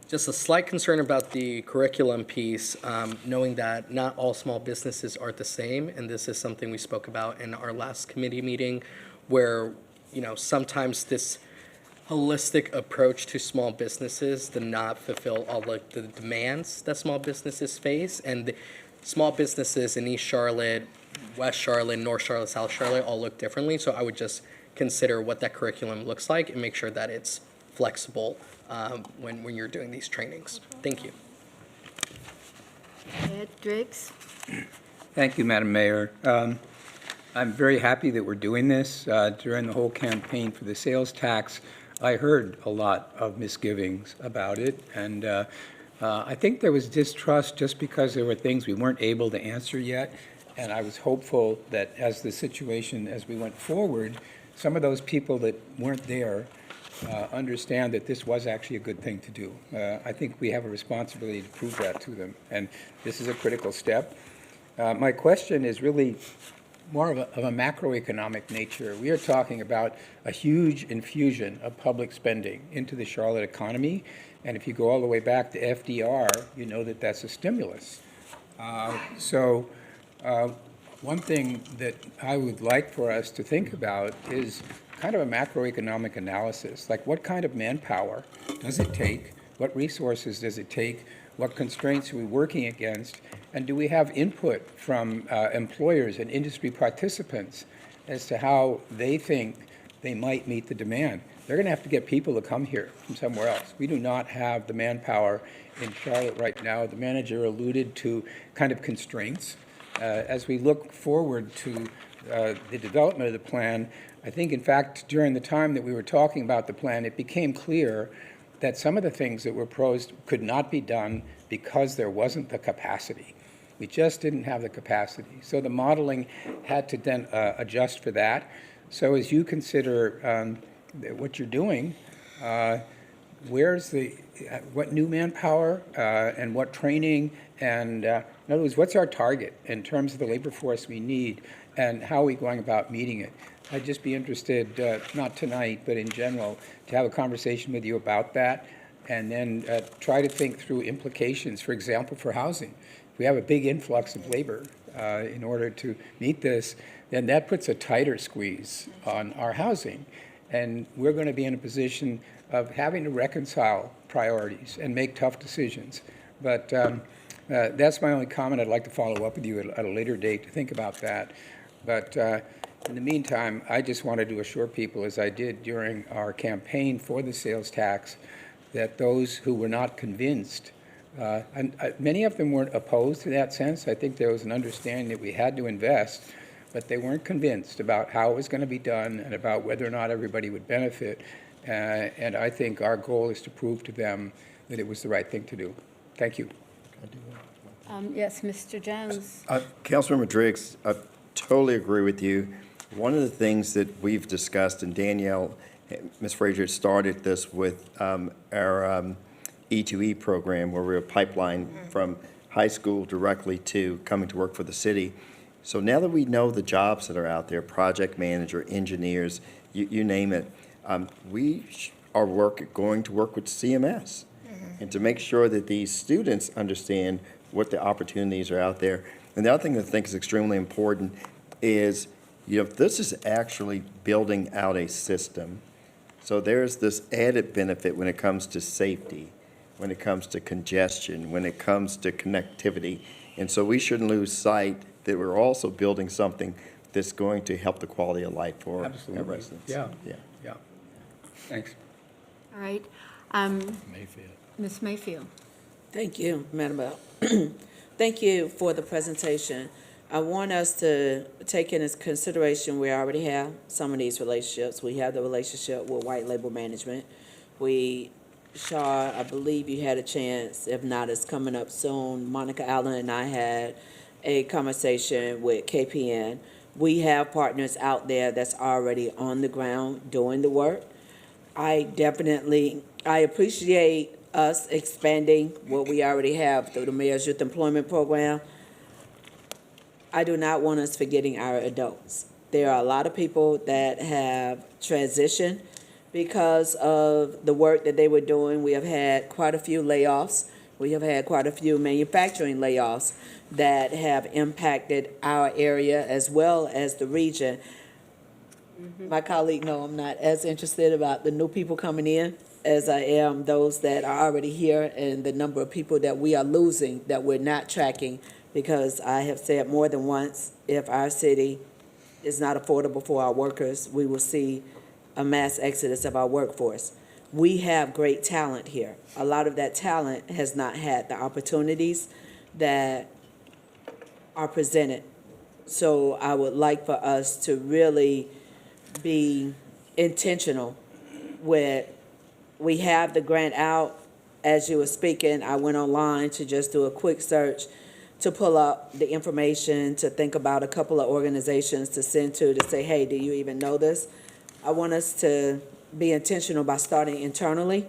just a slight concern about the curriculum piece, knowing that not all small businesses are the same, and this is something we spoke about in our last committee meeting, where sometimes this holistic approach to small businesses does not fulfill all of the demands that small businesses face, and the small businesses in East Charlotte, West Charlotte, North Charlotte, South Charlotte all look differently. So I would just consider what that curriculum looks like and make sure that it's flexible when you're doing these trainings. Thank you. Ed Driggs? Thank you, Madam Mayor. I'm very happy that we're doing this. During the whole campaign for the sales tax, I heard a lot of misgivings about it, and I think there was distrust just because there were things we weren't able to answer yet, and I was hopeful that as we went forward, some of those people that weren't there understand that this was actually a good thing to do. I think we have a responsibility to prove that to them, and this is a critical step. My question is really more of a macroeconomic nature. We are talking about a huge infusion of public spending into the Charlotte economy, and if you go all the way back to FDR, you know that that's a stimulus. One thing that I would like for us to think about is kind of a macroeconomic analysis, like what kind of manpower does it take, what resources does it take, what constraints are we working against, and do we have input from employers and industry participants as to how they think they might meet the demand? They're going to have to get people to come here from somewhere else. We do not have the manpower in Charlotte right now. The manager alluded to kind of constraints. As we look forward to the development of the plan, I think, in fact, during the time that we were talking about the plan, it became clear that some of the things that were proposed could not be done because there wasn't the capacity. We just didn't have the capacity. So the modeling had to then adjust for that. So as you consider what you're doing, what new manpower and what training, and in other words, what's our target in terms of the labor force we need, and how are we going about meeting it? I'd just be interested, not tonight, but in general, to have a conversation with you about that, and then try to think through implications, for example, for housing. If we have a big influx of labor in order to meet this, then that puts a tighter squeeze on our housing. And we're going to be in a position of having to reconcile priorities and make tough decisions. But that's my only comment. I'd like to follow up with you at a later date to think about that. But in the meantime, I just wanted to assure people, as I did during our campaign for the sales tax, that those who were not convinced, and many of them weren't opposed to that sense. I think there was an understanding that we had to invest, but they weren't convinced about how it was going to be done and about whether or not everybody would benefit. And I think our goal is to prove to them that it was the right thing to do. Thank you. Yes, Mr. Jones. Councilmember Driggs, I totally agree with you. One of the things that we've discussed, and Danielle, Ms. Frazier started this with our E2E program, where we're a pipeline from high school directly to coming to work for the city. So now that we know the jobs that are out there, project manager, engineers, you name it, we are going to work with CMS. and to make sure that these students understand what the opportunities are out there. And the other thing that I think is extremely important is, this is actually building out a system. So there's this added benefit when it comes to safety, when it comes to congestion, when it comes to connectivity. And so we shouldn't lose sight that we're also building something that's going to help the quality of life for our residents. Yeah. Thanks. All right. Ms. Mayfield. Thank you, Madam Bell. Thank you for the presentation. I want us to take into consideration we already have some of these relationships. We have the relationship with White Label Management. Shar, I believe you had a chance, if not, it's coming up soon. Monica Allen and I had a conversation with KPN. We have partners out there that's already on the ground doing the work. I appreciate us expanding what we already have through the Mayor's Youth Employment Program. I do not want us forgetting our adults. There are a lot of people that have transitioned because of the work that they were doing. We have had quite a few layoffs. We have had quite a few manufacturing layoffs that have impacted our area as well as the region. My colleague know I'm not as interested about the new people coming in as I am those that are already here, and the number of people that we are losing that we're not tracking, because I have said more than once, if our city is not affordable for our workers, we will see a mass exodus of our workforce. We have great talent here. A lot of that talent has not had the opportunities that are presented. So I would like for us to really be intentional with, we have the grant out. As you were speaking, I went online to just do a quick search to pull up the information, to think about a couple of organizations to send to say, hey, do you even know this? I want us to be intentional by starting internally.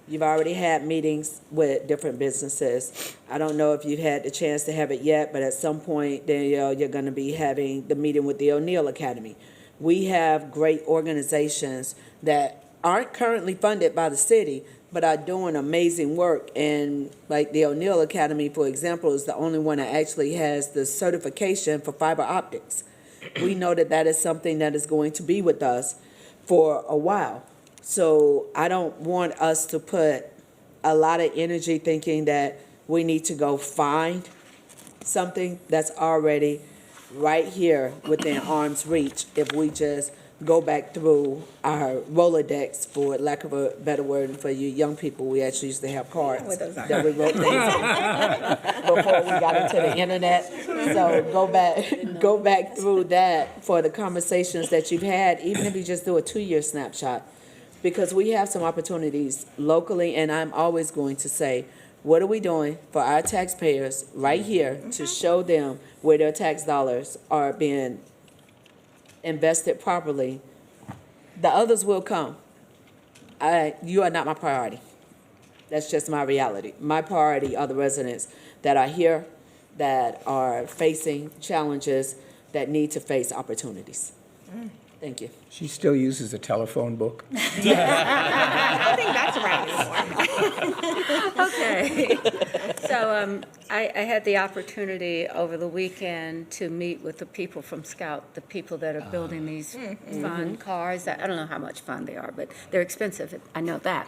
You've already had meetings with different businesses. I don't know if you've had the chance to have it yet, but at some point, Danielle, you're going to be having the meeting with the O'Neill Academy. We have great organizations that aren't currently funded by the city, but are doing amazing work. And like the O'Neill Academy, for example, is the only one that actually has the certification for fiber optics. We know that that is something that is going to be with us for a while. So I don't want us to put a lot of energy thinking that we need to go find something that's already right here within arm's reach if we just go back through our Rolodex, for lack of a better word, and for you young people, we actually used to have cards that we wrote things in before we got into the internet. So go back through that for the conversations that you've had, even if you just do a 2-year snapshot, because we have some opportunities locally, and I'm always going to say, what are we doing for our taxpayers right here to show them where their tax dollars are being invested properly? The others will come. You are not my priority. That's just my reality. My priority are the residents that are here, that are facing challenges, that need to face opportunities. Thank you. She still uses a telephone book. I think that's around anymore. Okay. So I had the opportunity over the weekend to meet with the people from Scout, the people that are building these fun cars. I don't know how much fun they are, but they're expensive. I know that.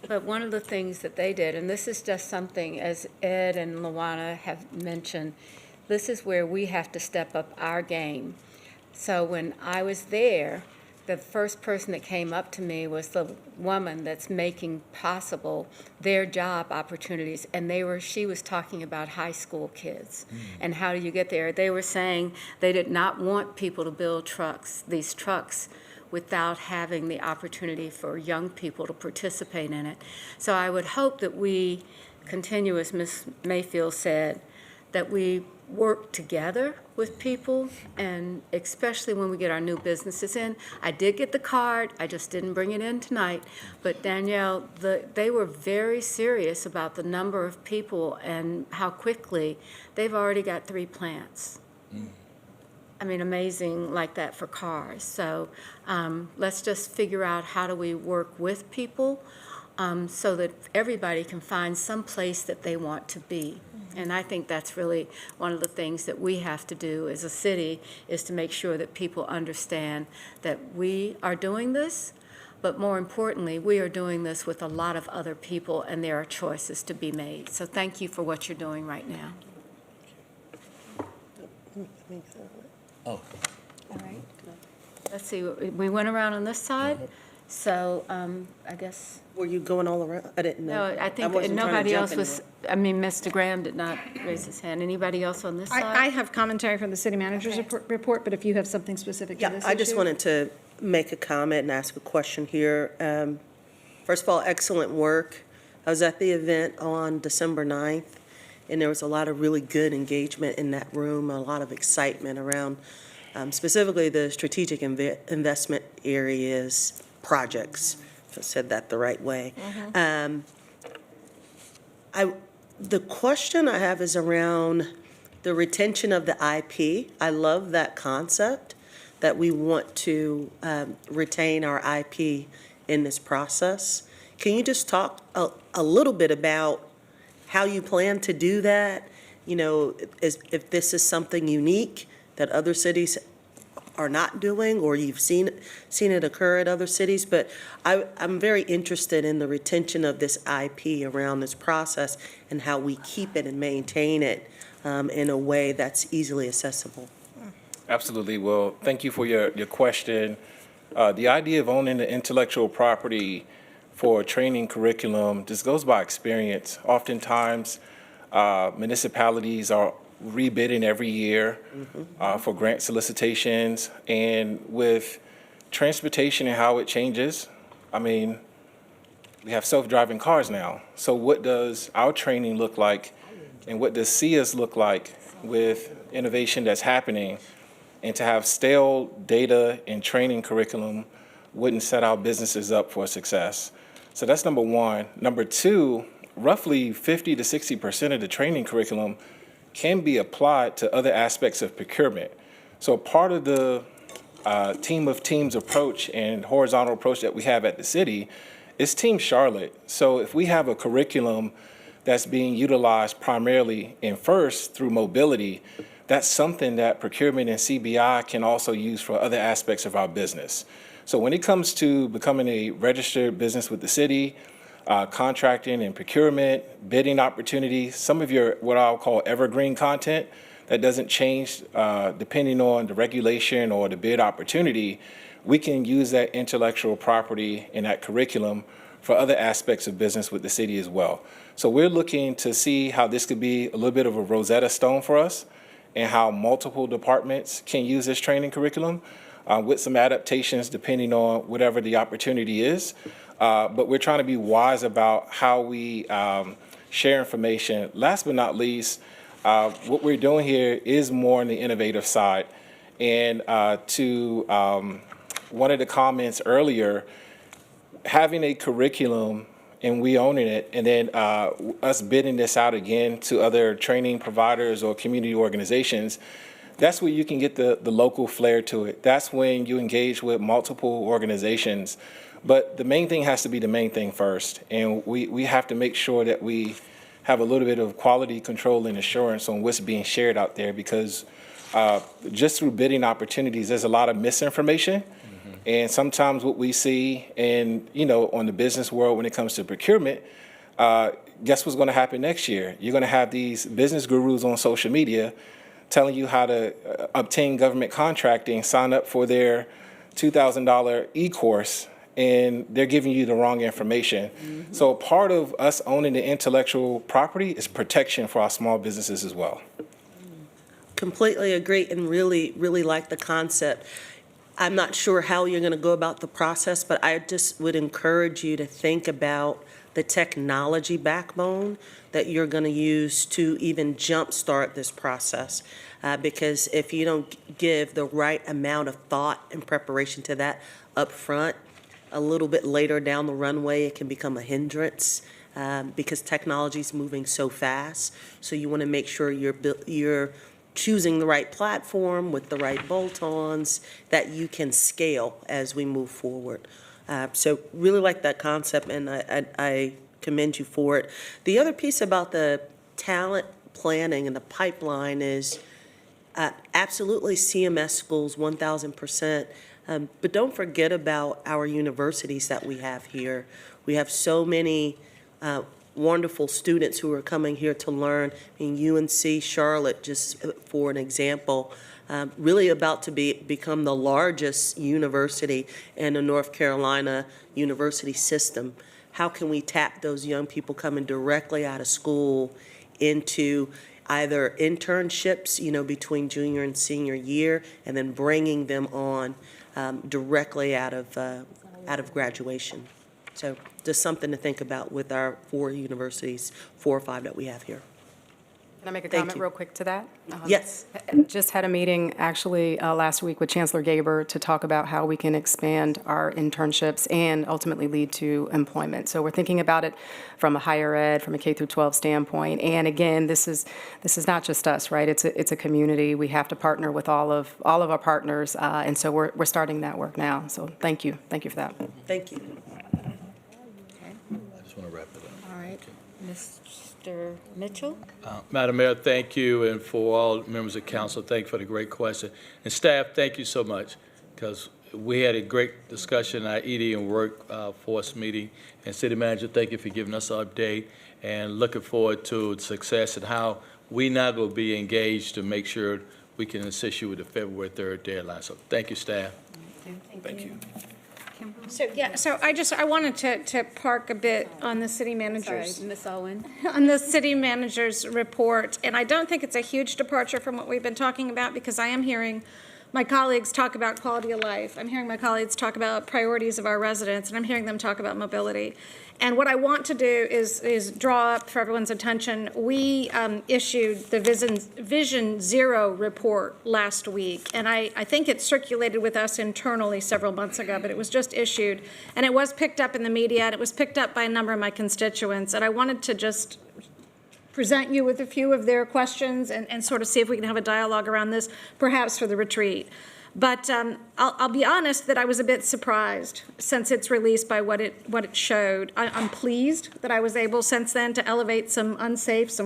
But one of the things that they did, and this is just something, as Ed and Luana have mentioned, this is where we have to step up our game. So when I was there, the first person that came up to me was the woman that's making possible their job opportunities, and she was talking about high school kids and how do you get there. They were saying they did not want people to build these trucks without having the opportunity for young people to participate in it. So I would hope that we continue, as Ms. Mayfield said, that we work together with people, and especially when we get our new businesses in. I did get the card, I just didn't bring it in tonight, but Danielle, they were very serious about the number of people and how quickly they've already got 3 plants. I mean, amazing like that for cars. So let's just figure out how do we work with people so that everybody can find some place that they want to be. And I think that's really one of the things that we have to do as a city, is to make sure that people understand that we are doing this, but more importantly, we are doing this with a lot of other people, and there are choices to be made. So thank you for what you're doing right now. Oh. All right. Let's see, we went around on this side, so I guess. Were you going all around? I didn't know. No, I think wasn't trying to nobody jump else was, I mean, Mr. Graham did not raise his hand. Anybody else on this side? I have commentary from the city manager's report, but if you have something specific to Yeah, this I just issue? wanted to make a comment and ask a question here. First of all, excellent work. I was at the event on December 9th, and there was a lot of really good engagement in that room, a lot of excitement around specifically the strategic investment areas projects. If I said that the right way. The question I have is around the retention of the IP. I love that concept, that we want to retain our IP in this process. Can you just talk a little bit about how you plan to do that? You know, if this is something unique that other cities are not doing, or you've seen it occur at other cities, but I'm very interested in the retention of this IP around this process and how we keep it and maintain it in a way that's easily accessible. Absolutely. Well, thank you for your question. The idea of owning the intellectual property for a training curriculum, this goes by experience. Oftentimes, municipalities are rebidding every year for grant solicitations, and with transportation and how it changes, I mean, we have self-driving cars now. So what does our training look like, and what does SIAS look like with innovation that's happening? And to have stale data and training curriculum wouldn't set our businesses up for success. So that's number one. Number two, roughly 50 to 60% of the training curriculum can be applied to other aspects of procurement. So part of the team of teams approach and horizontal approach that we have at the city is Team Charlotte. So if we have a curriculum that's being utilized primarily in FIRST through mobility, that's something that procurement and CBI can also use for other aspects of our business. So when it comes to becoming a registered business with the city, contracting and procurement, bidding opportunities, some of your what I'll call evergreen content that doesn't change depending on the regulation or the bid opportunity, we can use that intellectual property in that curriculum for other aspects of business with the city as well. So we're looking to see how this could be a little bit of a Rosetta Stone for us, and how multiple departments can use this training curriculum with some adaptations depending on whatever the opportunity is. But we're trying to be wise about how we share information. Last but not least, what we're doing here is more on the innovative side. And to one of the comments earlier, having a curriculum and we owning it, and then us bidding this out again to other training providers or community organizations, that's where you can get the local flair to it. That's when you engage with multiple organizations. But the main thing has to be the main thing first. And we have to make sure that we have a little bit of quality control and assurance on what's being shared out there, because just through bidding opportunities, there's a lot of misinformation. And sometimes what we see in, on the business world when it comes to procurement, guess what's going to happen next year? You're going to have these business gurus on social media telling you how to obtain government contracting, sign up for their $2,000 e-course, and they're giving you the wrong information. So part of us owning the intellectual property is protection for our small businesses as well. Completely agree, and really, really like the concept. I'm not sure how you're going to go about the process, but I just would encourage you to think about the technology backbone that you're going to use to even jumpstart this process. Because if you don't give the right amount of thought and preparation to that up front, a little bit later down the runway, it can become a hindrance because technology is moving so fast. So you want to make sure you're choosing the right platform with the right bolt-ons that you can scale as we move forward. So really like that concept, and I commend you for it. The other piece about the talent planning and the pipeline is absolutely CMS schools, 1,000%. But don't forget about our universities that we have here. We have so many wonderful students who are coming here to learn. In UNC Charlotte, just for an example, really about to become the largest university in the North Carolina university system. How can we tap those young people coming directly out of school into either internships, between junior and senior year, and then bringing them on directly out of graduation? So just something to think about with our 4 universities, 4 or 5 that we have here. Can I make a Thank comment you. real quick to that? Yes. Just had a meeting actually last week with Chancellor Gaber to talk about how we can expand our internships and ultimately lead to employment. So we're thinking about it from a higher ed, from a K through 12 standpoint. And again, this is not just us, right? It's a community. We have to partner with all of our partners, and so we're starting that work now. So thank you for that. Thank you. I just want to wrap it up. All right, Mr. Mitchell? Madam Mayor, thank you, and for all members of council, thank you for the great question. And staff, thank you so much, because we had a great discussion at ED and Workforce meeting. And City Manager, thank you for giving us an update, and looking forward to success and how we now will be engaged to make sure we can assist you with the February 3rd deadline. So thank you, staff. Thank you. So I wanted to park a bit on the city manager's. Sorry, Ms. Owen. On the city manager's report, and I don't think it's a huge departure from what we've been talking about, because I am hearing my colleagues talk about quality of life. I'm hearing my colleagues talk about priorities of our residents, and I'm hearing them talk about mobility. And what I want to do is draw up for everyone's attention. We issued the Vision Zero report last week, and I think it circulated with us internally several months ago, but it was just issued, and it was picked up in the media, and it was picked up by a number of my constituents, and I wanted to just present you with a few of their questions and sort of see if we can have a dialogue around this, perhaps for the retreat. But I'll be honest that I was a bit surprised since its release by what it showed. I'm pleased that I was able since then to elevate some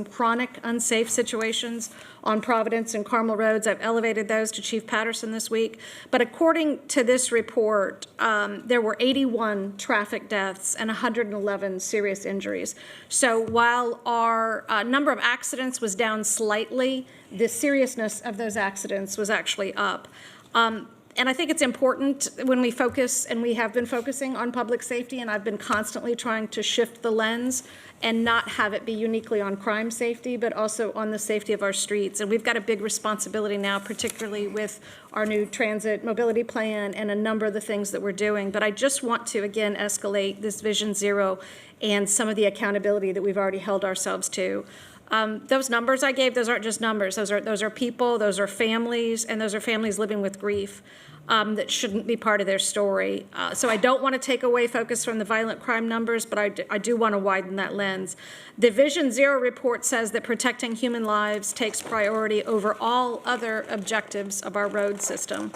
chronic unsafe situations on Providence and Carmel roads. I've elevated those to Chief Patterson this week. But according to this report, there were 81 traffic deaths and 111 serious injuries. So while our number of accidents was down slightly, the seriousness of those accidents was actually up. And I think it's important when we focus, and we have been focusing on public safety, and I've been constantly trying to shift the lens and not have it be uniquely on crime safety, but also on the safety of our streets. And we've got a big responsibility now, particularly with our new transit mobility plan and a number of the things that we're doing. But I just want to, again, escalate this Vision Zero and some of the accountability that we've already held ourselves to. Those numbers I gave, those aren't just numbers. Those are people, those are families, and those are families living with grief that shouldn't be part of their story. So I don't want to take away focus from the violent crime numbers, but I do want to widen that lens. The Vision Zero report says that protecting human lives takes priority over all other objectives of our road system.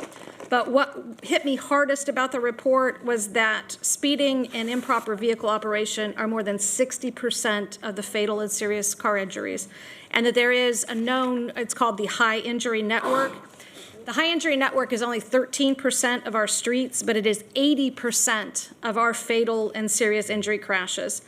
But what hit me hardest about the report was that speeding and improper vehicle operation are more than 60% of the fatal and serious car injuries, and that there is a known, it's called the high injury network. The high injury network is only 13% of our streets, but it is 80% of our fatal and serious injury crashes.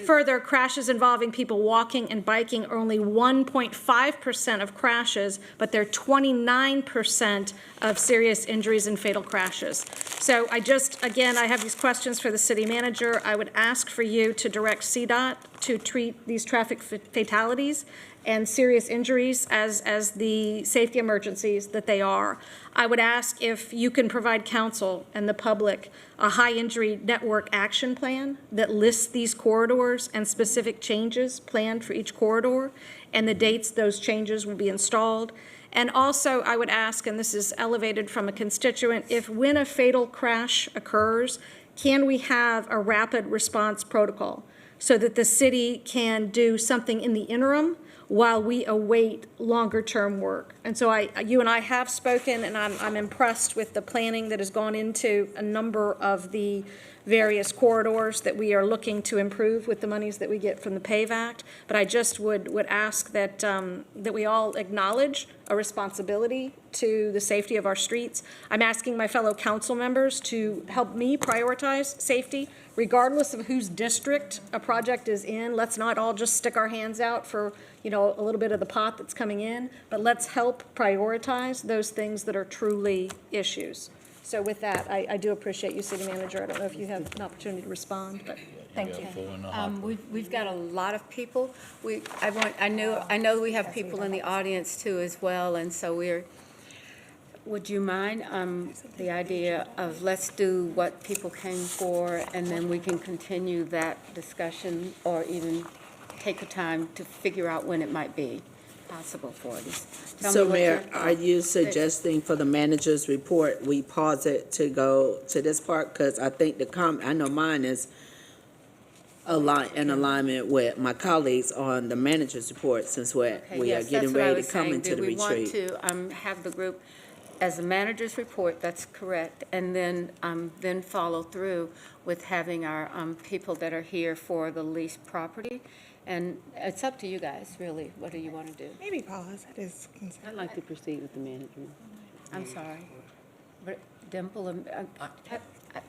Further, crashes involving people walking and biking are only 1.5% of crashes, but they're 29% of serious injuries and fatal crashes. So I have these questions for the city manager. I would ask for you to direct CDOT to treat these traffic fatalities and serious injuries as the safety emergencies that they are. I would ask if you can provide council and the public a high injury network action plan that lists these corridors and specific changes planned for each corridor and the dates those changes will be installed. And also I would ask, and this is elevated from a constituent, if when a fatal crash occurs, can we have a rapid response protocol so that the city can do something in the interim while we await longer-term work. And so you and I have spoken, and I'm impressed with the planning that has gone into a number of the various corridors that we are looking to improve with the monies that we get from the PAVE Act. But I just would ask that, that we all acknowledge a responsibility to the safety of our streets. I'm asking my fellow council members to help me prioritize safety, regardless of whose district a project is in. Let's not all just stick our hands out for, a little bit of the pot that's coming in, but let's help prioritize those things that are truly issues. So with that, I do appreciate you, City Manager. I don't know if you have an opportunity to respond, but thank you. We've got a lot of people. I know we have people in the audience too as well, and so would you mind, the idea of let's do what people came for, and then we can continue that discussion, or even take the time to figure out when it might be possible for us. Tell me So what your Mayor, are you suggesting for the manager's report, we pause it to go to this part? Because I think I know mine is in alignment with my colleagues on the manager's report, since we are Yes, getting that's what I ready was to come saying. into the retreat. Do we want to have the group as a manager's report? That's correct. And then follow through with having our people that are here for the leased property. And it's up to you guys, really. What do you want to do? Maybe pause. That is I'd like to proceed with the manager. I'm sorry. But Dimple,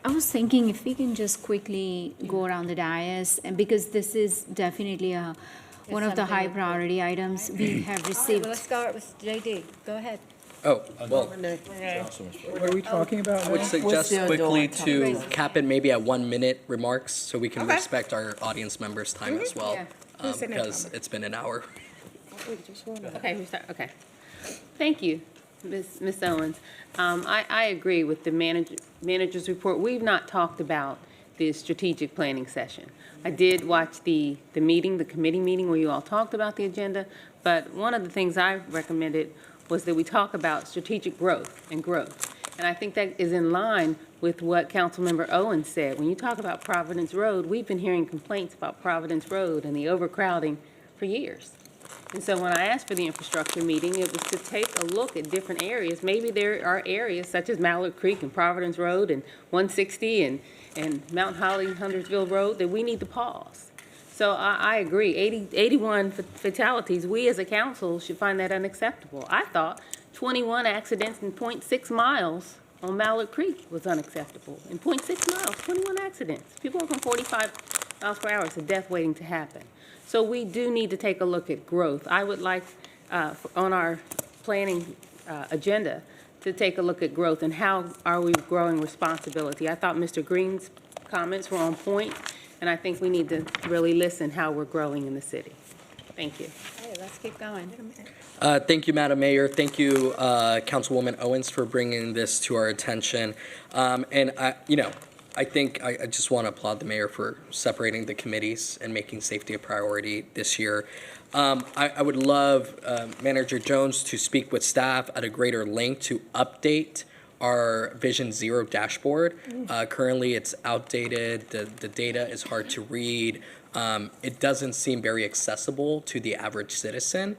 I was thinking if we can just quickly go around the dais, and because this is definitely one of the high priority items we have all right, received. well, let's start with JD. Go ahead. Oh, well, What are we talking about I would now? suggest still quickly doing to cap it maybe at 1 minute remarks so we can respect our audience members' time as well. Yeah. Because it's been an hour. Okay, we start, okay. Thank you, Ms. Owens. I agree with the manager's report. We've not talked about the strategic planning session. I did watch the meeting, the committee meeting where you all talked about the agenda, but one of the things I recommended was that we talk about strategic growth. And I think that is in line with what Councilmember Owens said. When you talk about Providence Road, we've been hearing complaints about Providence Road and the overcrowding for years. And so when I asked for the infrastructure meeting, it was to take a look at different areas. Maybe there are areas such as Mallard Creek and Providence Road and 160 and Mount Holly, Huntersville Road that we need to pause. So I agree, 81 fatalities, we as a council should find that unacceptable. I thought 21 accidents in 0.6 miles on Mallard Creek was unacceptable. In 0.6 miles, 21 accidents. People going 45 miles per hour, it's a death waiting to happen. So we do need to take a look at growth. I would like, on our planning agenda, to take a look at growth and how are we growing responsibility. I thought Mr. Green's comments were on point, and I think we need to really listen how we're growing in the city. Thank you. Hey, let's keep going. Thank you, Madam Mayor. Thank you, Councilwoman Owens, for bringing this to our attention. And I think I just want to applaud the mayor for separating the committees and making safety a priority this year. I would love Manager Jones to speak with staff at a greater length to update our Vision Zero dashboard. Currently, it's outdated. The data is hard to read. It doesn't seem very accessible to the average citizen.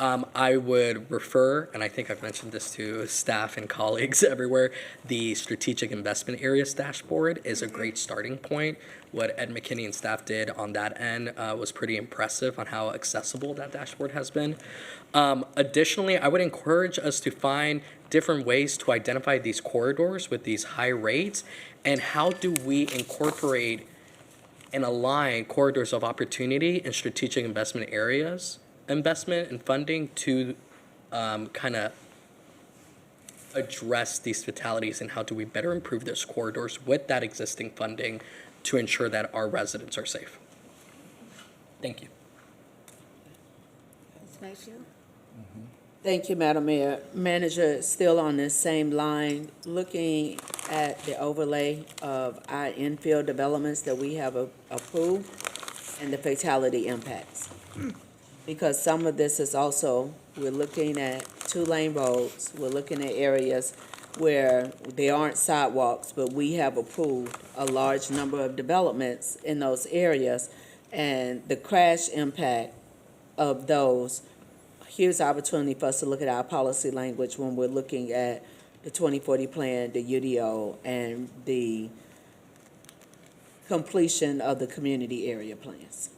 I would refer, and I think I've mentioned this to staff and colleagues everywhere, the Strategic Investment Areas dashboard is a great starting point. What Ed McKinney and staff did on that end was pretty impressive on how accessible that dashboard has been. Additionally, I would encourage us to find different ways to identify these corridors with these high rates, and how do we incorporate and align corridors of opportunity in strategic investment areas, investment and funding to kind of address these fatalities, and how do we better improve those corridors with that existing funding to ensure that our residents are safe. Thank you. Thank you, Madam Mayor. Manager, still on this same line, looking at the overlay of our infill developments that we have approved and the fatality impacts. Because some of this is also, we're looking at 2-lane roads, we're looking at areas where there aren't sidewalks, but we have approved a large number of developments in those areas, and the crash impact of those. Here's opportunity for us to look at our policy language when we're looking at the 2040 plan, the UDO, and the completion of the community area plans.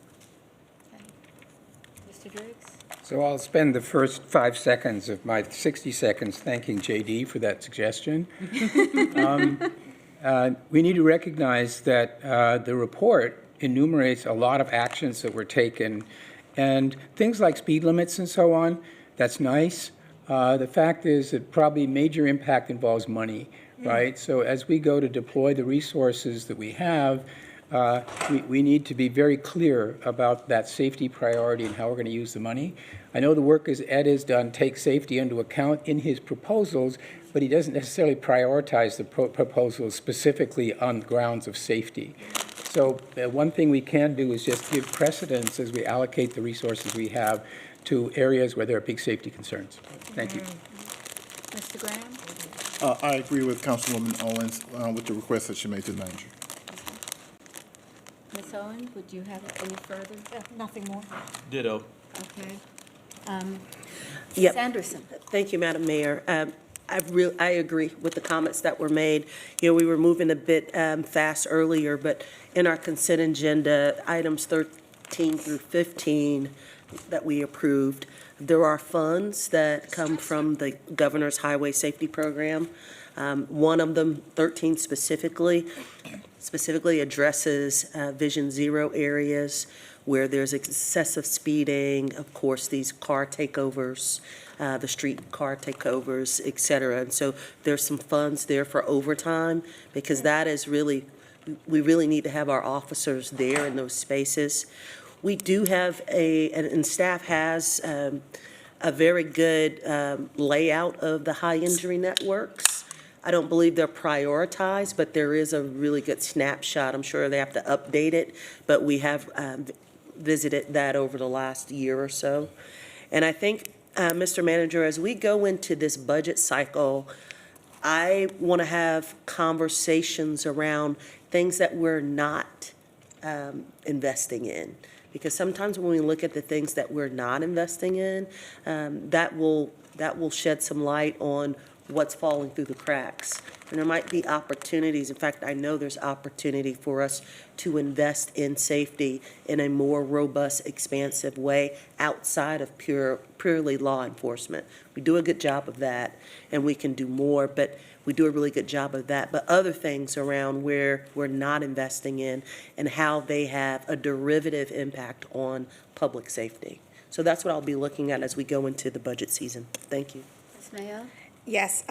Mr. Driggs? So I'll spend the first 5 seconds of my 60 seconds thanking JD for that suggestion. We need to recognize that the report enumerates a lot of actions that were taken, and things like speed limits and so on, that's nice. The fact is that probably major impact involves money, right? So as we go to deploy the resources that we have, we need to be very clear about that safety priority and how we're going to use the money. I know the work as Ed has done takes safety into account in his proposals, but he doesn't necessarily prioritize the proposals specifically on grounds of safety. So one thing we can do is just give precedence as we allocate the resources we have to areas where there are big safety concerns. Thank you. Mr. Graham? I agree with Councilwoman Owens with the request that she made to the manager. Ms. Owen, would you have any further? Nothing more. Ditto. Okay. Yep. Sanderson? Thank you, Madam Mayor. I agree with the comments that were made. You know, we were moving a bit fast earlier, but in our consent agenda, items 13 through 15 that we approved, there are funds that come from the Governor's Highway Safety Program. One of them, 13 specifically addresses Vision Zero areas where there's excessive speeding, of course, these car takeovers, the street car takeovers, et cetera. And so there's some funds there for overtime, because that is really, we really need to have our officers there in those spaces. We do have and staff has a very good layout of the high injury networks. I don't believe they're prioritized, but there is a really good snapshot. I'm sure they have to update it, but we have visited that over the last year or so. And I think, Mr. Manager, as we go into this budget cycle, I want to have conversations around things that we're not investing in. Because sometimes when we look at the things that we're not investing in, that will shed some light on what's falling through the cracks. And there might be opportunities. In fact, I know there's opportunity for us to invest in safety in a more robust, expansive way outside of purely law enforcement. We do a good job of that, and we can do more, but we do a really good job of that. But other things around where we're not investing in and how they have a derivative impact on public safety. So that's what I'll be looking at as we go into the budget season. Thank you. Ms. Mayo? Yes,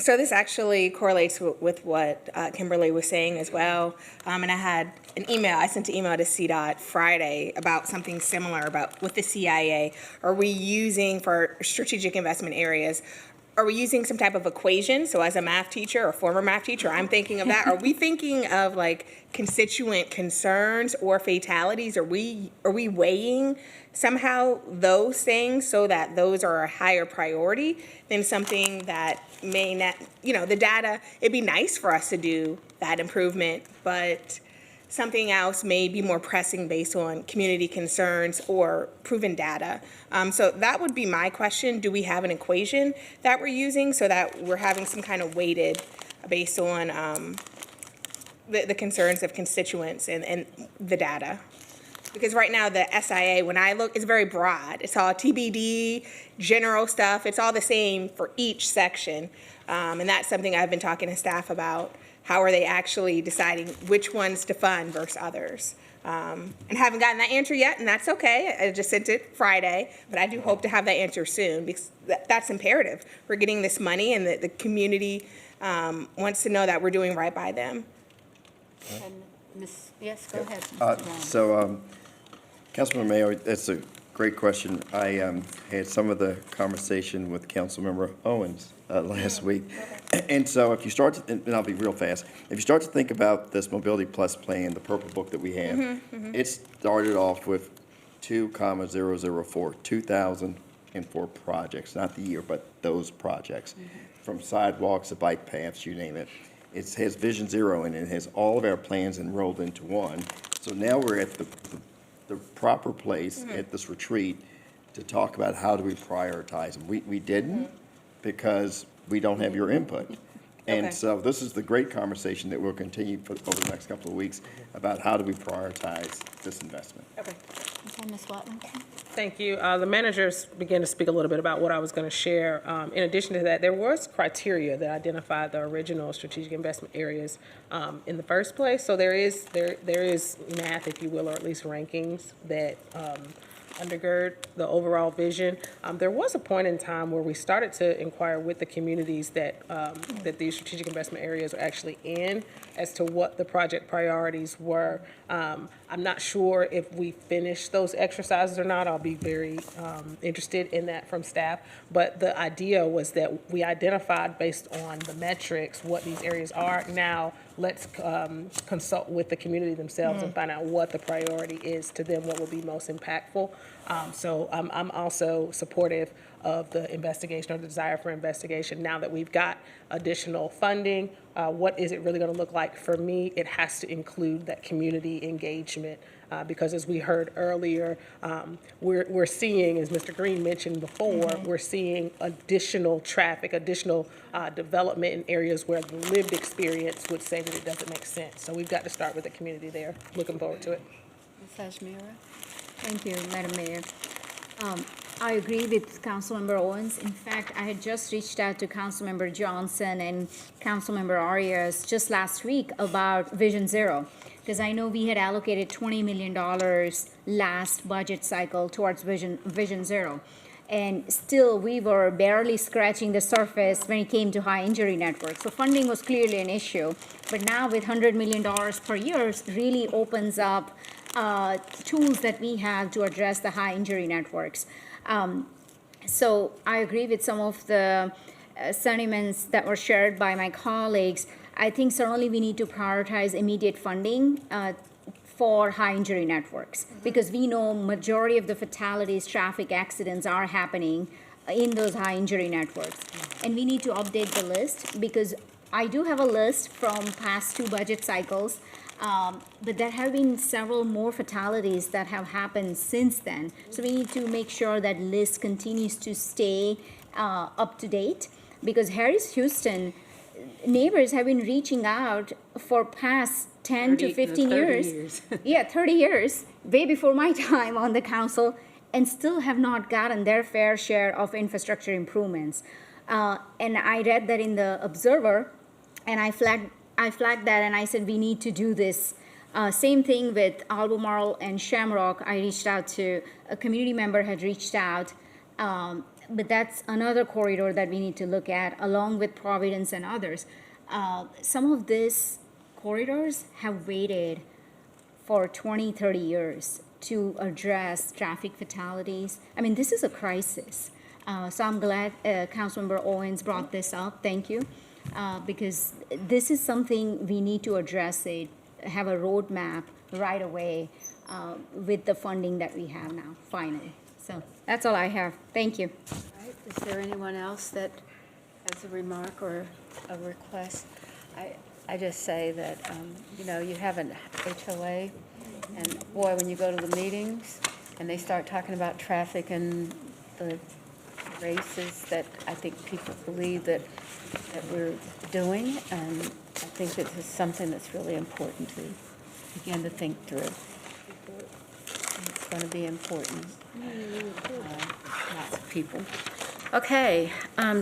so this actually correlates with what Kimberly was saying as well. And I sent an email to CDOT Friday about something similar about with the CIA. Are we using for strategic investment areas, are we using some type of equation? So as a math teacher or former math teacher, I'm thinking of that. Are we thinking of like constituent concerns or fatalities? Are we weighing somehow those things so that those are a higher priority than something that may not, the data, it'd be nice for us to do that improvement, but something else may be more pressing based on community concerns or proven data. So that would be my question. Do we have an equation that we're using so that we're having some kind of weighted based on the concerns of constituents and the data? Because right now the SIA, when I look, it's very broad. It's all TBD, general stuff. It's all the same for each section. And that's something I've been talking to staff about. How are they actually deciding which ones to fund versus others? And haven't gotten that answer yet, and that's okay. I just sent it Friday, but I do hope to have that answer soon because that's imperative. We're getting this money, and the community wants to know that we're doing right by them. Yes, go ahead. Councilmember Mayo, that's a great question. I had some of the conversation with Councilmember Owens last week. And so if you start to, and I'll be real fast, if you start to think about this Mobility Plus plan, the purple book that we have, it started off with 2,004, 2,004 projects, not the year, but those projects, from sidewalks to bike paths, you name it. It has Vision Zero in it. It has all of our plans enrolled into one. So now we're at the proper place at this retreat to talk about how do we prioritize them. We didn't because we don't have your input. And Okay. so this is the great conversation that we'll continue over the next couple of weeks about how do we prioritize this investment. Okay. Ms. Watson? Thank you. The managers began to speak a little bit about what I was going to share. In addition to that, there was criteria that identified the original strategic investment areas in the first place. So there is math, if you will, or at least rankings that undergird the overall vision. There was a point in time where we started to inquire with the communities that these strategic investment areas are actually in as to what the project priorities were. I'm not sure if we finished those exercises or not. I'll be very interested in that from staff. But the idea was that we identified based on the metrics what these areas are. Now let's consult with the community themselves and find out what the priority is to them, what will be most impactful. So I'm also supportive of the investigation or the desire for investigation. Now that we've got additional funding, what is it really going to look like? For me, it has to include that community engagement because as we heard earlier, we're seeing, as Mr. Green mentioned before, we're seeing additional traffic, additional development in areas where the lived experience would say that it doesn't make sense. So we've got to start with the community there. Looking forward to it. Ms. Ajmera? Thank you, Madam Mayor. I agree with Councilmember Owens. In fact, I had just reached out to Councilmember Johnson and Councilmember Arias just last week about Vision Zero, because I know we had allocated $20 million last budget cycle towards Vision Zero. And still, we were barely scratching the surface when it came to high injury networks. So funding was clearly an issue. But now with $100 million per year, really opens up tools that we have to address the high injury networks. So I agree with some of the sentiments that were shared by my colleagues. I think certainly we need to prioritize immediate funding for high injury networks because we know majority of the fatalities, traffic accidents are happening in those high injury networks. And we need to update the list because I do have a list from past 2 budget cycles. But there have been several more fatalities that have happened since then. So we need to make sure that list continues to stay up to date because Harris Houston neighbors have been reaching out for past 10 to 15 years. Yeah, 30 years, way before my time on the council, and still have not gotten their fair share of infrastructure improvements. And I read that in the Observer, and I flagged that and I said, we need to do this. Same thing with Albemarle and Shamrock. I reached out to, a community member had reached out, but that's another corridor that we need to look at along with Providence and others. Some of these corridors have waited for 20, 30 years to address traffic fatalities. I mean, this is a crisis. So I'm glad Councilmember Owens brought this up. Thank you. Because this is something we need to address it, have a roadmap right away with the funding that we have now, finally. So that's all I have. Thank you. All right. Is there anyone else that has a remark or a request? I just say that, you have an HOA, and boy, when you go to the meetings and they start talking about traffic and the races that I think people believe that we're doing, and I think that this is something that's really important to begin to think through. It's going to be important. Lots of people. Okay,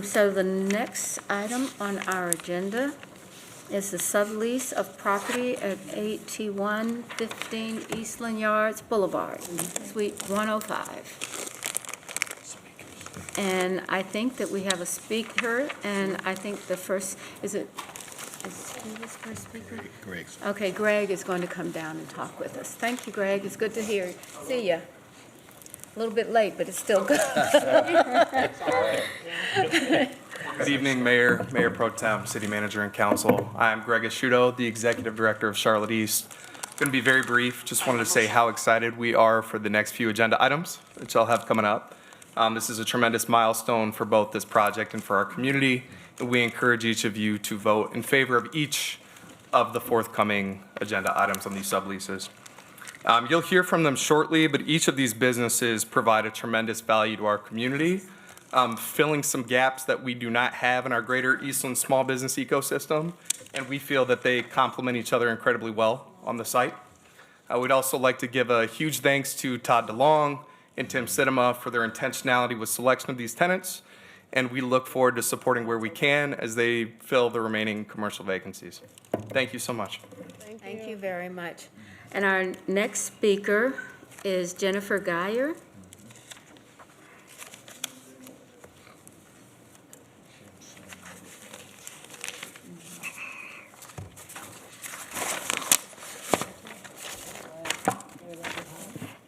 so the next item on our agenda is the sublease of property at 8115 Eastland Yards Boulevard, Suite 105. And I think that we have a speaker, and I think the first, who is the first speaker? Greg. Okay, Greg is going to come down and talk with us. Thank you, Greg. It's good to hear you. See ya. A little bit late, but it's still good. Good evening, Mayor, Mayor Pro Tem, City Manager, and Council. I'm Greg Asciuto, the Executive Director of Charlotte East. Going to be very brief. Just wanted to say how excited we are for the next few agenda items that y'all have coming up. This is a tremendous milestone for both this project and for our community, and we encourage each of you to vote in favor of each of the forthcoming agenda items on these subleases. You'll hear from them shortly, but each of these businesses provide a tremendous value to our community filling some gaps that we do not have in our greater Eastland small business ecosystem, and we feel that they complement each other incredibly well on the site. I would also like to give a huge thanks to Todd DeLong and Tim Sidema for their intentionality with selection of these tenants, and we look forward to supporting where we can as they fill the remaining commercial vacancies. Thank you so much. Thank you very much. And our next speaker is Jennifer Geyer.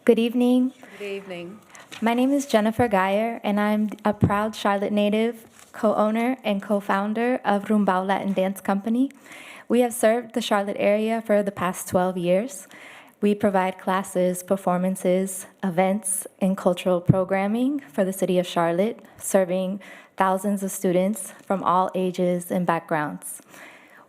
Good evening. Good evening. My name is Jennifer Geyer, and I'm a proud Charlotte native, co-owner and co-founder of Rumbao Latin Dance Company. We have served the Charlotte area for the past 12 years. We provide classes, performances, events, and cultural programming for the city of Charlotte, serving thousands of students from all ages and backgrounds.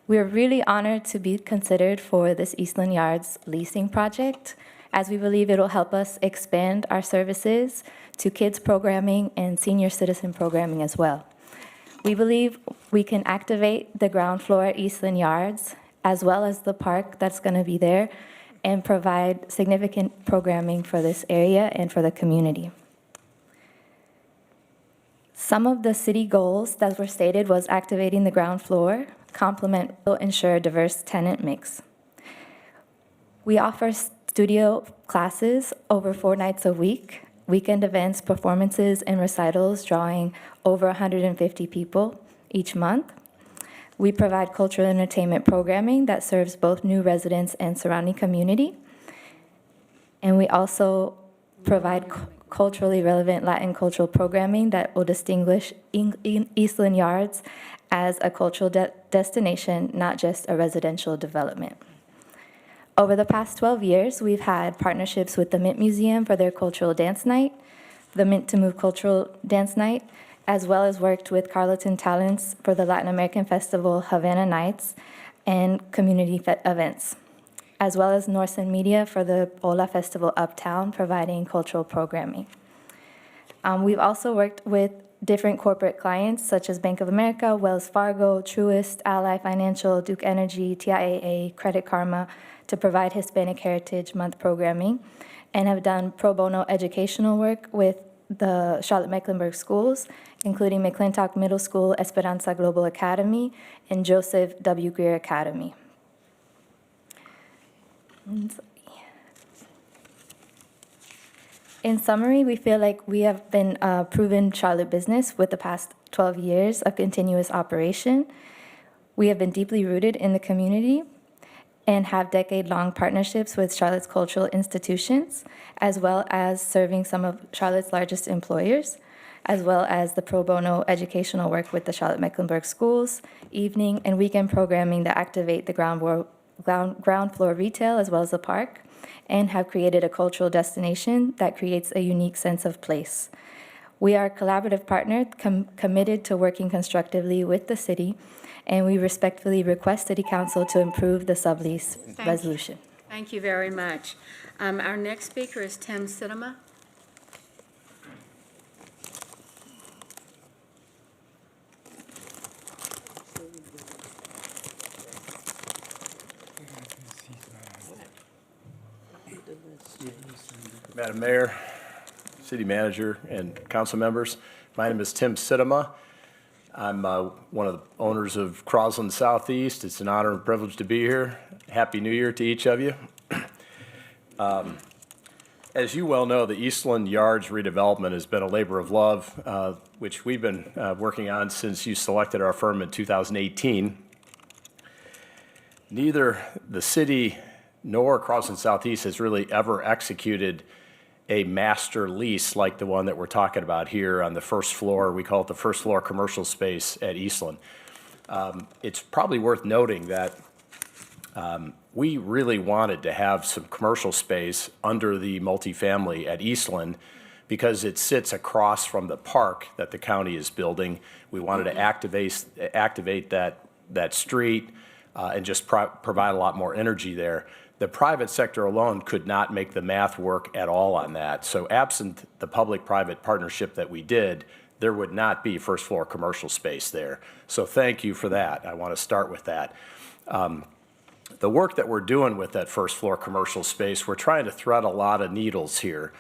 We're really honored to be considered for this Eastland Yards leasing project, as we believe it'll help us expand our services to kids programming and senior citizen programming as well. We believe we can activate the ground floor at Eastland Yards, as well as the park that's going to be there, and provide significant programming for this area and for the community. Some of the city goals that were stated was activating the ground floor, complement will ensure a diverse tenant mix. We offer studio classes over 4 nights a week, weekend events, performances, and recitals drawing over 150 people each month. We provide cultural entertainment programming that serves both new residents and surrounding community. And we also provide culturally relevant Latin cultural programming that will distinguish Eastland Yards as a cultural destination, not just a residential development. Over the past 12 years, we've had partnerships with the Mint Museum for their cultural dance night, the Mint to Move cultural dance night, as well as worked with Carleton Talents for the Latin American Festival Havana Nights and community events, as well as Norsen Media for the Ola Festival Uptown, providing cultural programming. We've also worked with different corporate clients such as Bank of America, Wells Fargo, Truist, Ally Financial, Duke Energy, TIAA, Credit Karma, to provide Hispanic Heritage Month programming, and have done pro bono educational work with the Charlotte-Mecklenburg schools, including McClintock Middle School, Esperanza Global Academy, and Joseph W. Greer Academy. In summary, we feel like we have been a proven Charlotte business with the past 12 years of continuous operation. We have been deeply rooted in the community and have decade-long partnerships with Charlotte's cultural institutions, as well as serving some of Charlotte's largest employers, as well as the pro bono educational work with the Charlotte-Mecklenburg schools, evening and weekend programming that activate the ground floor retail as well as the park, and have created a cultural destination that creates a unique sense of place. We are a collaborative partner committed to working constructively with the city, and we respectfully request City Council to improve the sublease resolution. Thank you very much. Our next speaker is Tim Sidema. Madam Mayor, City Manager, and council members, my name is Tim Sidema. I'm one of the owners of Crosland Southeast. It's an honor and privilege to be here. Happy New Year to each of you. As you well know, the Eastland Yards redevelopment has been a labor of love, which we've been working on since you selected our firm in 2018. Neither the city nor Crosland Southeast has really ever executed a master lease like the one that we're talking about here on the first floor. We call it the first floor commercial space at Eastland. It's probably worth noting that we really wanted to have some commercial space under the multifamily at Eastland because it sits across from the park that the county is building. We wanted to activate that street and just provide a lot more energy there. The private sector alone could not make the math work at all on that. So absent the public-private partnership that we did, there would not be first floor commercial space there. So thank you for that. I want to start with that. The work that we're doing with that first floor commercial space, we're trying to thread a lot of needles here.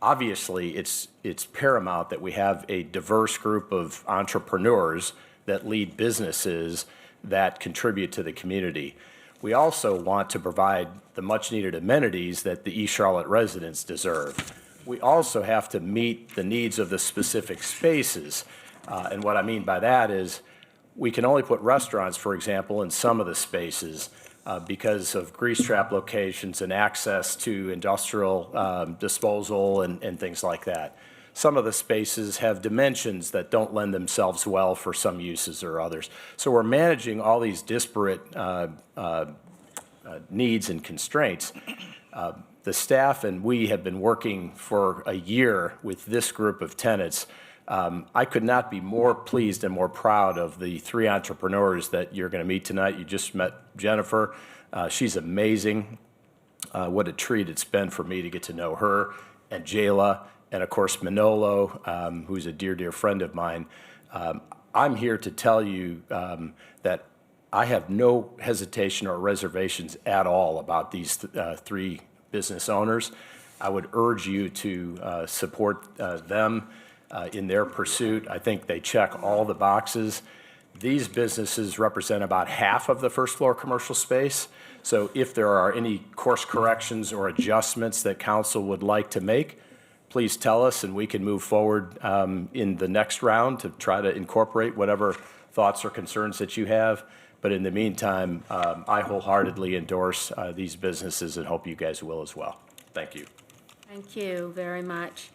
Obviously, it's paramount that we have a diverse group of entrepreneurs that lead businesses that contribute to the community. We also want to provide the much-needed amenities that the East Charlotte residents deserve. We also have to meet the needs of the specific spaces. And what I mean by that is we can only put restaurants, for example, in some of the spaces because of grease trap locations and access to industrial disposal and things like that. Some of the spaces have dimensions that don't lend themselves well for some uses or others. So we're managing all these disparate needs and constraints. The staff and we have been working for a year with this group of tenants. I could not be more pleased and more proud of the 3 entrepreneurs that you're going to meet tonight. You just met Jennifer. She's amazing. What a treat it's been for me to get to know her, and Jayla, and of course Manolo, who's a dear, dear friend of mine. I'm here to tell you that I have no hesitation or reservations at all about these 3 business owners. I would urge you to support them in their pursuit. I think they check all the boxes. These businesses represent about half of the first floor commercial space. So if there are any course corrections or adjustments that council would like to make, please tell us and we can move forward in the next round to try to incorporate whatever thoughts or concerns that you have. But in the meantime, I wholeheartedly endorse these businesses and hope you guys will as well. Thank you. Thank you very much.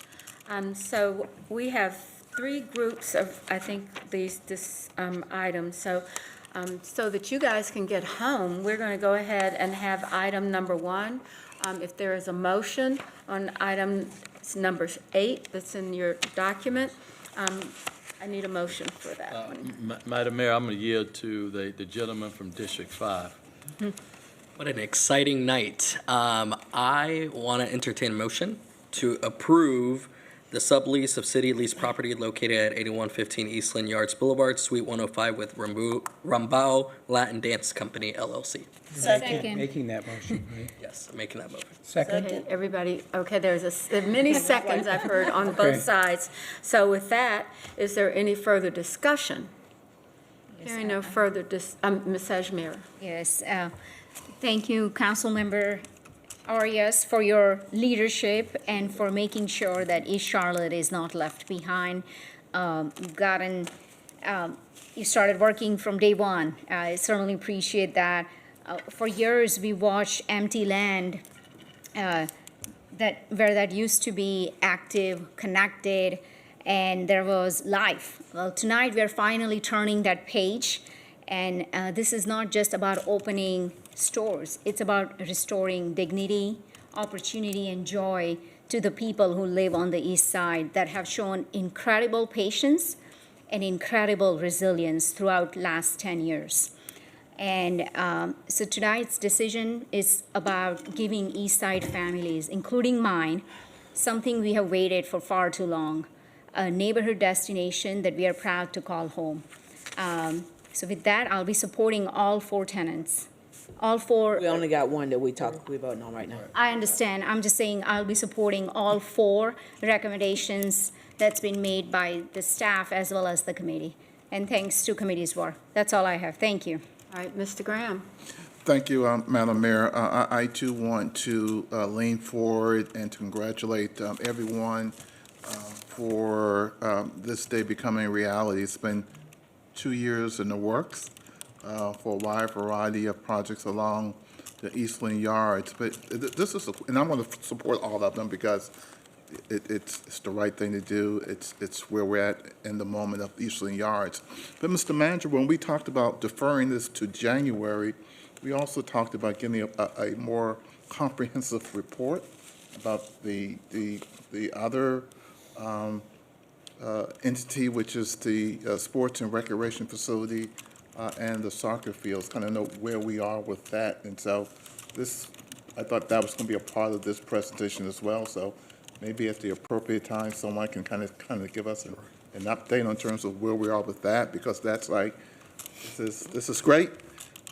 So we have 3 groups of, I think, this items. So that you guys can get home, we're going to go ahead and have item number 1. If there is a motion on item number 8 that's in your document, I need a motion for that one. Madam Mayor, I'm going to yield to the gentleman from District 5. What an exciting night. I want to entertain a motion to approve the sublease of city leased property located at 8115 Eastland Yards Boulevard, Suite 105 with Rambao Latin Dance Company, LLC. Second. Making that motion, right? Yes, I'm making that motion. Second? Everybody, okay, there's many seconds I've heard on both Okay. sides. So with that, is there any further discussion? Hearing no further, Ms. Sajmir. Yes, thank you, Councilmember Arias, for your leadership and for making sure that East Charlotte is not left behind. You started working from day one. I certainly appreciate that. For years, we watched empty land where that used to be active, connected, and there was life. Well, tonight we are finally turning that page, and this is not just about opening stores. It's about restoring dignity, opportunity, and joy to the people who live on the east side that have shown incredible patience and incredible resilience throughout last 10 years. And so tonight's decision is about giving East Side families, including mine, something we have waited for far too long, a neighborhood destination that we are proud to call home. So with that, I'll be supporting all 4 tenants. All 4. We only got one that we're voting on right now. I understand. I'm just saying I'll be supporting all 4 recommendations that's been made by the staff as well as the committee. And thanks to committee's work. That's all I have. Thank you. All right, Mr. Graham. Thank you, Madam Mayor. I too want to lean forward and to congratulate everyone for this day becoming a reality. It's been 2 years in the works for a wide variety of projects along the Eastland Yards. But this is, and I'm going to support all of them because it's the right thing to do. It's where we're at in the moment of Eastland Yards. But Mr. Manager, when we talked about deferring this to January, we also talked about getting a more comprehensive report about the other entity, which is the sports and recreation facility and the soccer fields, kind of know where we are with that. And so I thought that was going to be a part of this presentation as well. So maybe at the appropriate time, someone can kind of give us an update in terms of where we are with that, because that's like, this is great.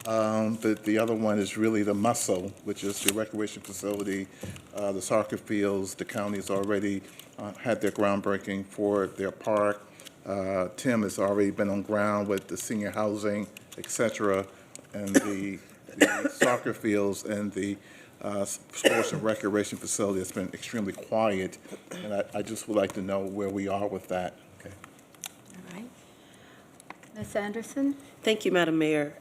But the other one is really the muscle, which is the recreation facility, the soccer fields. The county's already had their groundbreaking for their park. Tim has already been on ground with the senior housing, et cetera, and the soccer fields and the sports and recreation facility has been extremely quiet. And I just would like to know where we are with that. Okay. All right. Ms. Anderson? Thank you, Madam Mayor.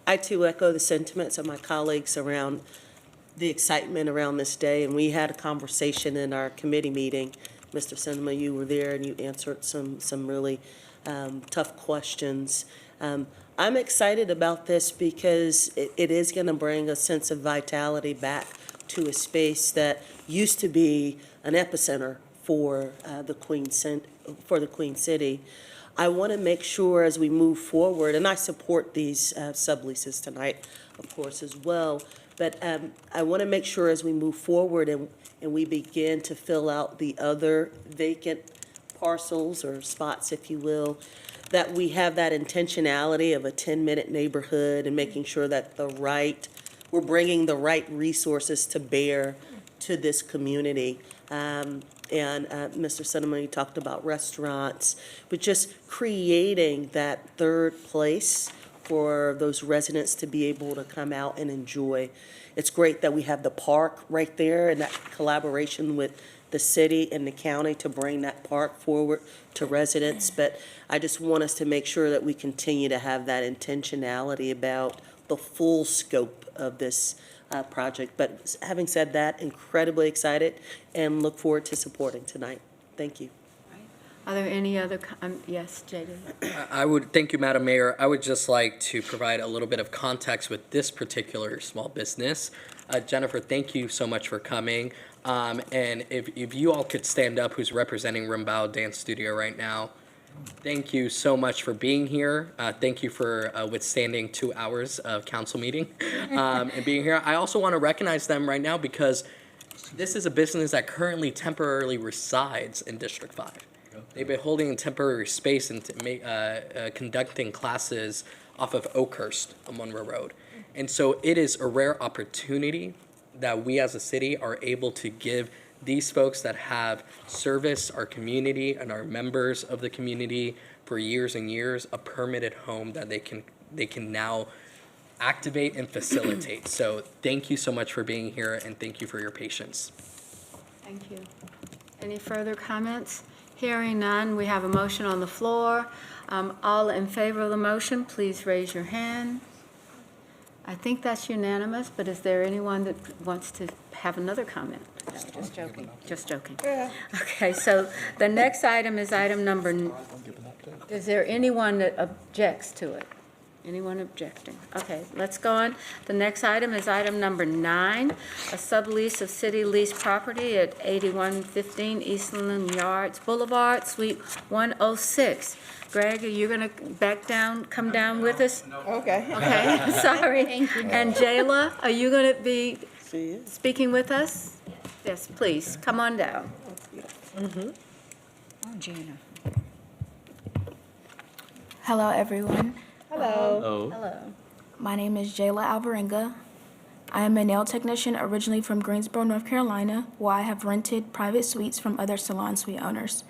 I too echo the sentiments of my colleagues around the excitement around this day, and we had a conversation in our committee meeting. Mr. Sinema, you were there and you answered some really tough questions. I'm excited about this because it is going to bring a sense of vitality back to a space that used to be an epicenter for the Queen City. I want to make sure as we move forward, and I support these subleases tonight, of course, as well, but I want to make sure as we move forward and we begin to fill out the other vacant parcels or spots, if you will, that we have that intentionality of a 10-minute neighborhood and making sure that we're bringing the right resources to bear to this community. And Mr. Sinema, you talked about restaurants, but just creating that third place for those residents to be able to come out and enjoy. It's great that we have the park right there and that collaboration with the city and the county to bring that park forward to residents, but I just want us to make sure that we continue to have that intentionality about the full scope of this project. But having said that, incredibly excited and look forward to supporting tonight. Thank you. Are there any other, yes, Jada? Thank you, Madam Mayor. I would just like to provide a little bit of context with this particular small business. Jennifer, thank you so much for coming. And if you all could stand up, who's representing Rimbaud Dance Studio right now. Thank you so much for being here. Thank you for withstanding 2 hours of council meeting and being here. I also want to recognize them right now because this is a business that currently temporarily resides in District 5. They've been holding a temporary space and conducting classes off of Oakhurst on Monroe Road. And so it is a rare opportunity that we as a city are able to give these folks that have serviced our community and are members of the community for years and years a permitted home that they can now activate and facilitate. So thank you so much for being here and thank you for your patience. Thank you. Any further comments? Hearing none, we have a motion on the floor. All in favor of the motion, please raise your hand. I think that's unanimous, but is there anyone that wants to have another comment? No, just joking. Just joking. Yeah. Okay, so the next item is item number. Is there anyone that objects to it? Anyone objecting? Okay, let's go on. The next item is item number 9, a sublease of city leased property at 8115 Eastland Yards Boulevard, Suite 106. Greg, are you going to come down with us? Okay. Okay, sorry. Thank you. And Jayla, are you going to be speaking with us? Yes, please, come on down. Oh, Gina. Hello, everyone. Hello. Hello. My name is Jayla Alvarenga. I am a nail technician originally from Greensboro, North Carolina, where I have rented private suites from other salon suite owners.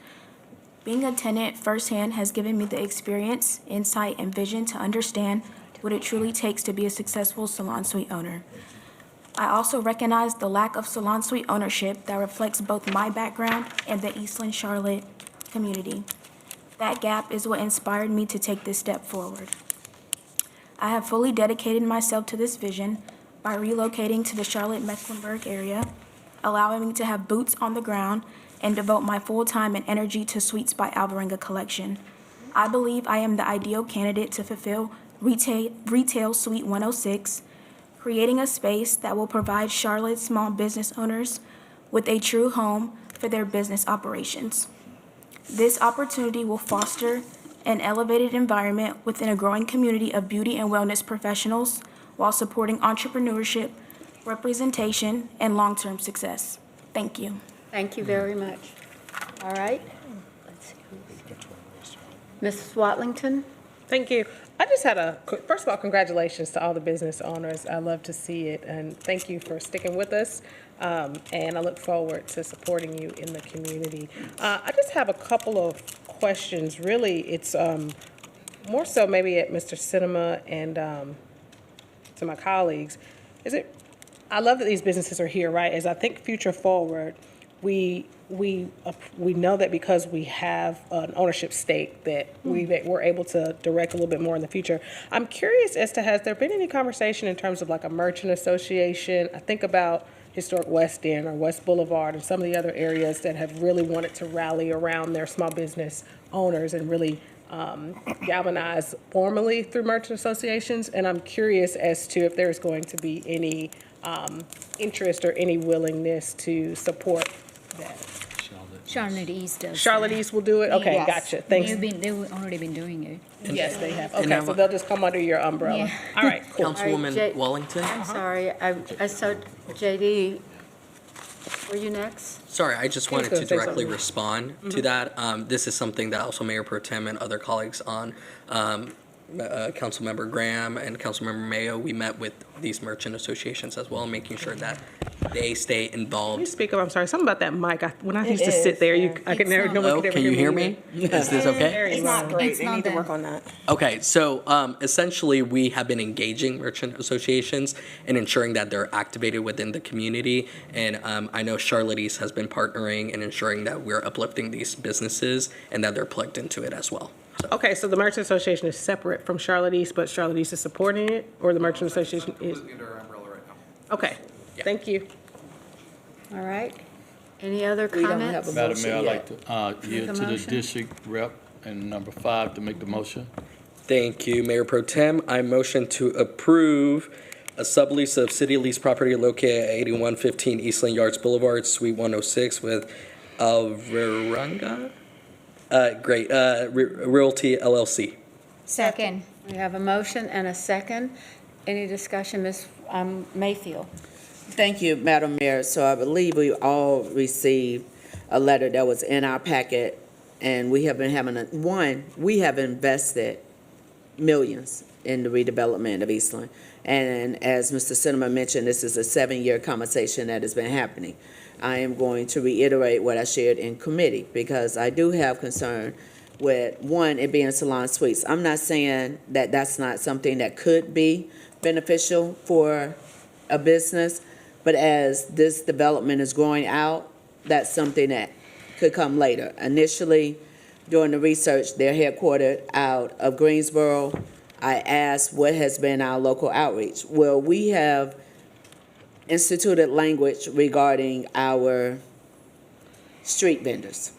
Being a tenant firsthand has given me the experience, insight, and vision to understand what it truly takes to be a successful salon suite owner. I also recognize the lack of salon suite ownership that reflects both my background and the Eastland Charlotte community. That gap is what inspired me to take this step forward. I have fully dedicated myself to this vision by relocating to the Charlotte-Mecklenburg area, allowing me to have boots on the ground and devote my full time and energy to Suites by Alvarenga collection. I believe I am the ideal candidate to fulfill Retail Suite 106, creating a space that will provide Charlotte small business owners with a true home for their business operations. This opportunity will foster an elevated environment within a growing community of beauty and wellness professionals while supporting entrepreneurship, representation, and long-term success. Thank you. Thank you very much. All right. Let's see who we get. Ms. Swatlington? Thank you. I just had first of all, congratulations to all the business owners. I love to see it, and thank you for sticking with us. And I look forward to supporting you in the community. I just have a couple of questions. Really, it's more so maybe at Mr. Cinema and to my colleagues. I love that these businesses are here, right? As I think future forward, we know that because we have an ownership stake that we're able to direct a little bit more in the future. I'm curious as to, has there been any conversation in terms of like a merchant association? I think about historic West End or West Boulevard and some of the other areas that have really wanted to rally around their small business owners and really galvanize formally through merchant associations. And I'm curious as to if there's going to be any interest or any willingness to support that. Charlotte East does. Charlotte East will do it? Okay, Yes. Gotcha. Thanks. They've already been doing it. Yes, they have. And Okay, I'm- so they'll just come under your umbrella. Yeah. All right, cool. Councilwoman Wellington? I'm sorry, I saw JD, were you next? Sorry, I just He was wanted gonna to say directly something. respond to that. This is something that also Mayor Pro Tem and other colleagues on Councilmember Graham and Councilmember Mayo, we met with these merchant associations as well, making sure that they stay Can you involved. speak up? I'm sorry, something about that mic. When I It used to sit is, there, yeah. I could never, no one Oh, could ever can you hear me. me? Is this okay? Very It's low. not great. It's They not need to that. work on that. Okay, so essentially, we have been engaging merchant associations and ensuring that they're activated within the community. And I know Charlotte East has been partnering and ensuring that we're uplifting these businesses and that they're plugged into it as well. Okay, so the Merchant Association is separate from Charlotte East, but Charlotte East is supporting it, or the Merchant Association is? Under our umbrella right now. Okay, thank you. All right. Any other We don't have comments? a Madam motion Mayor, I'd yet. like to yield a to the motion? district rep and number 5 to make the motion. Thank you, Mayor Pro Tem. I motion to approve a sublease of city lease property located at 8115 Eastland Yards Boulevard, Suite 106 with Alvaranga? Realty LLC. Second. We have a motion and a second. Any discussion, Ms. Mayfield? Thank you, Madam Mayor. So I believe we all received a letter that was in our packet, and we have been having we have invested millions in the redevelopment of Eastland. And as Mr. Cinema mentioned, this is a 7-year conversation that has been happening. I am going to reiterate what I shared in committee, because I do have concern with, one, it being Salon Suites. I'm not saying that that's not something that could be beneficial for a business, but as this development is growing out, that's something that could come later. Initially, during the research, they're headquartered out of Greensboro. I asked what has been our local outreach. Well, we have instituted language regarding our street vendors.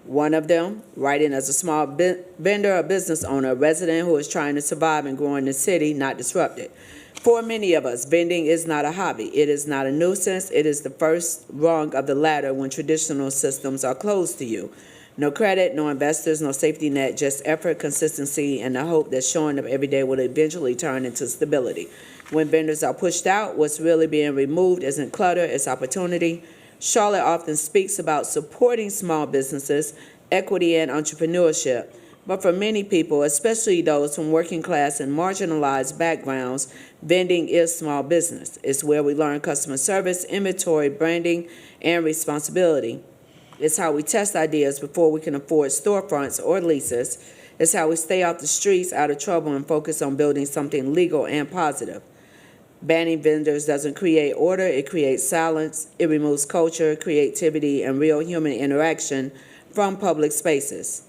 One of them, writing as a small vendor or business owner, a resident who is trying to survive and grow in the city, not disrupted. For many of us, vending is not a hobby. It is not a nuisance. It is the first rung of the ladder when traditional systems are closed to you. No credit, no investors, no safety net, just effort, consistency, and the hope that showing up every day will eventually turn into stability. When vendors are pushed out, what's really being removed isn't clutter, it's opportunity. Charlotte often speaks about supporting small businesses, equity, and entrepreneurship. But for many people, especially those from working class and marginalized backgrounds, vending is small business. It's where we learn customer service, inventory, branding, and responsibility. It's how we test ideas before we can afford storefronts or leases. It's how we stay off the streets, out of trouble, and focus on building something legal and positive. Banning vendors doesn't create order, it creates silence. It removes culture, creativity, and real human interaction from public spaces.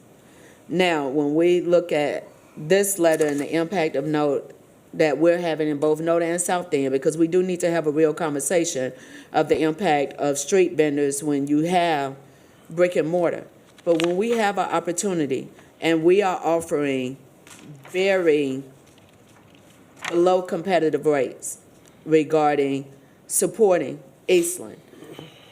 Now, when we look at this letter and the impact of note that we're having in both Noda and South End, because we do need to have a real conversation of the impact of street vendors when you have brick and mortar. But when we have an opportunity and we are offering very below competitive rates regarding supporting Eastland,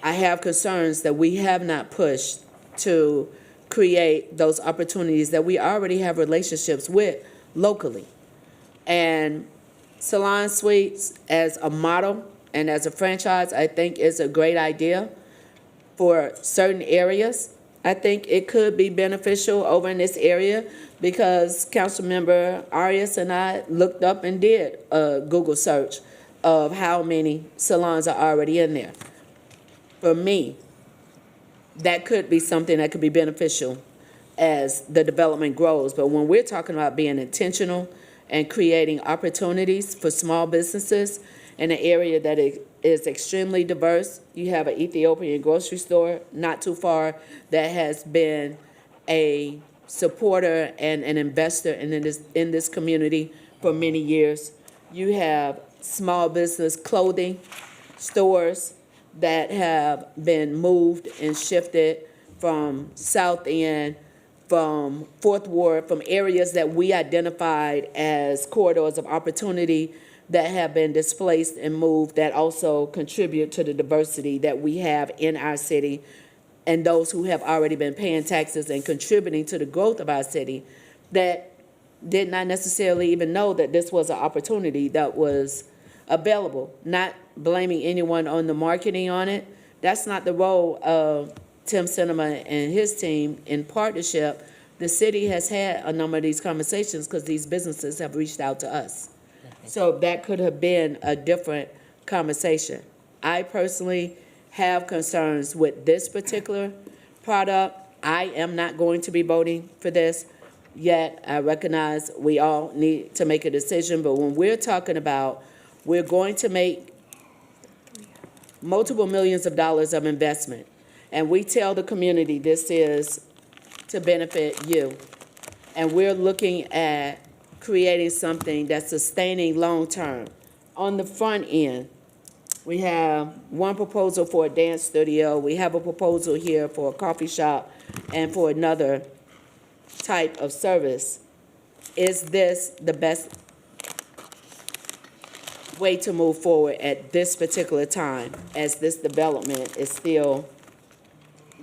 I have concerns that we have not pushed to create those opportunities that we already have relationships with locally. And Salon Suites as a model and as a franchise, I think is a great idea for certain areas. I think it could be beneficial over in this area because Councilmember Arias and I looked up and did a Google search of how many salons are already in there. For me, that could be something that could be beneficial as the development grows. But when we're talking about being intentional and creating opportunities for small businesses in an area that is extremely diverse, you have an Ethiopian grocery store not too far that has been a supporter and an investor in this community for many years. You have small business clothing stores that have been moved and shifted from South End, from Fourth Ward, from areas that we identified as corridors of opportunity that have been displaced and moved, that also contribute to the diversity that we have in our city, and those who have already been paying taxes and contributing to the growth of our city that did not necessarily even know that this was an opportunity that was available. Not blaming anyone on the marketing on it. That's not the role of Tim Sinema and his team in partnership. The city has had a number of these conversations because these businesses have reached out to us. So that could have been a different conversation. I personally have concerns with this particular product. I am not going to be voting for this, yet I recognize we all need to make a decision. But when we're talking about we're going to make multiple millions of dollars of investment, and we tell the community this is to benefit you, and we're looking at creating something that's sustaining long-term. On the front end, we have one proposal for a dance studio. We have a proposal here for a coffee shop and for another type of service. Is this the best way to move forward at this particular time as this development is still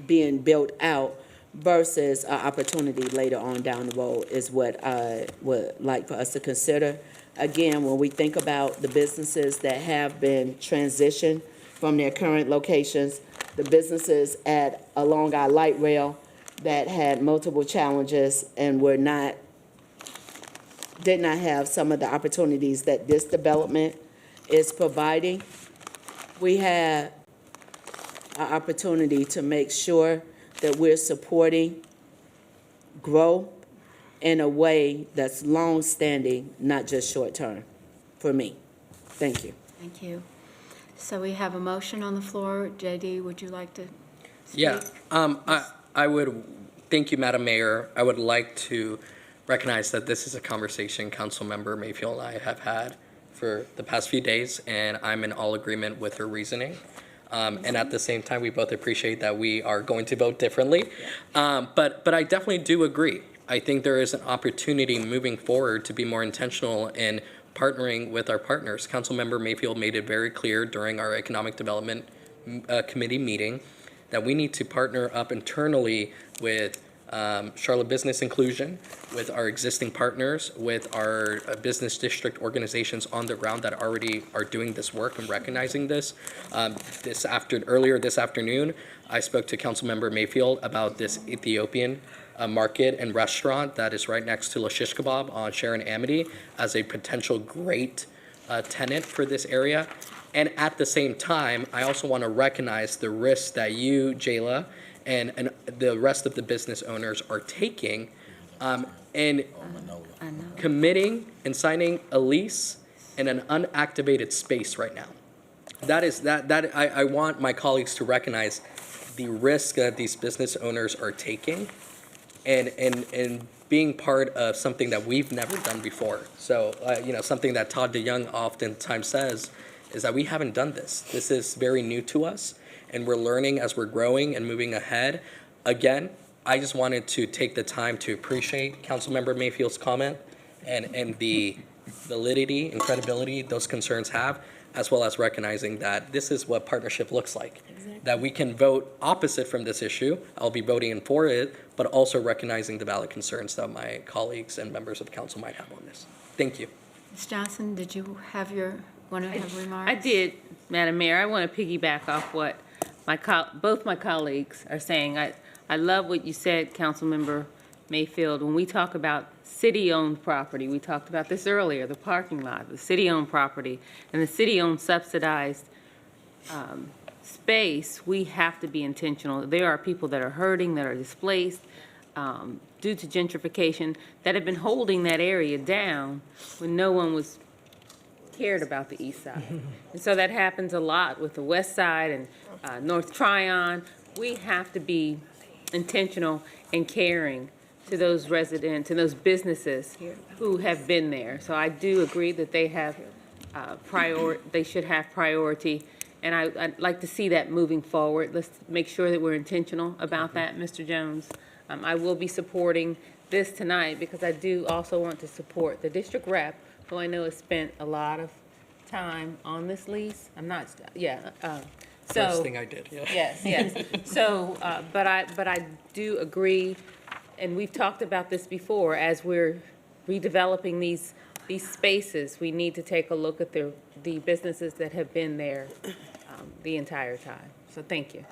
being built out versus an opportunity later on down the road is what I would like for us to consider. Again, when we think about the businesses that have been transitioned from their current locations, the businesses along our light rail that had multiple challenges and did not have some of the opportunities that this development is providing, we have an opportunity to make sure that we're supporting growth in a way that's long-standing, not just short-term, for me. Thank you. Thank you. So we have a motion on the floor. JD, would you like to speak? Yeah, I would, thank you, Madam Mayor. I would like to recognize that this is a conversation Councilmember Mayfield and I have had for the past few days, and I'm in all agreement with her reasoning. And at the same time, we both appreciate that we are going to vote differently. But I definitely do agree. I think there is an opportunity moving forward to be more intentional in partnering with our partners. Councilmember Mayfield made it very clear during our Economic Development Committee meeting that we need to partner up internally with Charlotte Business Inclusion, with our existing partners, with our business district organizations on the ground that already are doing this work and recognizing this. Earlier this afternoon, I spoke to Councilmember Mayfield about this Ethiopian market and restaurant that is right next to La Shish Kebab on Sharon Amity as a potential great tenant for this area. And at the same time, I also want to recognize the risks that you, Jayla, and the rest of the business owners are taking and committing and signing a lease in an unactivated space right now. I want my colleagues to recognize the risk that these business owners are taking and being part of something that we've never done before. So, something that Todd DeYoung oftentimes says is that we haven't done this. This is very new to us, and we're learning as we're growing and moving ahead. Again, I just wanted to take the time to appreciate Councilmember Mayfield's comment and the validity and credibility those concerns have, as well as recognizing that this is what partnership looks like. Exactly. That we can vote opposite from this issue. I'll be voting for it, but also recognizing the valid concerns that my colleagues and members of council might have on this. Thank you. Ms. Johnson, did you want to have remarks? I did, Madam Mayor. I want to piggyback off what both my colleagues are saying. I I love what you said, Councilmember Mayfield. When we talk about city-owned property, we talked about this earlier, the parking lot, the city-owned property, and the city-owned subsidized space, we have to be intentional. There are people that are hurting, that are displaced due to gentrification, that have been holding that area down when no one was cared about the east side. And so that happens a lot with the west side and North Tryon. We have to be intentional and caring to those residents and those businesses who have been there. So I do agree that they have they should have priority, and I'd like to see that moving forward. Let's make sure that we're intentional about that, Mr. Jones. I will be supporting this tonight because I do also want to support the district rep, who I know has spent a lot of time on this lease. I'm not, First thing I did, yeah. Yes. So, but I do agree, and we've talked about this before, as we're redeveloping these spaces, we need to take a look at the businesses that have been there the entire time. So thank you.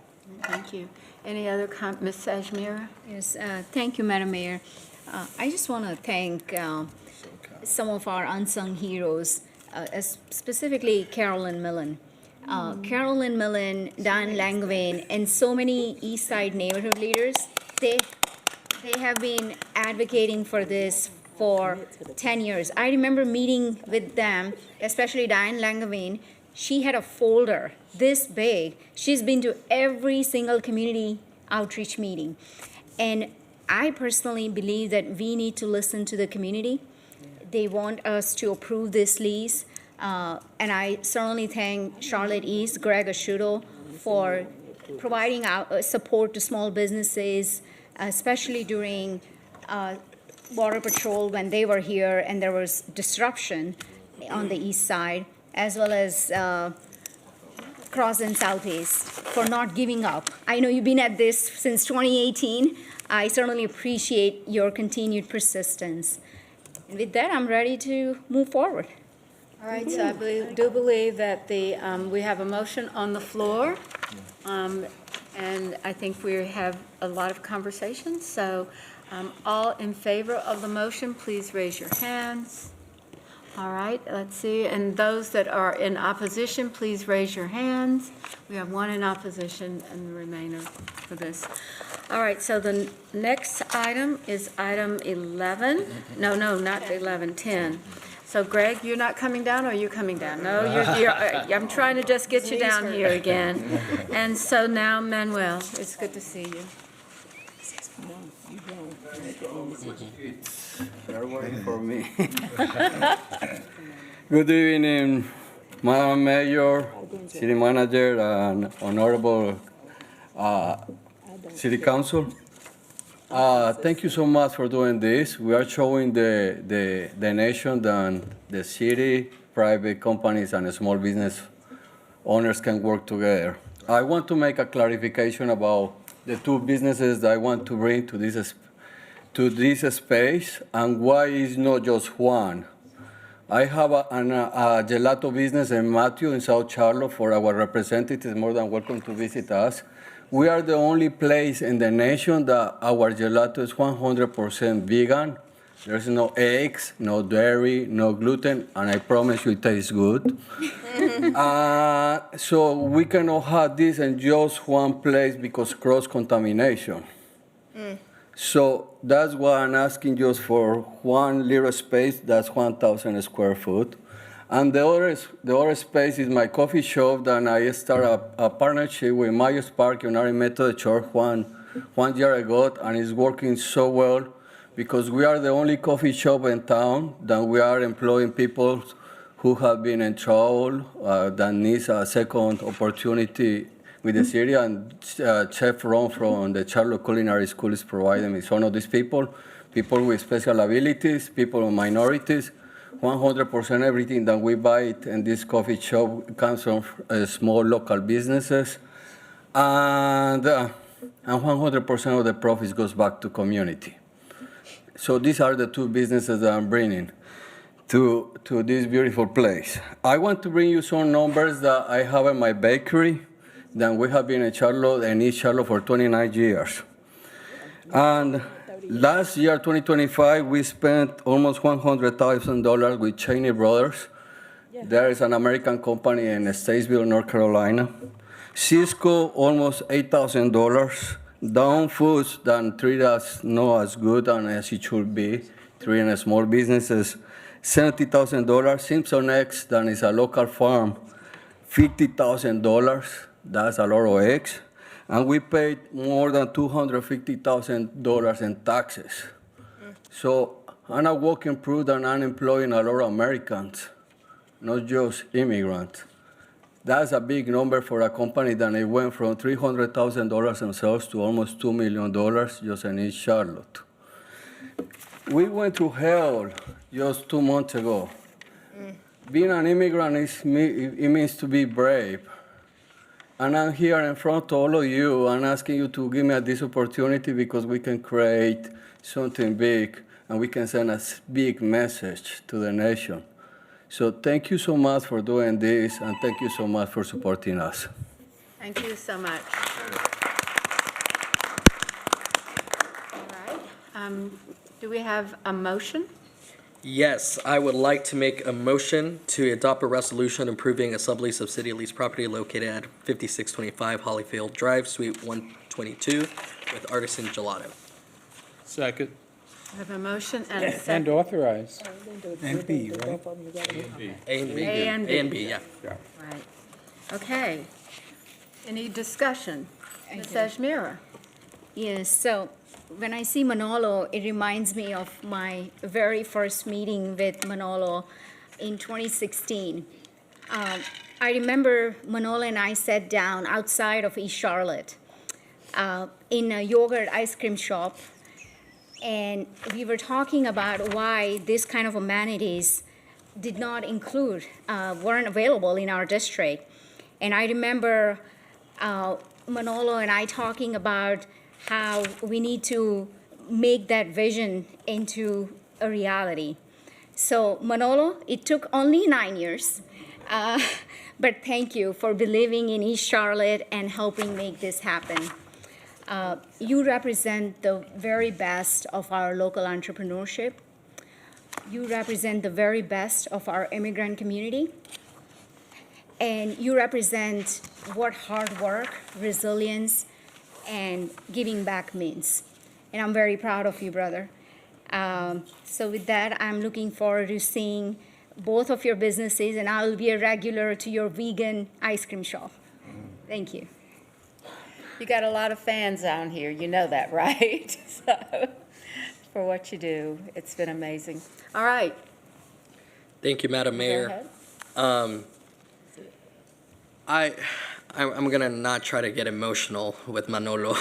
Thank you. Any other Ms. Sajmira? Yes, thank you, Madam Mayor. I just want to thank some of our unsung heroes, specifically Carolyn Millen. Carolyn Millen, Diane Langevin, and so many East Side neighborhood leaders, they have been advocating for this for 10 years. I remember meeting with them, especially Diane Langevin. She had a folder this big. She's been to every single community outreach meeting. And I personally believe that we need to listen to the community. They want us to approve this lease. And I certainly thank Charlotte East, Greg Asciutto, for providing support to small businesses, especially during Border Patrol when they were here and there was disruption on the east side, as well as Cross and Southeast for not giving up. I know you've been at this since 2018. I certainly appreciate your continued persistence. And with that, I'm ready to move forward. All right, so I do believe that we have a motion on the floor, and I think we have a lot of conversations. So all in favor of the motion, please raise your hands. All right, let's see. And those that are in opposition, please raise your hands. We have one in opposition and the remainder for this. All right, so the next item is item 11. No, not 11, 10. So Greg, you're not coming down, or you're coming down? No, I'm trying to just get you down here again. And so now, Manuel, it's good to see you. They're waiting for me. Good evening, Madam Mayor, City Manager, and Honorable City Council. Thank you so much for doing this. We are showing the nation that the city, private companies, and small business owners can work together. I want to make a clarification about the two businesses that I want to bring to this space and why it's not just one. I have a gelato business in Matthew in South Charlotte. For our representatives, more than welcome to visit us. We are the only place in the nation that our gelato is 100% vegan. There's no eggs, no dairy, no gluten, and I promise you it tastes good. So we cannot have this in just one place because cross-contamination. So that's why I'm asking just for one little space, that's 1,000 square foot. And the other space is my coffee shop that I started a partnership with Myers Park United Methodist Church one year ago, and it's working so well because we are the only coffee shop in town that we are employing people who have been in trouble, that needs a second opportunity with the city, and Chef Ron from the Charlotte Culinary School is providing me some of these people with special abilities, people with minorities. 100% everything that we buy in this coffee shop comes from small local businesses, and 100% of the profits goes back to community. So these are the two businesses that I'm bringing to this beautiful place. I want to bring you some numbers that I have in my bakery that we have been in Charlotte and East Charlotte for 29 years. And last year, 2025, we spent almost $100,000 with Cheney Brothers. There is an American company in Statesville, North Carolina. Cisco, almost $8,000. Down Foods, that treat us not as good and as it should be, treating small businesses, $70,000. Simpson Eggs, that is a local farm, $50,000. That's a lot of eggs. And we paid more than $250,000 in taxes. So I'm not walking proof that I'm employing a lot of Americans, not just immigrants. That's a big number for a company that it went from $300,000 in sales to almost $2 million just in East Charlotte. We went through hell just 2 months ago. Being an immigrant, it means to be brave. And I'm here in front of all of you and asking you to give me this opportunity because we can create something big and we can send a big message to the nation. So thank you so much for doing this, and thank you so much for supporting us. Thank you so much. All right. Do we have a motion? Yes, I would like to make a motion to adopt a resolution approving a sublease of city leased property located at 5625 Hollyfield Drive, Suite 122, with Artisan Gelato. Second. I have a motion and a second. And authorize. And B, right? A and B. A and B. A and B, yeah. Right. Okay. Any discussion? Ms. Ajmira? Yes, so when I see Manolo, it reminds me of my very first meeting with Manolo in 2016. I remember Manolo and I sat down outside of East Charlotte in a yogurt ice cream shop, and we were talking about why this kind of amenities did not include, weren't available in our district. And I remember Manolo and I talking about how we need to make that vision into a reality. So Manolo, it took only 9 years, but thank you for believing in East Charlotte and helping make this happen. You represent the very best of our local entrepreneurship. You represent the very best of our immigrant community. And you represent what hard work, resilience, and giving back means. And I'm very proud of you, brother. So with that, I'm looking forward to seeing both of your businesses, and I'll be a regular to your vegan ice cream shop. Thank you. You got a lot of fans down here, you know that, right? So, for what you do, it's been amazing. All right. Thank you, Madam Mayor. I'm gonna not try to get emotional with Manolo.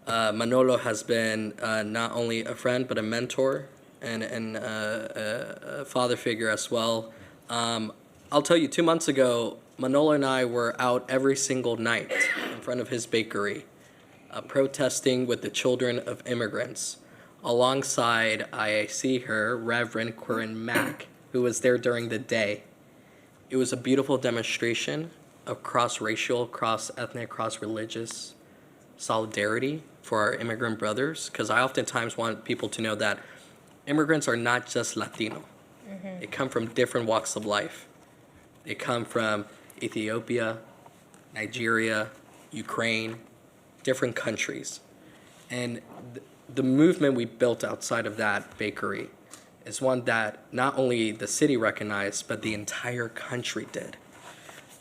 Manolo has been not only a friend but a mentor and a father figure as well. I'll tell you, 2 months ago, Manolo and I were out every single night in front of his bakery, protesting with the children of immigrants. Alongside, I see her, Reverend Quirin Mack, who was there during the day. It was a beautiful demonstration of cross-racial, cross-ethnic, cross-religious solidarity for our immigrant brothers, because I oftentimes want people to know that immigrants are not just Latino. They come from different walks of life. They come from Ethiopia, Nigeria, Ukraine, different countries. And the movement we built outside of that bakery is one that not only the city recognized, but the entire country did.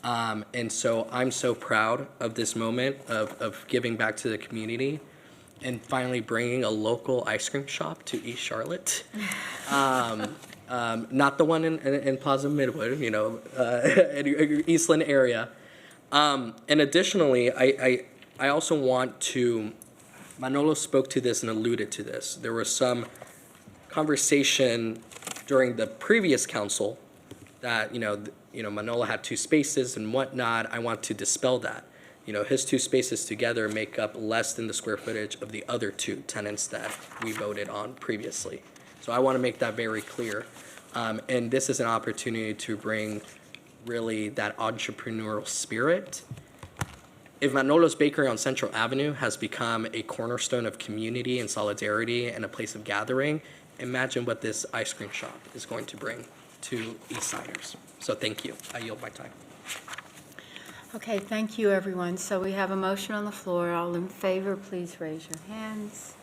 And so I'm so proud of this moment of giving back to the community and finally bringing a local ice cream shop to East Charlotte. Not the one in Plaza Midwood, you know, in Eastland area. And additionally, I also want to, Manolo spoke to this and alluded to this. There was some conversation during the previous council that, Manolo had 2 spaces and whatnot. I want to dispel that. His 2 spaces together make up less than the square footage of the other 2 tenants that we voted on previously. So I want to make that very clear. And this is an opportunity to bring really that entrepreneurial spirit If Manolo's Bakery on Central Avenue has become a cornerstone of community and solidarity and a place of gathering, imagine what this ice cream shop is going to bring to Eastsiders. So thank you. I yield my time. Okay, thank you, everyone. So we have a motion on the floor. All in favor, please raise your hands.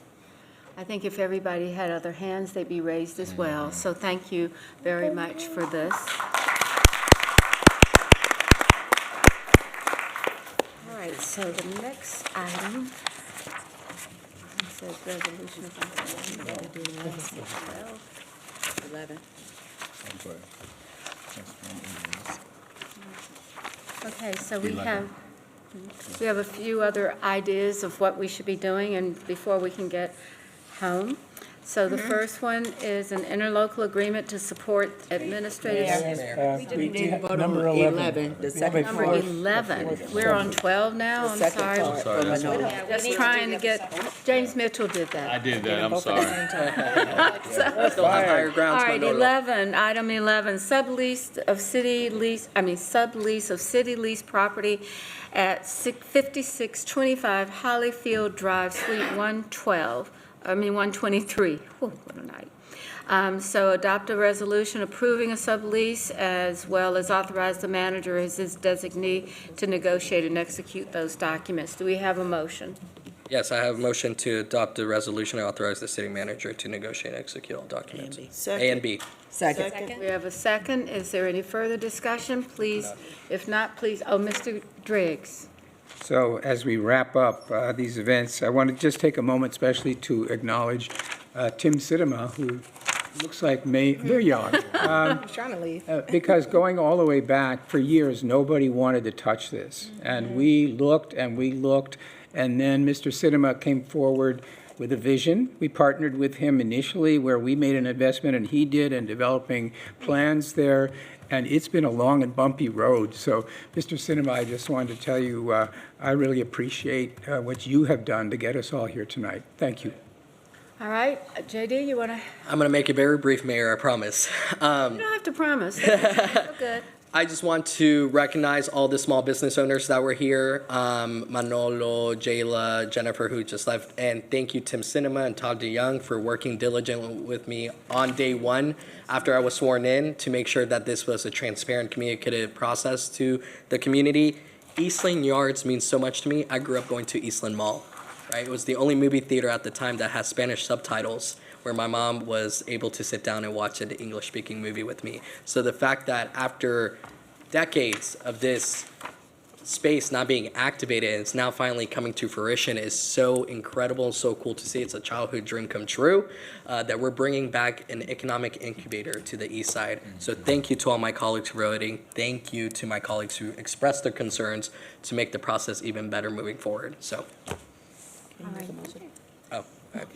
I think if everybody had other hands, they'd be raised as well. So thank you very much for this. All right, so the next item says resolution of 11. Okay, so we have a few other ideas of what we should be doing and before we can get home. So the first one is an interlocal agreement to support administrative. Number 11. The second Number part. 11. We're on 12 now, I'm second sorry. part for Manolo. Just trying to get, James Mitchell did that. I did that, I'm sorry. Still have higher grounds, All right, Manolo. 11, item 11, sublease of city lease property at 5625 Hollyfield Drive, Suite 123. Whew, what a night. So adopt a resolution approving a sublease as well as authorize the manager as his designee to negotiate and execute those documents. Do we have a motion? Yes, I have a motion to adopt a resolution to authorize the city manager to negotiate and execute all documents. A and B. Second. We have a second. Is there any further discussion? Please, if not, please, Mr. Driggs. So as we wrap up these events, I want to just take a moment especially to acknowledge Tim Sidema, who looks like they're young. I'm trying to leave. Because going all the way back, for years, nobody wanted to touch this. And we looked, and then Mr. Sidema came forward with a vision. We partnered with him initially where we made an investment, and he did, in developing plans there. And it's been a long and bumpy road. So, Mr. Sidema, I just wanted to tell you, I really appreciate what you have done to get us all here tonight. Thank you. All right, JD, you want to? I'm going to make it very brief, Mayor, I promise. You don't have to promise. That's good. I just want to recognize all the small business owners that were here, Manolo, Jayla, Jennifer, who just left, and thank you, Tim Sidema and Todd DeYoung, for working diligently with me on day one after I was sworn in to make sure that this was a transparent, communicative process to the community. Eastland Yards means so much to me. I grew up going to Eastland Mall, right? It was the only movie theater at the time that has Spanish subtitles, where my mom was able to sit down and watch an English-speaking movie with me. So the fact that after decades of this space not being activated, and it's now finally coming to fruition is so incredible, so cool to see. It's a childhood dream come true, that we're bringing back an economic incubator to the east side. So thank you to all my colleagues for voting. Thank you to my colleagues who expressed their concerns to make the process even better moving forward. So.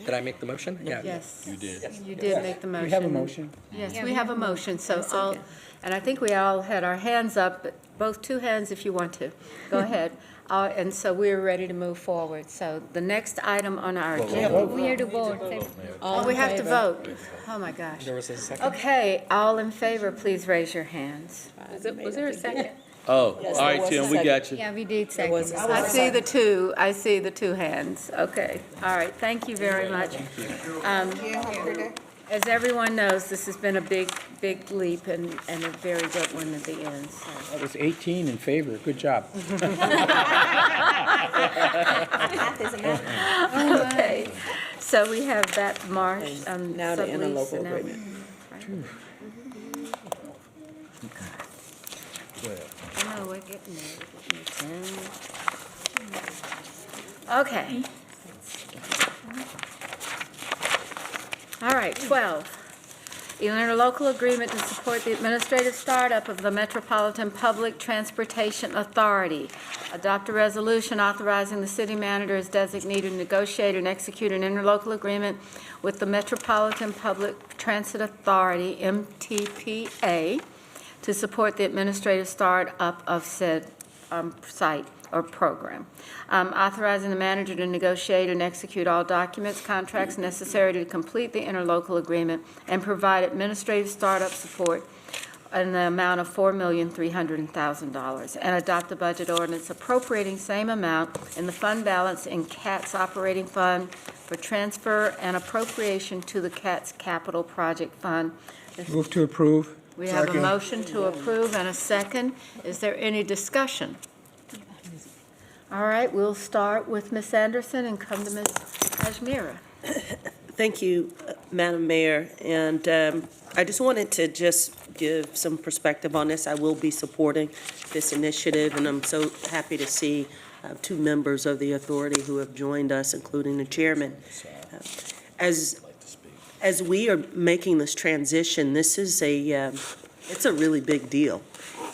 Did I make the motion? Yeah. Yes. You did. You did make the motion. We have a motion. Yes, we have a motion, so and I think we all had our hands up, but both two hands if you want to. Go ahead. And so we're ready to move forward. So the next item on our agenda. We are to vote. Oh, we have to vote. Oh, my gosh. There was a second. Okay, all in favor, please raise your hands. Was there a second? Oh, all right, Tim, we got you. Yeah, we did second. I see the two hands. Okay, all right, thank you very much. As everyone knows, this has been a big, big leap and a very good one at the end, so. That was 18 in favor. Good job. Okay, so we have that marsh, Now the sublease interlocal and agreement. I know, we're getting there. Okay. All right, 12. Interlocal agreement to support the administrative startup of the Metropolitan Public Transportation Authority. Adopt a resolution authorizing the city manager as designee to negotiate and execute an interlocal agreement with the Metropolitan Public Transit Authority, MTPA, to support the administrative startup of said site or program. Authorizing the manager to negotiate and execute all documents, contracts necessary to complete the interlocal agreement and provide administrative startup support in the amount of $4,300,000, and adopt the budget ordinance appropriating same amount in the fund balance in CATS operating fund for transfer and appropriation to the CATS capital project fund. Move to approve. We have a motion to approve and a second. Is there any discussion? All right, we'll start with Ms. Anderson and come to Ms. Kashmira. Thank you, Madam Mayor. And I just wanted to just give some perspective on this. I will be supporting this initiative, and I'm so happy to see two members of the authority who have joined us, including the chairman. As we are making this transition, this is it's a really big deal.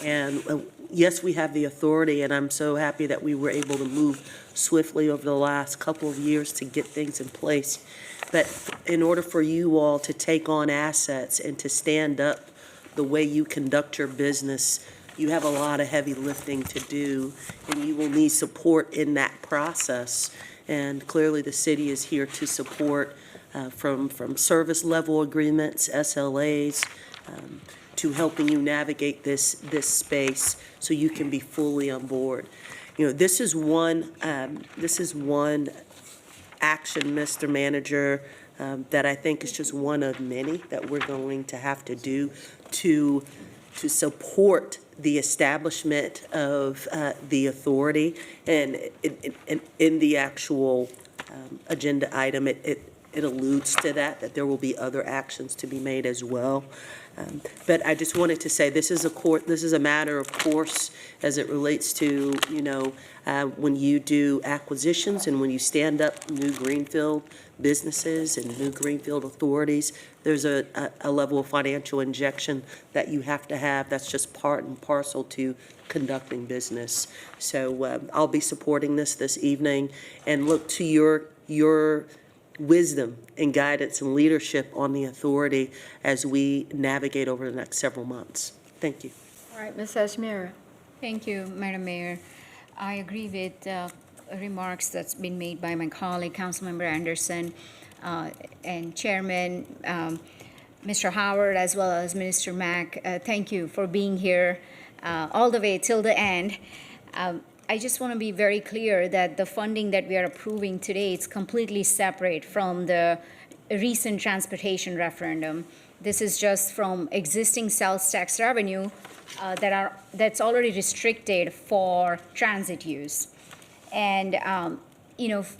And yes, we have the authority, and I'm so happy that we were able to move swiftly over the last couple of years to get things in place. But in order for you all to take on assets and to stand up the way you conduct your business, you have a lot of heavy lifting to do, and you will need support in that process. And clearly, the city is here to support from service level agreements, SLAs, to helping you navigate this space so you can be fully on board. You know, this is one action, Mr. Manager, that I think is just one of many that we're going to have to do to support the establishment of the authority. And in the actual agenda item, it alludes to that there will be other actions to be made as well. But I just wanted to say this is a matter of course as it relates to, when you do acquisitions and when you stand up new greenfield businesses and new greenfield authorities, there's a level of financial injection that you have to have. That's just part and parcel to conducting business. So I'll be supporting this evening and look to your wisdom and guidance and leadership on the authority as we navigate over the next several months. Thank you. All right, Ms. Kashmira. Thank you, Madam Mayor. I agree with remarks that's been made by my colleague, Councilmember Anderson, and Chairman, Mr. Howard, as well as Minister Mack. Thank you for being here all the way till the end. I just want to be very clear that the funding that we are approving today is completely separate from the recent transportation referendum. This is just from existing sales tax revenue that's already restricted for transit use. And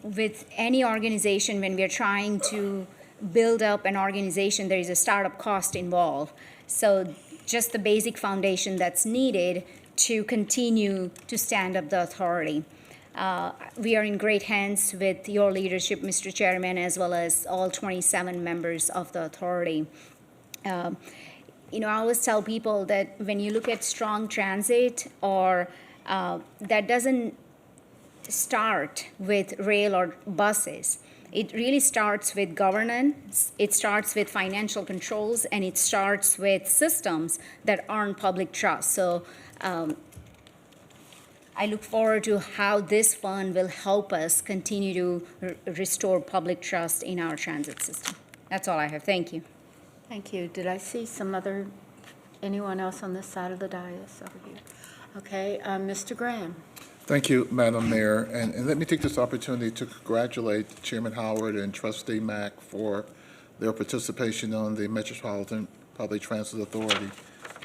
with any organization, when we are trying to build up an organization, there is a startup cost involved. So just the basic foundation that's needed to continue to stand up the authority. We are in great hands with your leadership, Mr. Chairman, as well as all 27 members of the authority. I always tell people that when you look at strong transit, that doesn't start with rail or buses. It really starts with governance, it starts with financial controls, and it starts with systems that earn public trust. So I look forward to how this fund will help us continue to restore public trust in our transit system. That's all I have. Thank you. Thank you. Did I see anyone else on this side of the dais over here? Okay, Mr. Graham. Thank you, Madam Mayor. And let me take this opportunity to congratulate Chairman Howard and Trustee Mack for their participation on the Metropolitan Public Transit Authority.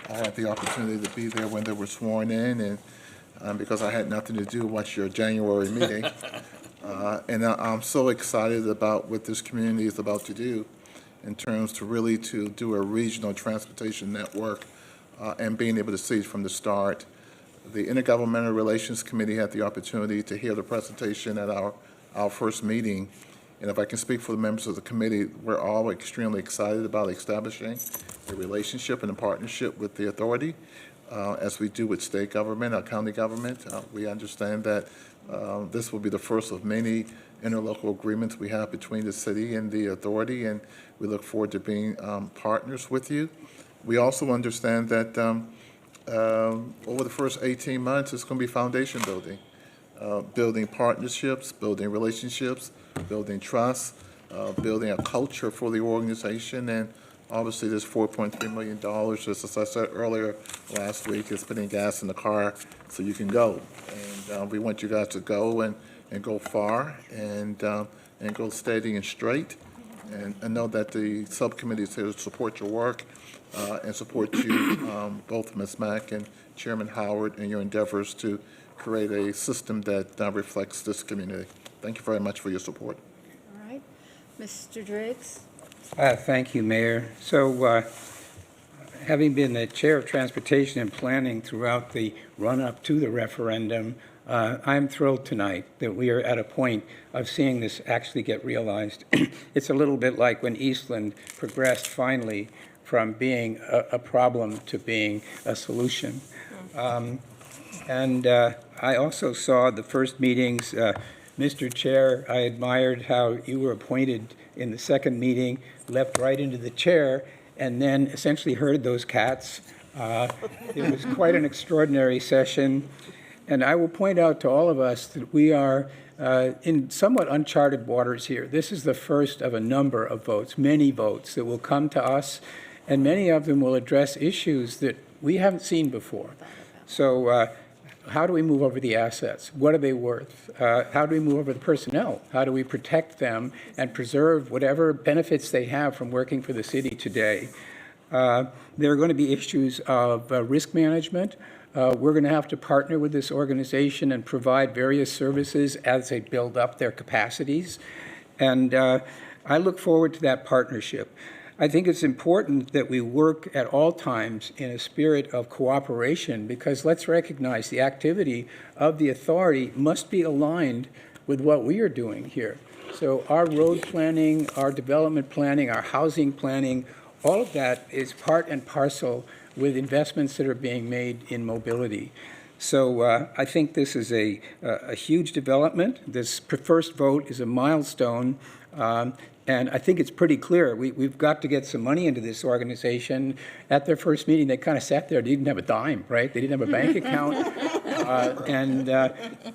I had the opportunity to be there when they were sworn in, and because I had nothing to do, watch your January meeting. And I'm so excited about what this community is about to do in terms to do a regional transportation network and being able to see it from the start. The Intergovernmental Relations Committee had the opportunity to hear the presentation at our first meeting. And if I can speak for the members of the committee, we're all extremely excited about establishing a relationship and a partnership with the authority, as we do with state government or county government. We understand that this will be the first of many interlocal agreements we have between the city and the authority, and we look forward to being partners with you. We also understand that over the first 18 months, it's going to be foundation building, building partnerships, building relationships, building trust, building a culture for the organization, and Obviously, this $4.3 million, just as I said earlier last week, is putting gas in the car so you can go. And we want you guys to go and go far and go steady and straight. And I know that the subcommittee is here to support your work and support you, both Ms. Mack and Chairman Howard, in your endeavors to create a system that reflects this community. Thank you very much for your support. All right. Mr. Driggs? Thank you, Mayor. So, having been the Chair of Transportation and Planning throughout the run-up to the referendum, I'm thrilled tonight that we are at a point of seeing this actually get realized. It's a little bit like when Eastland progressed finally from being a problem to being a solution. And I also saw the first meetings. Mr. Chair, I admired how you were appointed in the second meeting, leapt right into the chair, and then essentially herded those cats. It was quite an extraordinary session. And I will point out to all of us that we are in somewhat uncharted waters here. This is the first of a number of votes, many votes that will come to us, and many of them will address issues that we haven't seen before. So how do we move over the assets? What are they worth? How do we move over the personnel? How do we protect them and preserve whatever benefits they have from working for the city today? There are going to be issues of risk management. We're going to have to partner with this organization and provide various services as they build up their capacities. And I look forward to that partnership. I think it's important that we work at all times in a spirit of cooperation, because let's recognize the activity of the authority must be aligned with what we are doing here. So our road planning, our development planning, our housing planning, all of that is part and parcel with investments that are being made in mobility. So I think this is a huge development. This first vote is a milestone. And I think it's pretty clear. We've got to get some money into this organization. At their first meeting, they kind of sat there. They didn't have a dime, right? They didn't have a bank account. And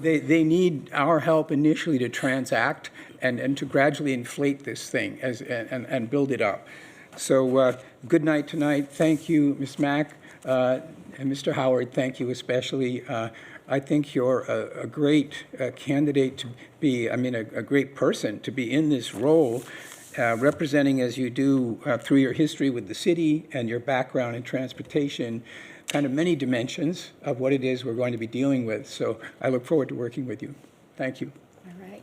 they need our help initially to transact and to gradually inflate this thing and build it up. So good night tonight. Thank you, Ms. Mack. And Mr. Howard, thank you especially. I think you're a great candidate to be, a great person to be in this role, representing as you do through your history with the city and your background in transportation, kind of many dimensions of what it is we're going to be dealing with. So I look forward to working with you. Thank you. All right.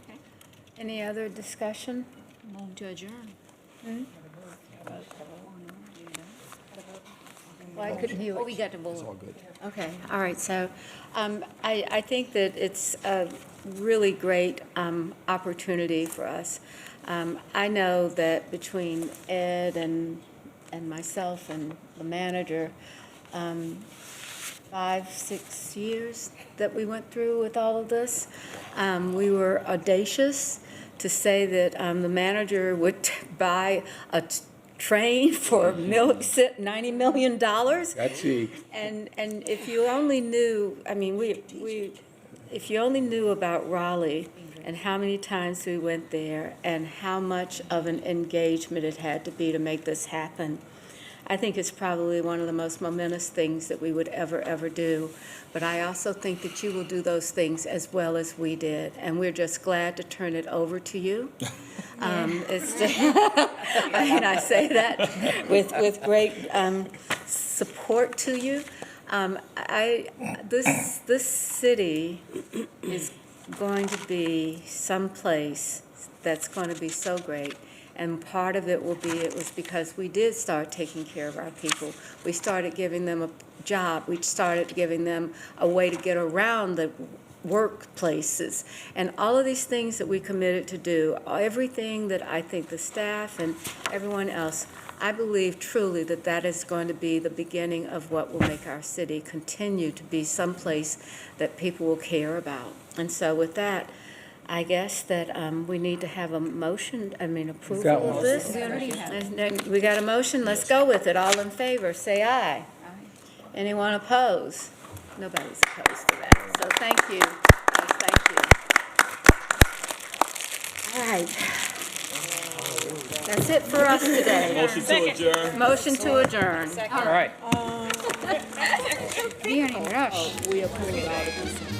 Any other discussion? Move to adjourn. Why couldn't you? Oh, we got to vote. It's all good. Okay, all right, so I think that it's a really great opportunity for us. I know that between Ed and myself and the manager, 5-6 years that we went through with all of this, we were audacious to say that the manager would buy a train for $90 million. That's it. And if you only knew, if you only knew about Raleigh and how many times we went there and how much of an engagement it had to be to make this happen, I think it's probably one of the most momentous things that we would ever do. But I also think that you will do those things as well as we did, and we're just glad to turn it over to you. I say that with great support to you. This city is going to be someplace that's going to be so great. And part of it was because we did start taking care of our people. We started giving them a job. We started giving them a way to get around the workplaces. And all of these things that we committed to do, everything that I think the staff and everyone else, I believe truly that that is going to be the beginning of what will make our city continue to be someplace that people will care about. And so with that, I guess that we need to have a motion, approval of this. We got a motion, let's go with it. All in favor, say aye. Anyone opposed? Nobody's opposed to that. So thank you. Yes, thank you. All right. That's it for us today. Motion to adjourn. Motion to adjourn. All right. We are in a rush.